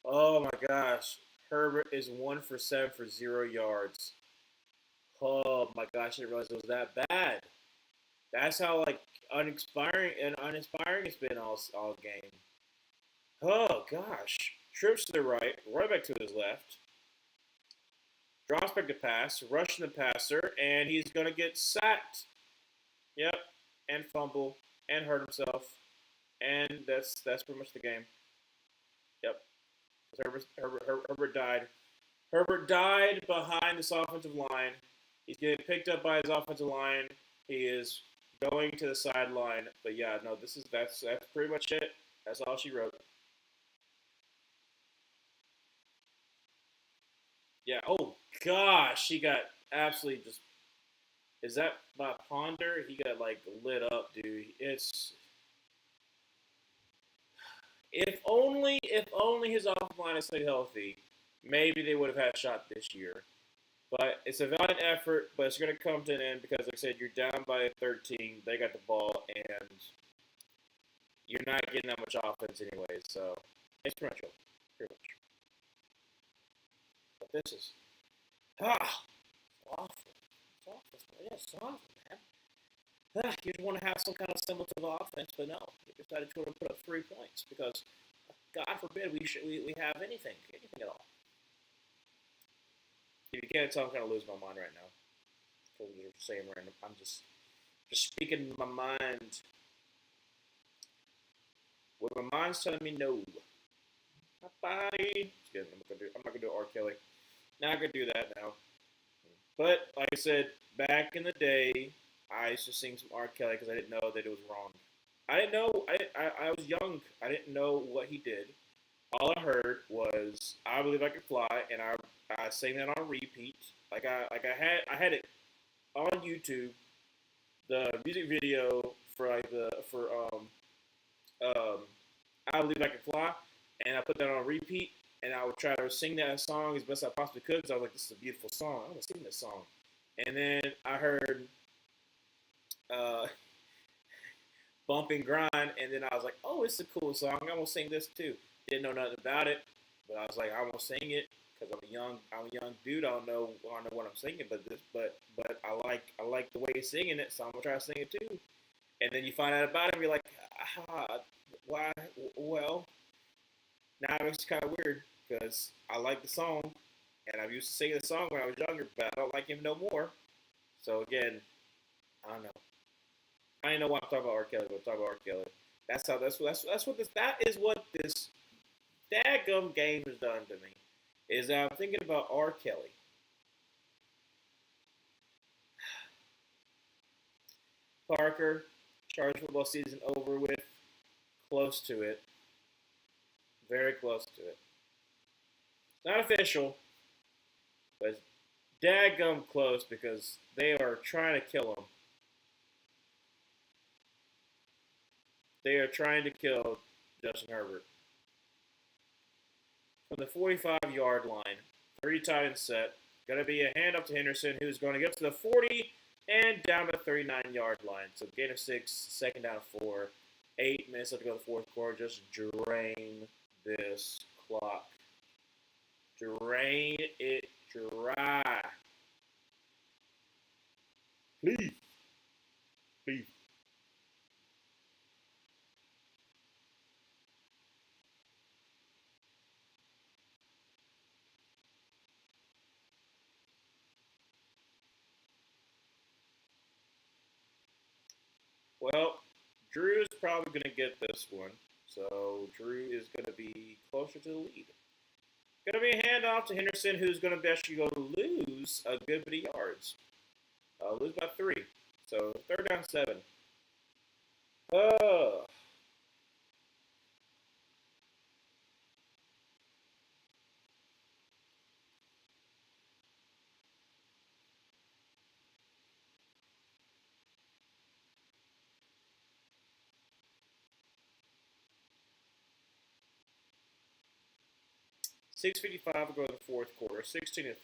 [SPEAKER 1] Oh my gosh. Herbert is 1 for 7 for 0 yards. Oh my gosh, I didn't realize it was that bad. That's how uninspiring it's been all game. Oh gosh. Trips to the right back to his left. Drops back to pass, rushing the passer, and he's gonna get sacked. Yep, and fumble, and hurt himself, and that's pretty much the game. Yep, Herbert died. Herbert died behind this offensive line. He's getting picked up by his offensive line. He is going to the sideline. But yeah, no, that's pretty much it. That's all she wrote. Yeah. Oh gosh, he got absolutely just. Is that by Ponder? He got lit up, dude. It's if only his offensive line had stayed healthy, maybe they would have had a shot this year. But it's a valiant effort, but it's going to come to an end because, like I said, you're down by 13. They got the ball, and you're not getting that much offense anyway. So it's pretty much over. Pretty much. But this is awful. It's awful. Yeah, it's awful, man. You just want to have some kind of semblance of offense, but no, you decided to put up 3 points because, God forbid, we have anything at all. If you can't tell, I'm kind of losing my mind right now. Because you're saying random. I'm just speaking my mind. What my mind's telling me no. My body. I'm not gonna do R. Kelly. Not gonna do that now. But like I said, back in the day, I used to sing some R. Kelly because I didn't know that it was wrong. I didn't know. I was young. I didn't know what he did. All I heard was "I Believe I Can Fly," and I sang that on repeat. I had it on YouTube. The music video for "I Believe I Can Fly," and I put that on repeat. And I would try to sing that song as best I possibly could because I was like, "This is a beautiful song. I want to sing this song." And then I heard "Bump and Grind," and then I was like, "Oh, it's a cool song. I'm gonna sing this too." Didn't know nothing about it, but I was like, "I want to sing it." Because I'm a young dude. I don't know what I'm singing, but I like the way he's singing it, so I'm gonna try to sing it too. And then you find out about it, and you're like, why? Well, now it's kind of weird because I like the song, and I used to sing the song when I was younger, but I don't like him no more. So again, I don't know. I didn't know why I'm talking about R. Kelly, but I'm talking about R. Kelly. That is what this dadgum game has done to me. Is that I'm thinking about R. Kelly. Parker, Chargers football season over with. Close to it. Very close to it. Not official, but it's daggum close because they are trying to kill him. They are trying to kill Justin Herbert. From the 45-yard line, 3 tight end set. Going to be a handoff to Henderson, who's going to get to the 40 and down to the 39-yard line. So gain of 6, second down of 4. 8 minutes left to go to the fourth quarter. Just drain this clock. Drain it dry. Please. Please. Well, Drew is probably going to get this one. So Drew is going to be closer to the lead. Going to be a handoff to Henderson, who's going to actually go to lose a good bit of yards. Lose by 3. So third down 7. Oh. 6:55 to go to the fourth quarter. 16-3.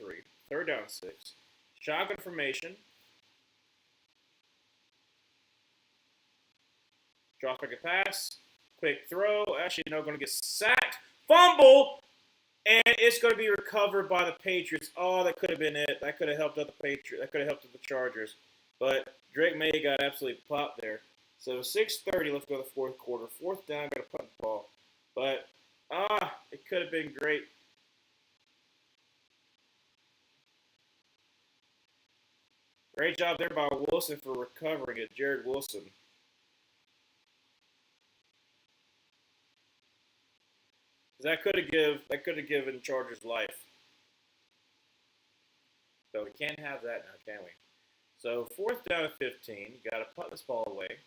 [SPEAKER 1] Third down 6. Shotgun formation. Drop back a pass. Quick throw. Actually, no, going to get sacked. Fumble. And it's going to be recovered by the Patriots. Oh, that could have been it. That could have helped out the Patriots. That could have helped out the Chargers. But Drake Maye got absolutely popped there. So 6:30 left to go to the fourth quarter. Fourth down, got to punt the ball. But, it could have been great. Great job there by Wilson for recovering it. Jared Wilson. That could have given Chargers life. So we can't have that now, can we? So fourth down at 15. You got to punt this ball away.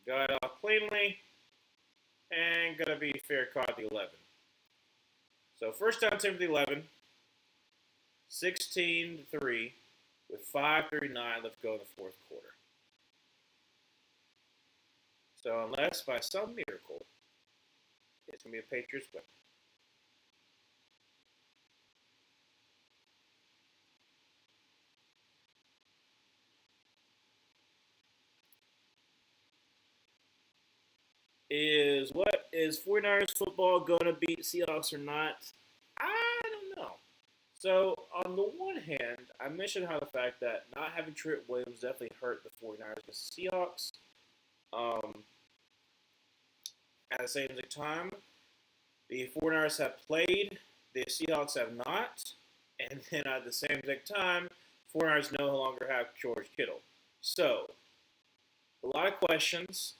[SPEAKER 1] Got it off cleanly. And going to be fair caught at the 11. So first down, 10 for the 11. 16-3 with 5:39 left to go in the fourth quarter. So unless by some miracle, it's going to be a Patriots win. Is 49ers football going to beat Seahawks or not? I don't know. So, on the one hand, I mentioned how the fact that not having Trent Williams definitely hurt the 49ers against the Seahawks. At the same time, the 49ers have played, the Seahawks have not. And then at the same time, 49ers no longer have George Kittle. So, a lot of questions.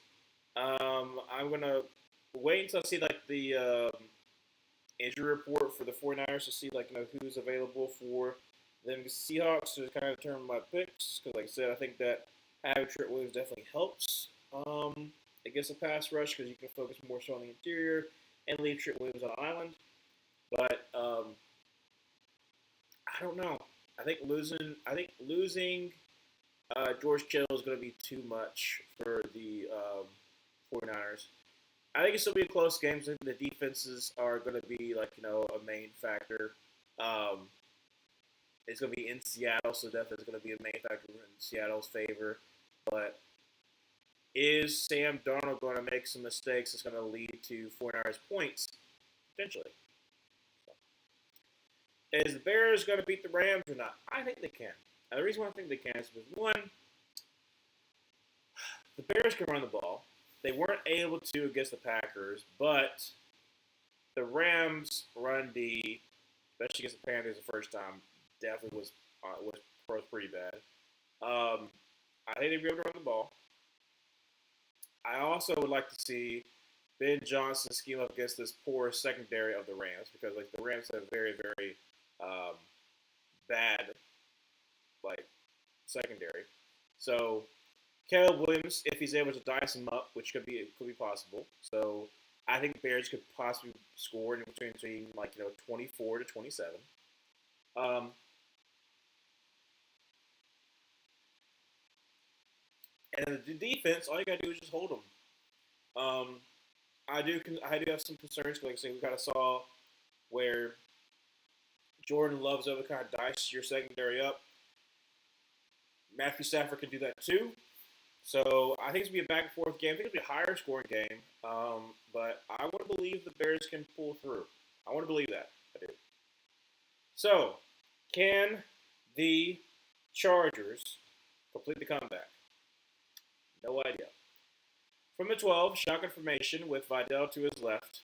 [SPEAKER 1] I'm going to wait until I see like the injury report for the 49ers to see who's available for them Seahawks to kind of determine my picks. Because like I said, I think that having Trent Williams definitely helps against the pass rush because you can focus more so on the interior and leave Trent Williams on the island. But I don't know. I think losing George Kittle is going to be too much for the 49ers. I think it's still be a close game. I think the defenses are going to be a main factor. It's going to be in Seattle, so definitely going to be a main factor in Seattle's favor. But is Sam Darnold going to make some mistakes that's going to lead to 49ers points? Potentially. Is the Bears going to beat the Rams or not? I think they can. And the reason why I think they can is because, one, the Bears can run the ball. They weren't able to against the Packers, but the Rams' run D, especially against the Panthers the first time, definitely was pretty bad. I think they'd be able to run the ball. I also would like to see Ben Johnson scheme up against this poor secondary of the Rams because like the Rams have very very um, bad like secondary. So Caleb Williams, if he's able to dice him up, which could be possible. So I think Bears could possibly score in between like 24 to 27. Um, and the defense, all you gotta do is just hold them. Um, I do have some concerns. Like I say, we kind of saw where Jordan Love's able to kind of dice your secondary up. Matthew Stafford can do that too. So I think it's gonna be a back and forth game. I think it'll be a higher scoring game. But I want to believe the Bears can pull through. I want to believe that. I do. So, can the Chargers complete the comeback? No idea. From the 12, shotgun formation with Vidal to his left.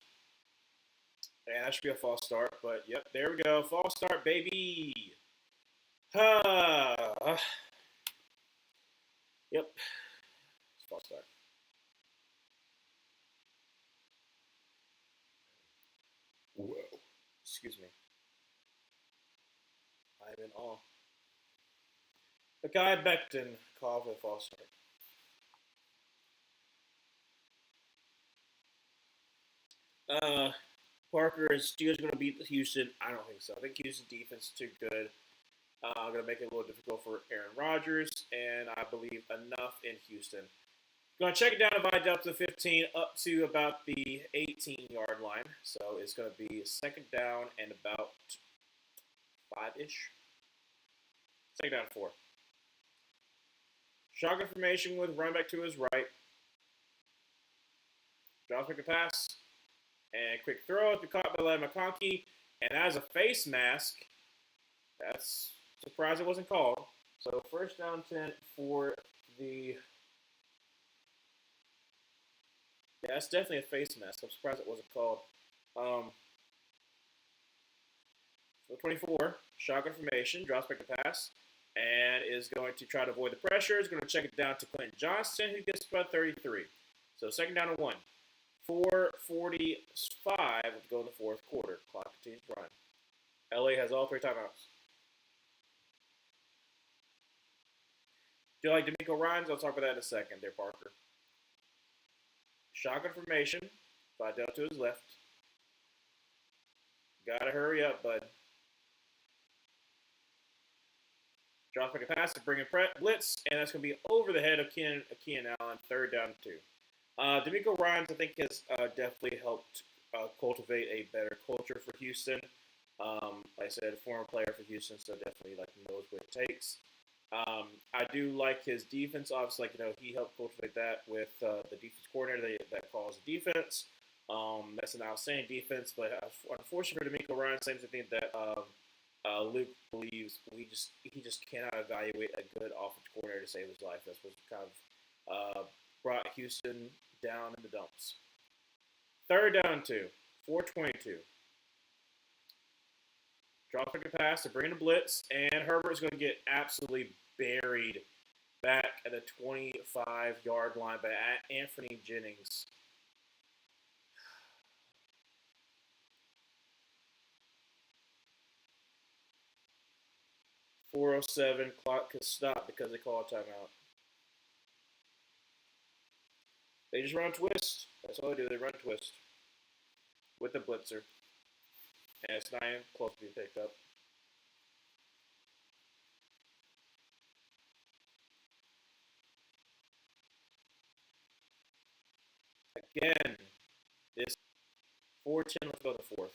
[SPEAKER 1] And that should be a false start, but yep, there we go. False start, baby. Yep. It's false start. Whoa. Excuse me. I'm in awe. The guy Becton called for a false start. Parker is Steelers going to beat Houston? I don't think so. I think Houston defense is too good. I'm going to make it a little difficult for Aaron Rodgers, and I believe enough in Houston. Going to check it down and divide up to 15, up to about the 18-yard line. So it's going to be second down and about 5-ish. Second down 4. Shotgun formation with run back to his right. Drops back a pass. And quick throw to be caught by Larry McConkey. And as a face mask, that's surprised it wasn't called. So first down 10 for the... Yeah, that's definitely a face mask. I'm surprised it wasn't called. So 24, shotgun formation, drops back to pass, and is going to try to avoid the pressure. Is going to check it down to Clinton Johnston, who gets about 33. So second down and 1. 4:45 to go in the fourth quarter. Clock continues to run. LA has all 3 timeouts. Do you like D'Amico Ryans? I'll talk about that in a second there, Parker. Shotgun formation. Vidal to his left. Gotta hurry up, bud. Drops back a pass to bring in blitz, and that's going to be over the head of Keenan Allen, third down and 2. D'Amico Ryans, I think, has definitely helped cultivate a better culture for Houston. Like I said, former player for Houston, so definitely knows what it takes. I do like his defense. Obviously, he helped cultivate that with the defense coordinator that calls the defense. That's an outstanding defense, but unfortunately for D'Amico Ryans, same thing that Luke believes he just cannot evaluate a good offensive coordinator to save his life. That's what kind of brought Houston down in the dumps. Third down 2, 4:22. Drop back a pass to bring in a blitz, and Herbert's going to get absolutely buried back at the 25-yard line by Anthony Jennings. .407, clock could stop because they call a timeout. They just run a twist. That's all they do. They run a twist with the blitzer. And it's not even close to being picked up. Again, this 4:10, let's go to the fourth.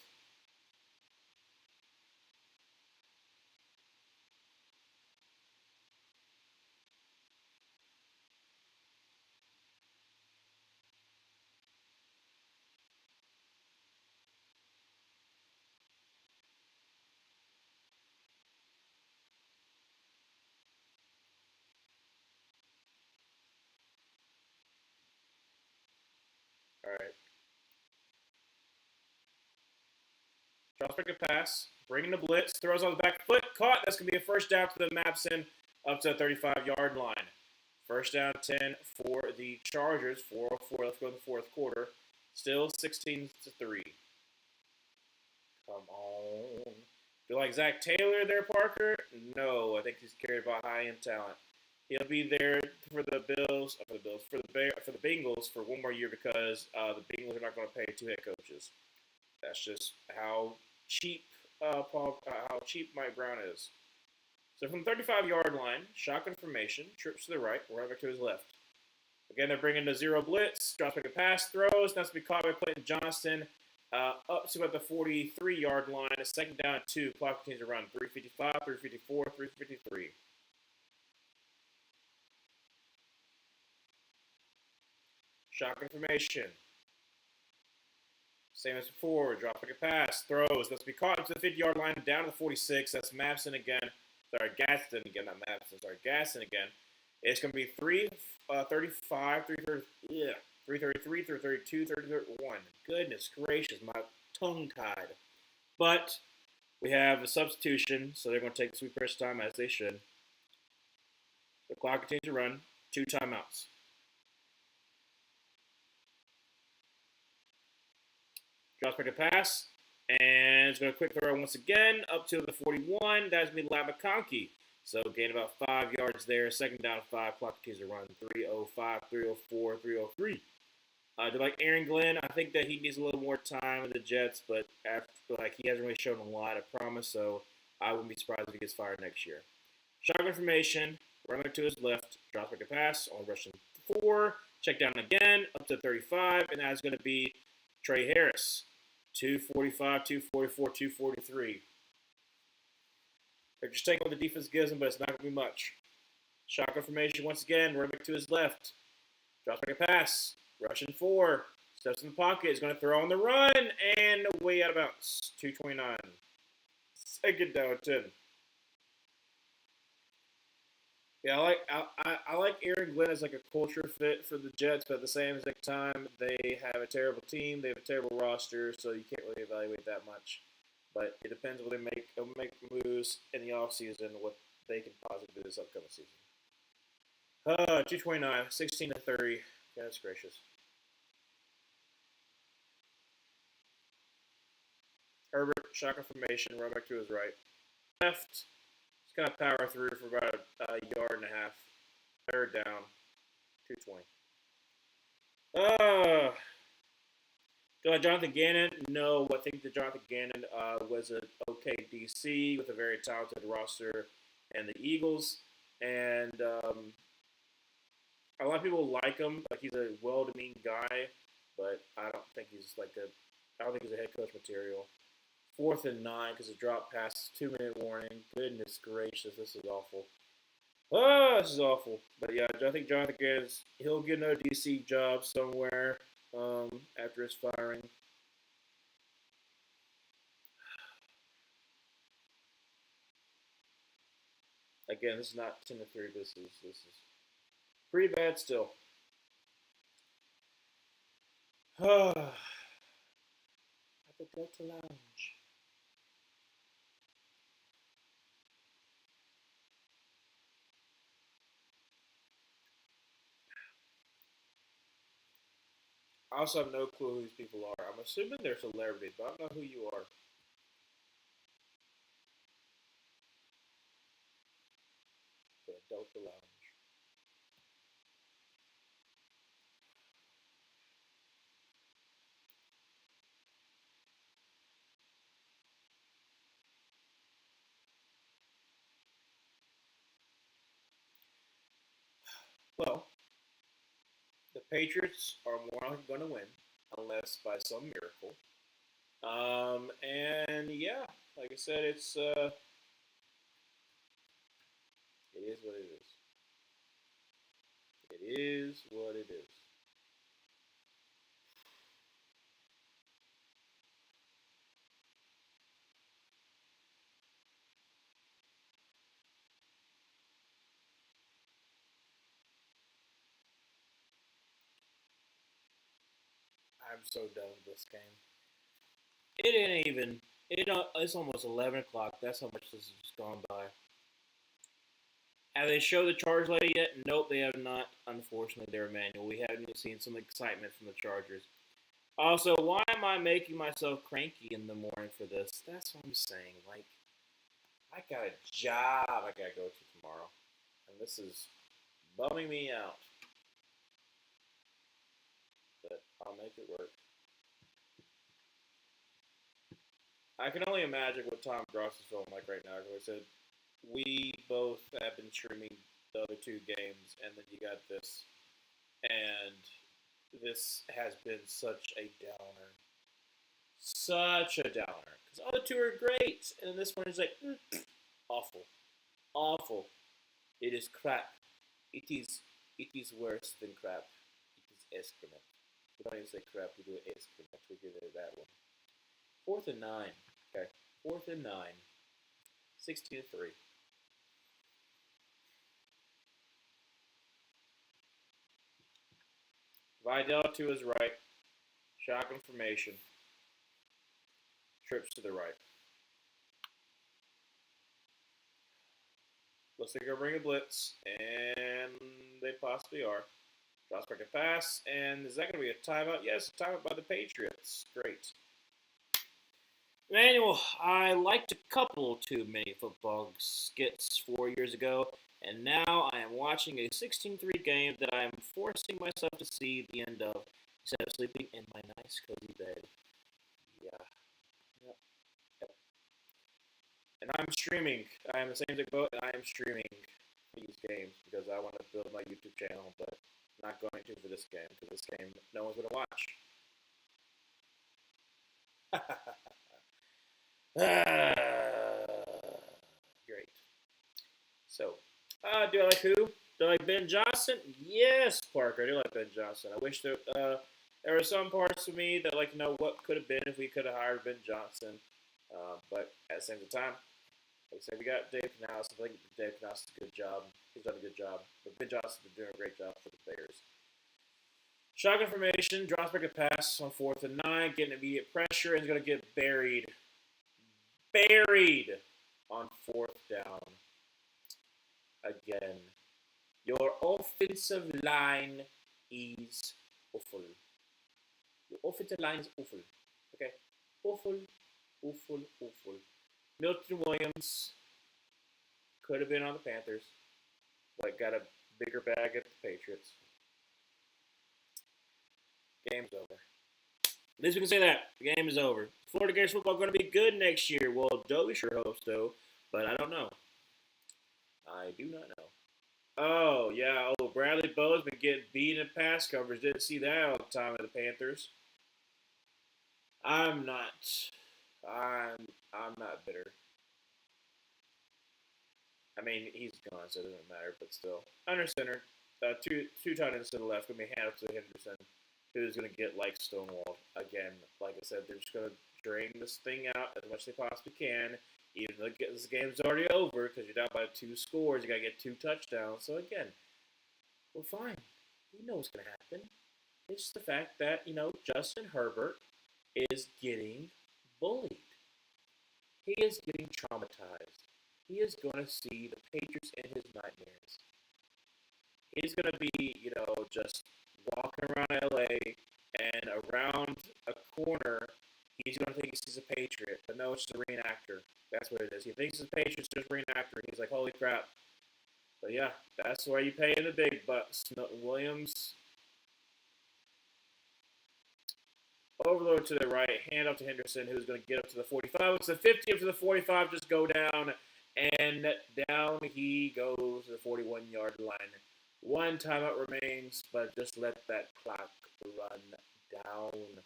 [SPEAKER 1] All right. Drops back a pass, bringing the blitz, throws on the back foot, caught. That's going to be a first down for the Mapson up to the 35-yard line. First down 10 for the Chargers, 4:04 left to go in the fourth quarter. Still 16-3. Come on. Do you like Zach Taylor there, Parker? No, I think he's carried by high-end talent. He'll be there for the Bills, for the Bengals for one more year because the Bengals are not going to pay two head coaches. That's just cheap how cheap Mike Brown is. So from the 35-yard line, shotgun formation, trips to the right, running back to his left. Again, they're bringing the zero blitz, drops back a pass, throws. That's to be caught by Clayton Johnston. Up to about the 43-yard line. A second down and 2. Clock continues to run. 3:55, 3:54, 3:53. Shotgun formation. Same as before. Drop back a pass, throws. That's to be caught up to the 50-yard line, down to the 46. That's Mapson again. Sorry, Gaston again, not Mapson. Sorry, Gaston again. It's going to be 3:35, 3:33, 3:32, 3:31. Goodness gracious, my tongue tied. But we have a substitution, so they're going to take the sweet press time as they should. The clock continues to run. 2 timeouts. Drops back a pass, and it's going to quick throw once again up to the 41. That's going to be Lat McConkey. So gain about 5 yards there. Second down 5. Clock continues to run. 3:05, 3:04, 3:03. Do like Aaron Glenn? I think that he needs a little more time in the Jets, but he hasn't really shown a lot of promise, so I wouldn't be surprised if he gets fired next year. Shotgun formation, running to his left, drops back a pass, only rushing 4. Check down again, up to 35, and that's going to be Trey Harris. 245, 244, 243. They're just taking what the defense gives them, but it's not going to be much. Shotgun formation once again, running back to his left. Drops back a pass. Rushing 4. Steps in the pocket. Is going to throw on the run. And way out of bounds. 2:29. Second down 10. Yeah, I like Aaron Glenn as like a culture fit for the Jets, but at the same exact time, they have a terrible team. They have a terrible roster, so you can't really evaluate that much. But it depends what they make. They'll make moves in the offseason, what they can possibly do this upcoming season. 2:29, 16-30. Goodness gracious. Herbert, shotgun formation, run back to his right. Left. He's going to power through for about a yard and a half. Third down. 2:20. Do I like Jonathan Gannon? No, I think that Jonathan Gannon was an okay DC with a very talented roster and the Eagles. And a lot of people like him. Like, he's a well-demeaned guy, but I don't think he's a head coach material. 4th and 9 because it dropped past 2-minute warning. Goodness gracious, this is awful. Oh, this is awful. But yeah, I think Jonathan Gannon, he'll get another DC job somewhere after his firing. Again, this is not 10-3. This is pretty bad still. At the Delta Lounge. I also have no clue who these people are. I'm assuming they're celebrities, but I don't know who you are. The Delta Lounge. Well, the Patriots are more likely going to win, unless by some miracle. And yeah, like I said, it is what it is. It is what it is. I'm so done with this game. It ain't even. It's almost 11 o'clock. That's how much this has just gone by. Have they showed the Chargers lady yet? Nope, they have not. Unfortunately, they're manual. We haven't even seen some excitement from the Chargers. Also, why am I making myself cranky in the morning for this? That's what I'm saying. Like, I got a job I gotta go to tomorrow, and this is bumming me out. But I'll make it work. I can only imagine what Tom Gross is feeling like right now. Because I said we both have been streaming the other two games, and then you got this, and this has been such a downer, such a downer. Because all the two are great, and this one is like awful, awful. It is crap. It is. It is worse than crap. It is excrement. We don't even say crap. We do excrement. We give it that one. 4th and 9. Okay. 4th and 9. 16-3. Vidal to his right. Shotgun formation. Trips to the right. Looks like they're bringing a blitz, and they possibly are. Drops back a pass, and is that going to be a timeout? Yes, timeout by the Patriots. Great. Manuel, I liked a couple too many football skits 4 years ago, and now I am watching a 16-3 game that I am forcing myself to see the end of instead of sleeping in my nice cozy bed. Yeah. Yep. Yep. And I'm streaming. I am the same as boat, and I am streaming these games because I want to build my YouTube channel, but I'm not going to for this game because this game no one's going to watch. Great. So, do I like who? Do I like Ben Johnson? Yes, Parker. I do like Ben Johnson. I wish there were some parts of me that like to know what could have been if we could have hired Ben Johnson. But at the same time, like I said, we got Dave Canales. I think Dave Canales did a good job. He's done a good job. But Ben Johnson's been doing a great job for the Bears. Shotgun formation, drops back a pass on 4th and 9, getting immediate pressure, and he's going to get buried. Buried on 4th down. Again. Your offensive line is awful. Your offensive line is awful. Okay? Awful, awful, awful. Milton Williams could have been on the Panthers, but got a bigger bag at the Patriots. Game's over. At least we can say that. The game is over. Florida Gators football going to be good next year. Well, Joey sure hopes so, but I don't know. I do not know. Oh, yeah. Oh, Bradley Bowe's been getting beat in pass coverage. Didn't see that all the time with the Panthers. I'm not. I'm not bitter. I mean, he's gone, so it doesn't matter. But still, under center, two tight ends to the left. Gonna be handed to Henderson, who's gonna get like stonewalled again. Like I said, they're just gonna drain this thing out as much as they possibly can. Even though this game's already over because you're down by 2 scores, you gotta get 2 touchdowns. So again, we're fine. We know what's gonna happen. It's just the fact that Justin Herbert is getting bullied. He is getting traumatized. He is going to see the Patriots in his nightmares. He's going to be, just walking around LA and around a corner, he's going to think he sees a Patriot. But no, it's just a reenactor. That's what it is. He thinks it's a Patriot, just a reenactor. He's like, holy crap. But yeah, that's why you pay in the big bucks. Williams. Overload to the right, hand off to Henderson, who's going to get up to the 45. It's the 50 up to the 45, just go down, and down he goes to the 41-yard line. 1 timeout remains, but just let that clock run down.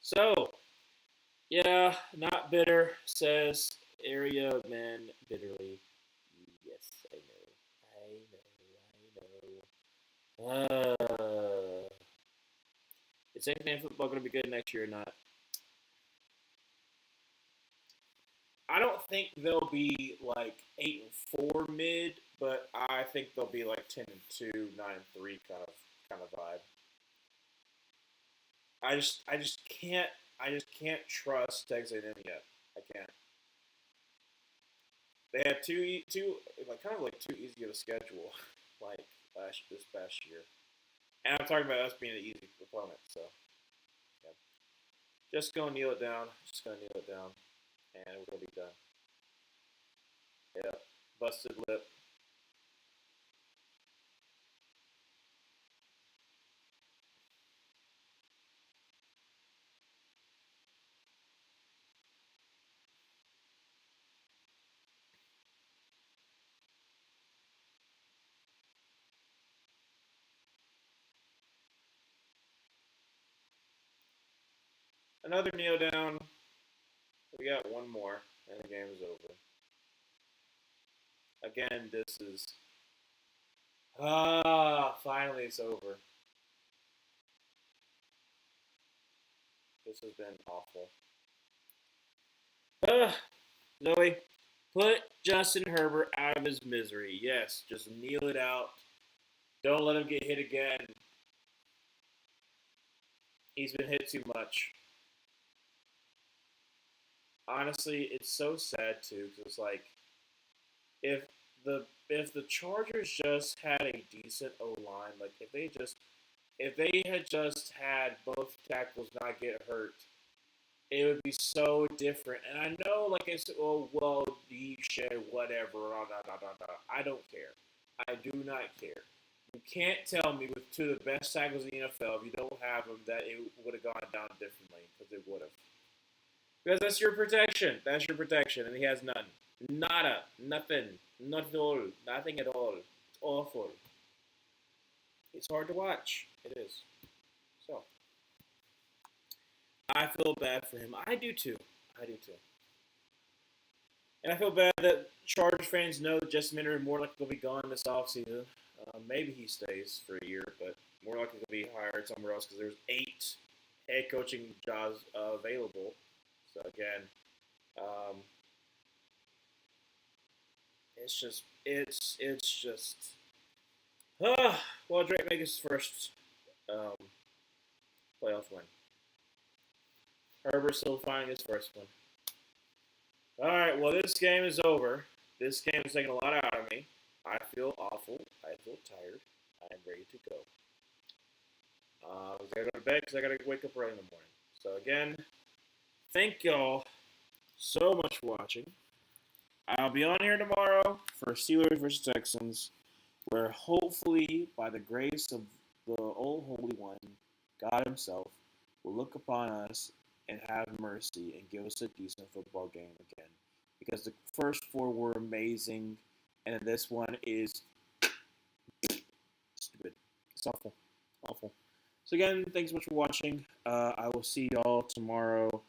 [SPEAKER 1] So, yeah, not bitter, says Area Man bitterly. Yes, I know. Is San football going to be good next year or not? I don't think they'll be like 8-4 mid, but I think they'll be like 10-2, 9-3 kind of vibe. I just can't trust Texas A&M yet. I can't. They had too easy of a schedule, like this past year. And I'm talking about us being an easy opponent, so Just gonna kneel it down. Just gonna kneel it down, and we're gonna be done. Yep. Busted lip. Another kneel down. We got one more, and the game is over. Again, this is finally it's over. This has been awful. Ah, Zoe, put Justin Herbert out of his misery. Yes, just kneel it out. Don't let him get hit again. He's been hit too much. Honestly, it's so sad too because it's like if the Chargers just had a decent O line, like if they had just had both tackles not get hurt, it would be so different. And I know, like I said, oh well, he should whatever. I don't care. I do not care. You can't tell me with two of the best tackles in the NFL, if you don't have them, that it would have gone down differently because it would have. Because that's your protection. That's your protection, and he has none. Nada. Nothing. Not at all. Nothing at all. It's awful. It's hard to watch. It is. So I feel bad for him. I do too. I do too. And I feel bad that Chargers fans know that Justin Miller is more likely to be gone this offseason. Maybe he stays for a year, but more likely to be hired somewhere else because there's 8 head coaching jobs available. So again, um, it's just. Well, Drake Maye his first um, playoff win. Herbert still finding his first one. All right, well, this game is over. This game is taking a lot out of me. I feel awful. I feel tired. I'm ready to go. I gotta go to bed because I gotta wake up early in the morning. So again, thank y'all so much for watching. I'll be on here tomorrow for Steelers versus Texans, where hopefully, by the grace of the old Holy One, God Himself, will look upon us and have mercy and give us a decent football game again. Because the first 4 were amazing, and this one is stupid. It's awful. Awful. So again, thanks so much for watching. I will see y'all tomorrow.